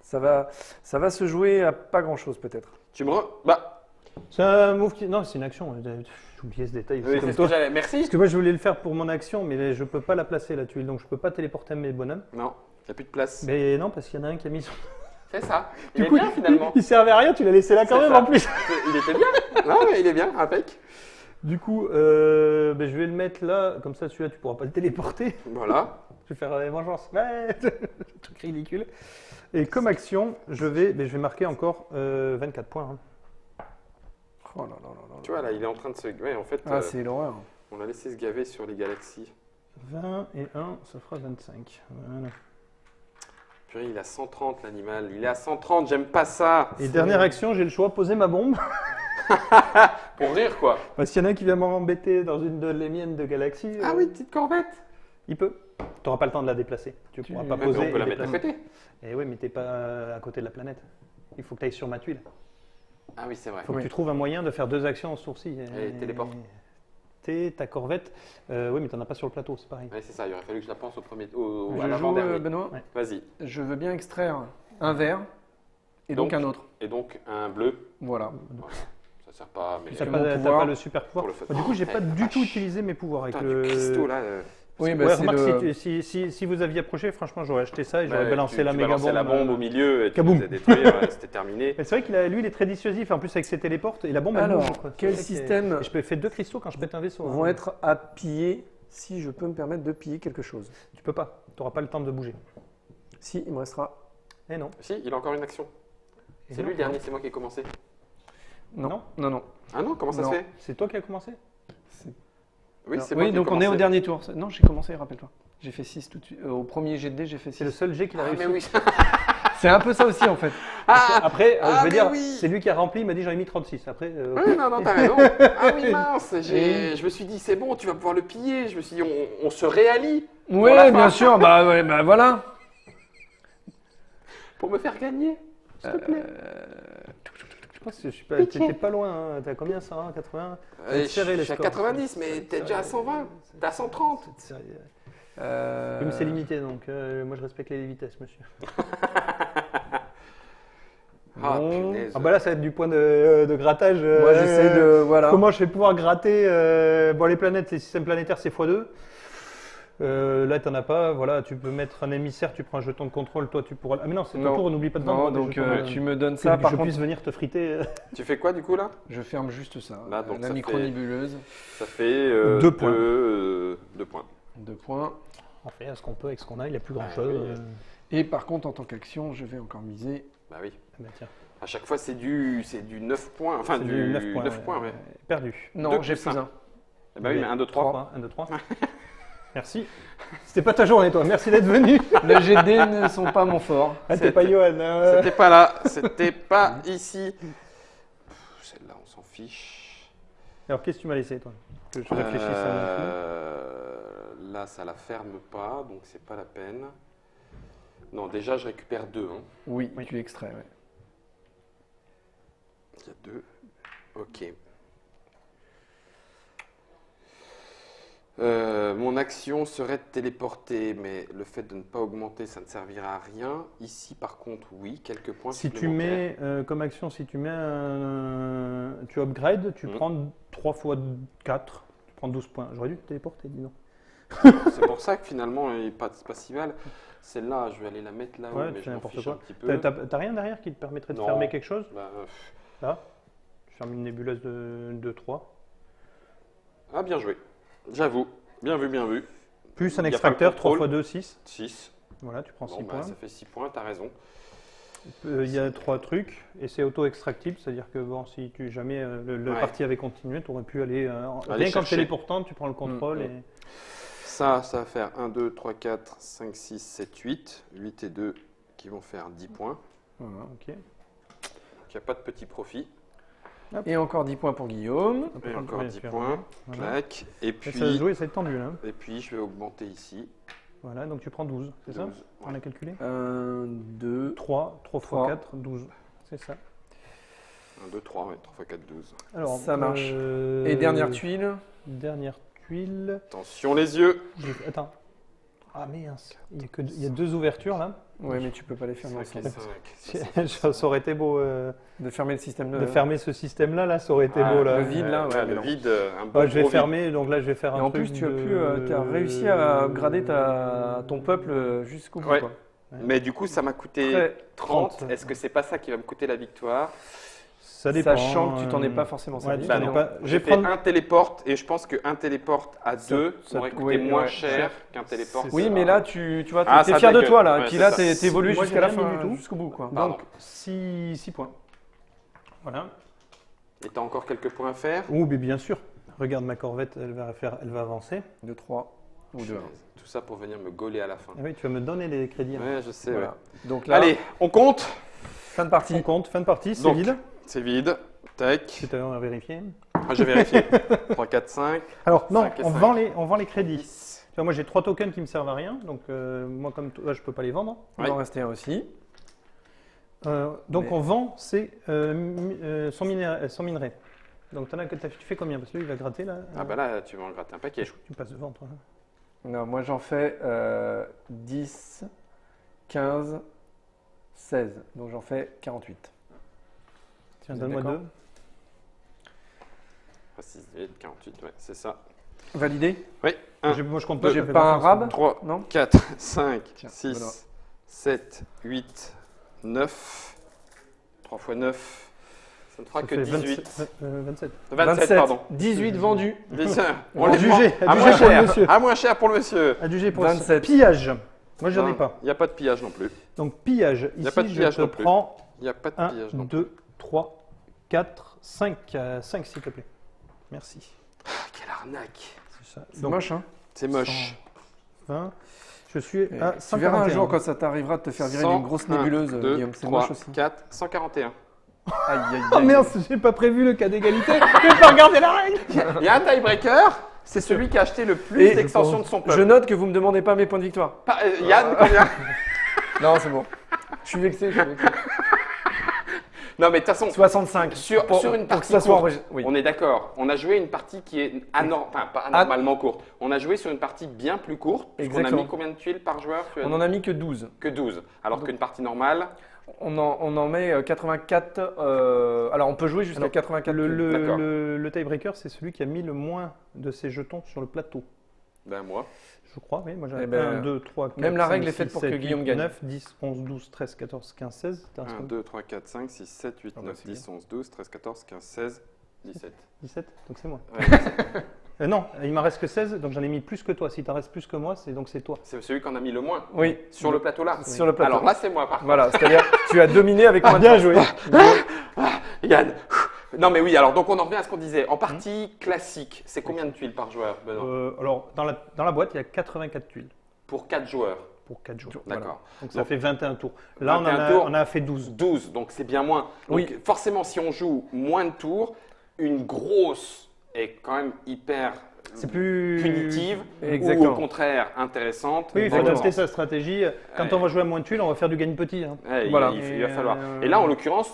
S2: Ça va se jouer à pas grand-chose, peut-être.
S1: Tu me Bah,
S3: C'est un move qui. Non, c'est une action. J'ai oublié ce détail.
S1: oui,
S3: c'est comme
S1: c'est ce que
S3: toi.
S1: j'allais. Merci.
S3: Parce que moi je voulais le faire pour mon action, mais je peux pas la placer la tuile, donc je peux pas téléporter mes bonhommes.
S1: Non, il n'y a plus de place.
S3: Mais non, parce qu'il y en a un qui a mis son.
S1: C'est ça. Il
S3: Du
S1: est
S3: coup,
S1: bien finalement.
S3: Il servait à rien, tu l'as laissé là quand
S1: C'est
S3: même
S1: ça.
S3: en plus.
S1: Il était bien. Non, mais il est bien, impec.
S3: Du coup, ben, je vais le mettre là, comme ça celui-là tu pourras pas le téléporter.
S1: Voilà.
S3: Je vais faire vengeance. Ouais, truc ridicule. Et comme action, je vais marquer encore 24 points. Hein.
S2: Oh là là là là.
S1: Tu vois, là, il est en train de se. Ouais, en fait,
S2: Ah, c'est l'horreur.
S1: on l'a laissé se gaver sur les galaxies.
S3: 20 et 1, ça fera 25. Voilà.
S1: Purée, il a 130 l'animal. Il est à 130, j'aime pas ça.
S3: Et dernière action, j'ai le choix, poser ma bombe.
S1: Pour rire, quoi.
S3: Parce qu'il y en a un qui vient m'embêter dans une de les miennes de galaxie.
S1: Ah oui, petite corvette.
S3: Il peut. Tu n'auras pas le temps de la déplacer. Tu ne pourras pas
S1: Mais
S3: poser.
S1: on peut
S3: et
S1: la mettre à
S3: déplacer.
S1: côté.
S3: Et oui, mais tu n'es pas à côté de la planète. Il faut que tu ailles sur ma tuile.
S1: Ah oui, c'est vrai.
S3: Il faut
S2: Oui.
S3: que tu trouves un moyen de faire 2 actions en sourcil.
S1: Et téléport.
S3: Ta corvette. Oui, mais tu n'en as pas sur le plateau, c'est pareil.
S1: Ouais, c'est ça, il aurait fallu que je la pense au premier. À
S2: Je joue,
S1: l'avant-dernier.
S2: Benoît.
S3: Ouais.
S1: Vas-y.
S2: Je veux bien extraire un vert et donc un autre.
S1: Et donc, un bleu.
S2: Voilà.
S1: Ça sert pas. Mais
S3: Tu n'as
S2: mon
S3: pas,
S2: pouvoir.
S3: pas le super pouvoir.
S1: Pour le fun.
S3: Du coup, j'ai pas
S1: Oh,
S3: du
S1: la
S3: tout
S1: vache.
S3: utilisé mes pouvoirs avec
S1: Putain,
S3: le.
S1: du cristaux là.
S2: Oui,
S3: Ouais,
S2: bah, c'est
S3: remarque,
S2: le...
S3: si vous aviez approché, franchement, j'aurais acheté ça et j'aurais
S1: Ouais,
S3: balancé
S1: tu
S3: la méga
S1: balançais
S3: bombe.
S1: la bombe au milieu et tu
S3: Kaboum.
S1: faisais détruire, c'était terminé.
S3: Mais c'est vrai lui, il est très dissuasif. En plus, avec ses téléportes, et la bombe, elle
S2: Alors,
S3: bouge, quoi.
S2: quel
S3: C'est ça qui est-
S2: système
S3: Et je peux faire 2 cristaux quand je pète un vaisseau.
S2: vont
S3: hein.
S2: être à piller si je peux me permettre de piller quelque chose.
S3: Tu peux pas. Tu n'auras pas le temps de bouger.
S2: Si, il me restera...
S3: Eh non.
S1: Si, il a encore une action.
S3: Eh
S1: C'est
S3: non.
S1: lui le dernier, c'est moi qui ai commencé.
S2: Non, non, non.
S1: Ah non, comment ça
S2: Non.
S1: se fait?
S3: C'est toi qui as commencé.
S1: Oui,
S2: Non.
S1: c'est moi qui ai
S2: donc on est au
S1: commencé.
S2: dernier tour. Non, j'ai commencé, rappelle-toi. J'ai fait 6 tout de suite. Au premier jet de dés, j'ai fait
S3: C'est le
S2: 6.
S3: seul jet qu'il a
S1: Ah,
S3: réussi.
S1: mais oui.
S2: C'est un peu ça aussi, en fait.
S1: Ah,
S3: Après,
S1: Ah,
S3: je veux
S1: mais
S3: dire,
S1: oui.
S3: c'est lui qui a rempli, il m'a dit j'en ai mis 36. Après,
S1: oui, non, t'as raison. Ah oui, mince.
S2: Et-
S1: Je me suis dit, c'est bon, tu vas pouvoir le piller. Je me suis dit, on se réallie
S2: Oui,
S1: la fin.
S2: bien sûr. Bah, ouais, bah voilà.
S1: pour me faire gagner. S'il te plaît.
S3: je pense que je suis pas, t'étais pas loin. Hein. T'as combien 100, 80
S1: Je
S3: serré, les
S1: suis à
S3: scores.
S1: 90, mais t'es déjà à 120. T'es à 130.
S3: C'est sérieux.
S2: Euh,
S3: Oui, mais c'est limité, donc moi je respecte les vitesses, monsieur.
S1: Ah,
S2: Bon.
S1: punaise.
S3: Ah bah là, ça va être du point de grattage.
S2: Moi, j'essaie de... Voilà.
S3: Comment je vais pouvoir gratter bon, les planètes, les systèmes planétaires, c'est x2. Là, t'en as pas. Voilà, tu peux mettre un émissaire, tu prends un jeton de contrôle, toi, tu pourras. Ah, mais non, c'est ton
S2: Non.
S3: tour, n'oublie pas de
S2: Non,
S3: vendre des
S2: donc
S3: jetons,
S2: tu me donnes
S3: que
S2: ça. Par
S3: je
S2: contre,
S3: puisse venir te friter.
S1: Tu fais quoi du coup là?
S2: je ferme juste ça.
S1: Là, donc
S2: la
S1: ça
S2: micro-nébuleuse.
S1: Ça fait
S3: 2 points.
S1: 2 points.
S2: 2 points.
S3: On fait ce qu'on peut avec ce qu'on a, il n'y a plus grand
S1: Ah,
S3: chose.
S1: oui.
S2: Et par contre, en tant qu'action, je vais encore miser.
S1: Bah oui.
S3: Tiens,
S1: À chaque fois, c'est du 9 points. Enfin,
S3: c'est
S1: du
S3: 9 points.
S1: 9 points, ouais.
S3: Perdu.
S2: Non,
S1: Deux
S2: j'ai
S1: plus
S2: plus
S1: un.
S2: un.
S1: Eh bah oui, mais 1, 2, 3.
S3: 3. 1, 2, 3. Merci. C'était pas ta journée, toi. Merci d'être venu.
S2: Les GD ne sont pas mon fort.
S3: Ah, t'es pas Johan.
S1: C'était pas là, c'était pas ici. Celle-là, on s'en fiche.
S3: Alors, qu'est-ce que tu m'as laissé, toi? Que je réfléchisse à mon coup.
S1: Là, ça la ferme pas, donc c'est pas la peine. Non, déjà, je récupère 2. Hein.
S2: Oui, tu extrais, ouais.
S1: Il y a 2. Ok. Mon action serait de téléporter, mais le fait de ne pas augmenter, ça ne servira à rien. Ici, par contre, oui, quelques points
S3: Si tu
S1: supplémentaires.
S3: mets comme action, si tu mets tu upgrades, tu prends 3 fois 4, tu prends 12 points. J'aurais dû te téléporter, dis donc.
S1: C'est pour ça que finalement, il n'est pas si mal. Celle-là, je vais aller la mettre là-haut,
S3: Ouais,
S1: mais
S3: tu
S1: je
S3: fais
S1: m'en
S3: n'importe
S1: fiche
S3: quoi.
S1: un petit peu.
S3: T'as rien derrière qui te permettrait de
S1: Non.
S3: fermer quelque chose?
S1: Bah,
S3: Là, je ferme une nébuleuse de 3.
S1: Ah, bien joué. J'avoue. Bien vu, bien vu.
S3: Plus un
S1: Y a pas le
S3: extracteur, 3
S1: contrôle.
S3: x 2, 6.
S1: 6.
S3: Voilà, tu prends 6
S1: Bon, bah,
S3: points.
S1: ça fait 6 points, t'as raison.
S3: Il y a 3 trucs et c'est auto-extractible, c'est-à-dire que bon, si tu jamais le
S1: Ouais.
S3: parti avait continué, tu aurais pu aller.
S1: Aller
S3: Rien qu'en
S1: chercher.
S3: téléportant, tu prends le contrôle et.
S1: Ça va faire 1, 2, 3, 4, 5, 6, 7, 8. 8 et 2 qui vont faire 10 points.
S3: Voilà, ok.
S1: Donc, il n'y a pas de petit profit.
S2: Et encore 10 points pour Guillaume.
S1: Et encore
S3: Ouais,
S1: 10
S3: puis
S1: points.
S3: voilà.
S1: Clac. Et
S3: Et ça va se
S1: puis,
S3: jouer, ça va être tendu là.
S1: je vais augmenter ici.
S3: Voilà, donc tu prends 12, c'est ça?
S1: 12.
S3: On a calculé?
S2: 1, 2,
S3: 3, 3 x
S2: 3.
S3: 4, 12. C'est ça.
S1: 1, 2, 3, 3 x 4, 12.
S3: Alors,
S2: Ça marche. Et dernière tuile.
S3: Dernière tuile.
S1: Attention les yeux.
S3: Attends. Ah mince, il y a 2 ouvertures là.
S2: Ouais, mais tu peux pas les faire
S1: 5
S2: ensemble.
S1: et 5.
S3: Ça aurait été beau
S2: De fermer le système
S3: de fermer ce système là, ça aurait été
S1: Ah,
S3: beau là.
S2: le vide, là, ouais, mais
S1: le
S2: non.
S1: vide, un bon
S3: Ouais, je vais
S1: gros vide.
S3: fermer, donc là je vais faire un
S2: Et en
S3: truc
S2: plus, tu as
S3: de-
S2: as réussi à upgrader ton peuple jusqu'au bout.
S1: Ouais.
S2: Quoi.
S1: Mais du coup, ça m'a coûté
S2: Très-
S1: 30.
S3: 30.
S1: Est-ce que c'est pas ça qui va me coûter la victoire?
S3: Ça dépend.
S2: Sachant que tu t'en es pas forcément
S3: Ouais,
S2: servi.
S3: tu t'en
S1: Bah
S3: es
S1: non.
S3: pas.
S1: J'ai fait un téléporte et je pense qu'un téléporte à 2
S3: ça-
S1: m'aurait coûté
S2: oui,
S1: moins
S2: ouais,
S1: cher qu'un téléporte.
S3: c'est
S2: Oui,
S3: ça.
S2: mais là, tu vois,
S1: Ah,
S2: t'es
S1: ça
S2: fier de
S1: dégueule.
S2: toi là.
S1: Ouais,
S2: Et puis
S1: c'est
S2: là,
S1: ça.
S2: t'es évolué
S3: Moi,
S2: jusqu'à la
S3: j'ai rien
S2: fin,
S3: mis du tout.
S2: jusqu'au bout. Quoi.
S1: Pardon.
S3: Donc 6 points. Voilà.
S1: Et t'as encore quelques points à faire?
S3: Oh, mais bien sûr. Regarde ma corvette, elle va avancer.
S2: De 3 ou 2.
S1: Tout ça pour venir me gauler à la fin.
S3: Ah oui, tu vas me donner les crédits. hein.
S1: Ouais, je sais.
S2: Voilà.
S1: ouais.
S2: Donc là,
S1: Allez, on compte.
S2: fin de partie.
S3: On compte, fin de partie, c'est
S1: Donc,
S3: vide.
S1: C'est vide. Tac.
S3: C'est à l'heure à vérifier.
S1: Ah, j'ai vérifié. 3, 4, 5.
S3: Alors non,
S1: 5 et
S3: on
S1: 5.
S3: vend les crédits.
S1: 10.
S3: Tu vois, moi j'ai 3 tokens qui me servent à rien, donc moi comme toi, je peux pas les vendre.
S2: Il va en rester un aussi.
S3: Donc
S2: Mais-
S3: on vend son minerai. Donc tu fais combien? Parce que lui il va gratter là.
S1: Ah bah là, tu vas en gratter un paquet.
S3: Tu me passes devant toi.
S2: Non, moi j'en fais 10, 15, 16. Donc j'en fais 48.
S3: Tiens,
S2: Vous êtes
S3: donne-moi
S2: d'accord
S3: 2.
S1: 6, 8, 48, ouais, c'est ça.
S2: Validé?
S1: Oui. 1,
S3: Moi je compte pas.
S2: J'ai
S3: ça fait
S2: pas un
S3: 20.
S2: rab?
S1: 3,
S2: Non?
S1: 4, 5,
S2: Tiens,
S1: 6,
S2: voilà.
S1: 7, 8, 9. 3 x 9. Ça ne fera
S3: Ça
S1: que
S3: fait
S1: 18.
S3: 27.
S1: 27, pardon.
S2: 18 vendus.
S1: Bien sûr. On
S3: À
S1: les
S3: juger,
S1: prend
S3: à
S1: à
S3: juger
S1: moins
S3: pour le
S1: cher.
S3: monsieur.
S1: À moins cher pour le monsieur.
S3: Adjugé pour
S2: 27.
S3: Pillage. Moi j'en ai pas.
S1: Il n'y a pas de pillage non plus.
S3: Donc pillage.
S1: Y a
S3: Ici
S1: pas de pillage
S3: je
S1: non
S3: te
S1: plus.
S3: prends
S1: Il n'y a pas de
S3: 1,
S1: pillage non plus.
S3: 2, 3, 4, 5. 5 s'il te plaît. Merci.
S1: Ah, quelle arnaque.
S3: C'est ça.
S2: C'est
S3: Donc,
S2: moche, hein?
S1: C'est moche.
S3: 20. Je suis à
S2: Tu verras un
S3: 141.
S2: jour quand ça t'arrivera de te faire virer d'une grosse nébuleuse,
S1: 2,
S2: Guillaume. C'est
S1: 3,
S2: moche aussi.
S1: 4, 141.
S2: Aïe, aïe,
S3: Oh
S2: aïe.
S3: merde, j'ai pas prévu le cas d'égalité. J'ai pas regardé la règle.
S1: Il y a un tiebreaker. C'est celui qui a acheté le plus
S2: Et
S1: d'extensions de son
S2: Je
S1: peuple.
S2: note que vous me demandez pas mes points de victoire.
S1: Yann, combien?
S2: Non, c'est bon. Je suis vexé.
S1: Non, mais de toute façon,
S2: 65.
S1: sur une
S2: pour que
S1: partie
S2: ça soit
S1: courte,
S2: enregistré. Oui.
S1: on est d'accord. On a joué une partie qui est pas anormalement courte. On a joué sur une partie bien plus courte. On a
S2: Exactement.
S1: mis combien de tuiles par joueur? Tu as
S2: On
S1: dit
S2: en a mis que 12.
S1: que 12. Alors qu'une partie normale,
S2: On en met 84. Alors on peut jouer jusqu'à
S3: Alors,
S2: 84.
S1: D'accord.
S3: Le tiebreaker, c'est celui qui a mis le moins de ses jetons sur le plateau.
S1: ben moi.
S3: Je crois, oui. Moi, j'ai
S2: Eh ben,
S3: 1, 2, 3, 4,
S2: même la
S3: 5,
S2: règle est
S3: 6,
S2: faite pour
S3: 7,
S2: que
S3: 8,
S2: Guillaume gagne.
S3: 9, 10, 11, 12, 13, 14, 15, 16. T'as
S1: 1, 2, 3, 4, 5, 6, 7, 8,
S2: Ah bah,
S1: 9,
S2: c'est
S1: 10, 11, 12, 13, 14, 15, 16, 17.
S3: 17, donc c'est moi.
S1: Ouais,
S3: Non, il m'en reste que 16, donc j'en ai mis plus que toi. Si t'en restes plus que moi, c'est toi.
S1: c'est celui qu'on a mis le moins.
S2: Oui.
S1: Sur le plateau là.
S2: Sur le plateau.
S1: Alors là, c'est moi par contre.
S2: Voilà, c'est-à-dire tu as dominé avec moins de
S3: Bien
S2: temps.
S3: joué.
S1: Yann. Non mais oui, alors donc on en revient à ce qu'on disait. En partie classique, c'est combien de tuiles par joueur, Benoît?
S3: Alors, dans la boîte, il y a 84 tuiles
S1: Pour 4 joueurs.
S3: pour 4 jours.
S1: D'accord.
S3: Donc ça
S1: Donc,
S3: fait 21 tours. Là,
S1: 21 tours.
S3: on a fait 12.
S1: 12, donc c'est bien moins. Donc
S2: Oui.
S1: forcément, si on joue moins de tours, une grosse est quand même hyper
S3: C'est plus
S1: punitive
S2: Exactement.
S1: ou au contraire intéressante.
S3: Oui, il faut
S2: Exactement.
S3: adapter sa stratégie. Quand
S1: Ouais.
S3: on va jouer à moins de tuiles, on va faire du gagne petit. hein.
S1: Ouais,
S2: Voilà.
S1: il va falloir.
S3: Et,
S1: Et là, en l'occurrence,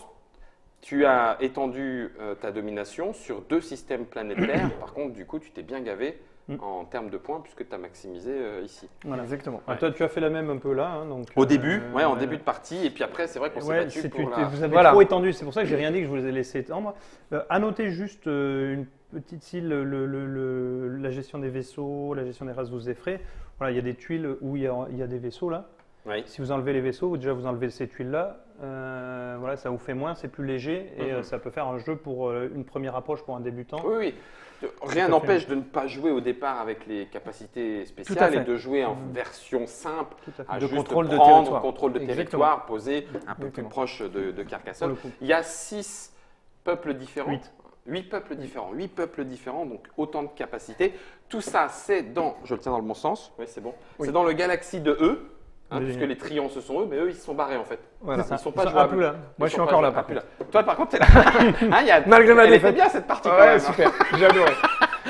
S1: tu as étendu ta domination sur 2 systèmes planétaires. Par contre, du coup, tu t'es bien gavé en termes de points puisque tu as maximisé ici.
S3: Voilà.
S2: Exactement.
S3: Ah, toi, tu as fait la même un peu là. hein, donc,
S1: Au début, en début de partie. Et puis après, c'est vrai qu'on s'est
S3: Ouais,
S1: battu
S3: c'est-
S1: pour la...
S3: vous avez
S2: Voilà.
S3: trop étendu. C'est pour ça que j'ai rien dit que je vous ai laissé étendre. À noter juste une petite île, la gestion des vaisseaux, la gestion des races vous effraie. Voilà, il y a des tuiles où il y a des vaisseaux là.
S1: Oui.
S3: Si vous enlevez les vaisseaux, déjà vous enlevez ces tuiles-là, voilà, ça vous fait moins, c'est plus léger et ça peut faire un jeu pour une première approche pour un débutant.
S1: Oui, oui. Rien n'empêche de ne pas jouer au départ avec les capacités
S2: Tout à
S1: spéciales
S2: fait.
S1: et de jouer en version simple,
S3: Tout à fait.
S1: à
S2: De
S1: juste
S2: contrôle de
S1: prendre
S2: territoire.
S1: contrôle de
S2: Exactement.
S1: territoire, posé un peu plus
S2: Exactement.
S1: proche de
S3: Pour
S1: Carcassonne.
S3: le coup.
S1: Il y a 6 peuples différents.
S3: 8.
S1: 8 peuples différents. 8 peuples différents, donc autant de capacités. Tout ça, c'est dans, je le tiens dans le bon sens, oui c'est bon,
S2: Oui.
S1: c'est dans le Galaxy de eux,
S3: Oui.
S1: puisque les trions ce sont eux, mais eux ils se sont barrés en fait.
S2: Voilà.
S3: C'est ça.
S1: Ils sont pas
S3: Ils
S1: jouables.
S3: plus là.
S2: Moi,
S1: Ils
S2: je suis
S1: sont pas
S2: encore là,
S1: jouables.
S2: par
S1: Ah, plus là. Toi par contre, t'es là. Hein,
S2: Malgré ma
S1: elle était
S2: défaite.
S1: bien cette partie quand
S2: Ouais,
S1: même.
S2: super, j'ai adoré.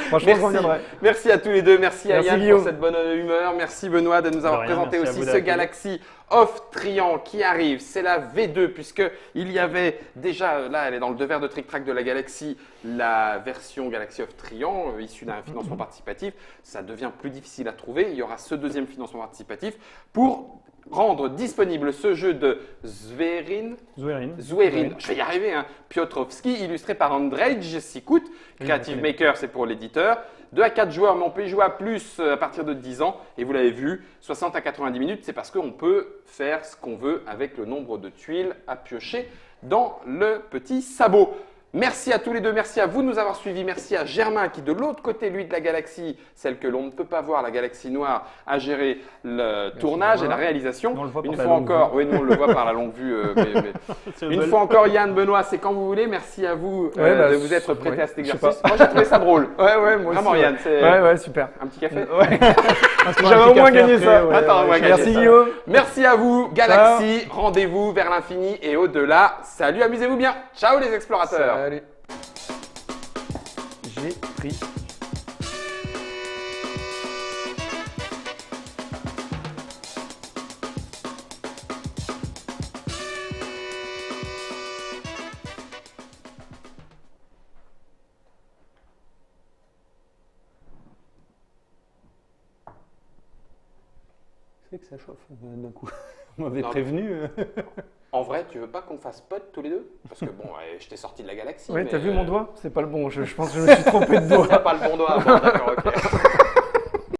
S2: Franchement, je reviendrai.
S1: Merci à tous les deux. Merci à
S2: Merci,
S1: Yann
S2: Guillaume.
S1: pour cette bonne humeur. Merci Benoît de nous avoir
S3: De rien,
S1: présenté
S3: merci à
S1: aussi
S3: vous
S1: ce
S3: d'accueillir.
S1: Galaxy of Trian qui arrive. C'est la V2 puisque il y avait déjà, là elle est dans le devers de Trick Track de la Galaxy, la version Galaxy of Trian issue d'un financement participatif. Ça devient plus difficile à trouver. Il y aura ce deuxième financement participatif pour rendre disponible ce jeu de Zverin.
S3: Zouérine.
S1: Je vais y arriver, hein. Piotrowski, illustré par Andrzej Sikut. Creative
S3: je connais.
S1: Maker, c'est pour l'éditeur. 2 à 4 joueurs, mais on peut y jouer à plus à partir de 10 ans. Et vous l'avez vu, 60 à 90 minutes, c'est parce qu'on peut faire ce qu'on veut avec le nombre de tuiles à piocher dans le petit sabot. Merci à tous les deux, merci à vous de nous avoir suivis, merci à Germain qui de l'autre côté, lui, de la galaxie, celle que l'on ne peut pas voir, la galaxie noire, a géré le tournage et la réalisation.
S3: Nous, on le voit
S1: Une
S3: par la
S1: fois
S3: longue
S1: encore,
S3: vue.
S1: oui, nous on le voit par la longue vue,
S3: C'est
S1: une
S3: belle.
S1: fois encore, Yann, Benoît, c'est quand vous voulez. Merci à vous
S2: Ouais, bah,
S1: de vous être prêtés
S2: ouais,
S1: à cet
S2: je sais
S1: exercice.
S2: pas.
S1: Moi, j'ai trouvé ça drôle.
S2: Ouais, moi
S1: Vraiment,
S2: aussi.
S1: Yann, c'est
S2: Ouais, super.
S1: un petit café.
S2: Ouais.
S3: Un petit
S2: J'avais au moins
S3: café
S2: gagné
S3: après,
S2: ça.
S3: ouais,
S1: Attends,
S3: ouais,
S1: on va
S3: ouais.
S1: gagner
S2: Merci
S1: ça.
S2: Guillaume.
S1: Merci à vous, Galaxy. Rendez-vous vers l'infini et au-delà. Salut, amusez-vous bien. Ciao, les explorateurs.
S2: Salut. J'ai pris.
S3: C'est que ça chauffe d'un coup. On m'avait
S1: Non.
S3: prévenu.
S1: En vrai, tu veux pas qu'on fasse pote tous les deux? Parce que bon, je t'ai sorti de la galaxie.
S2: Ouais,
S1: mais,
S2: t'as vu mon doigt? C'est pas le bon. Je pense que je me suis trompé de doigt.
S1: T'as pas le bon doigt. Bon, d'accord, ok.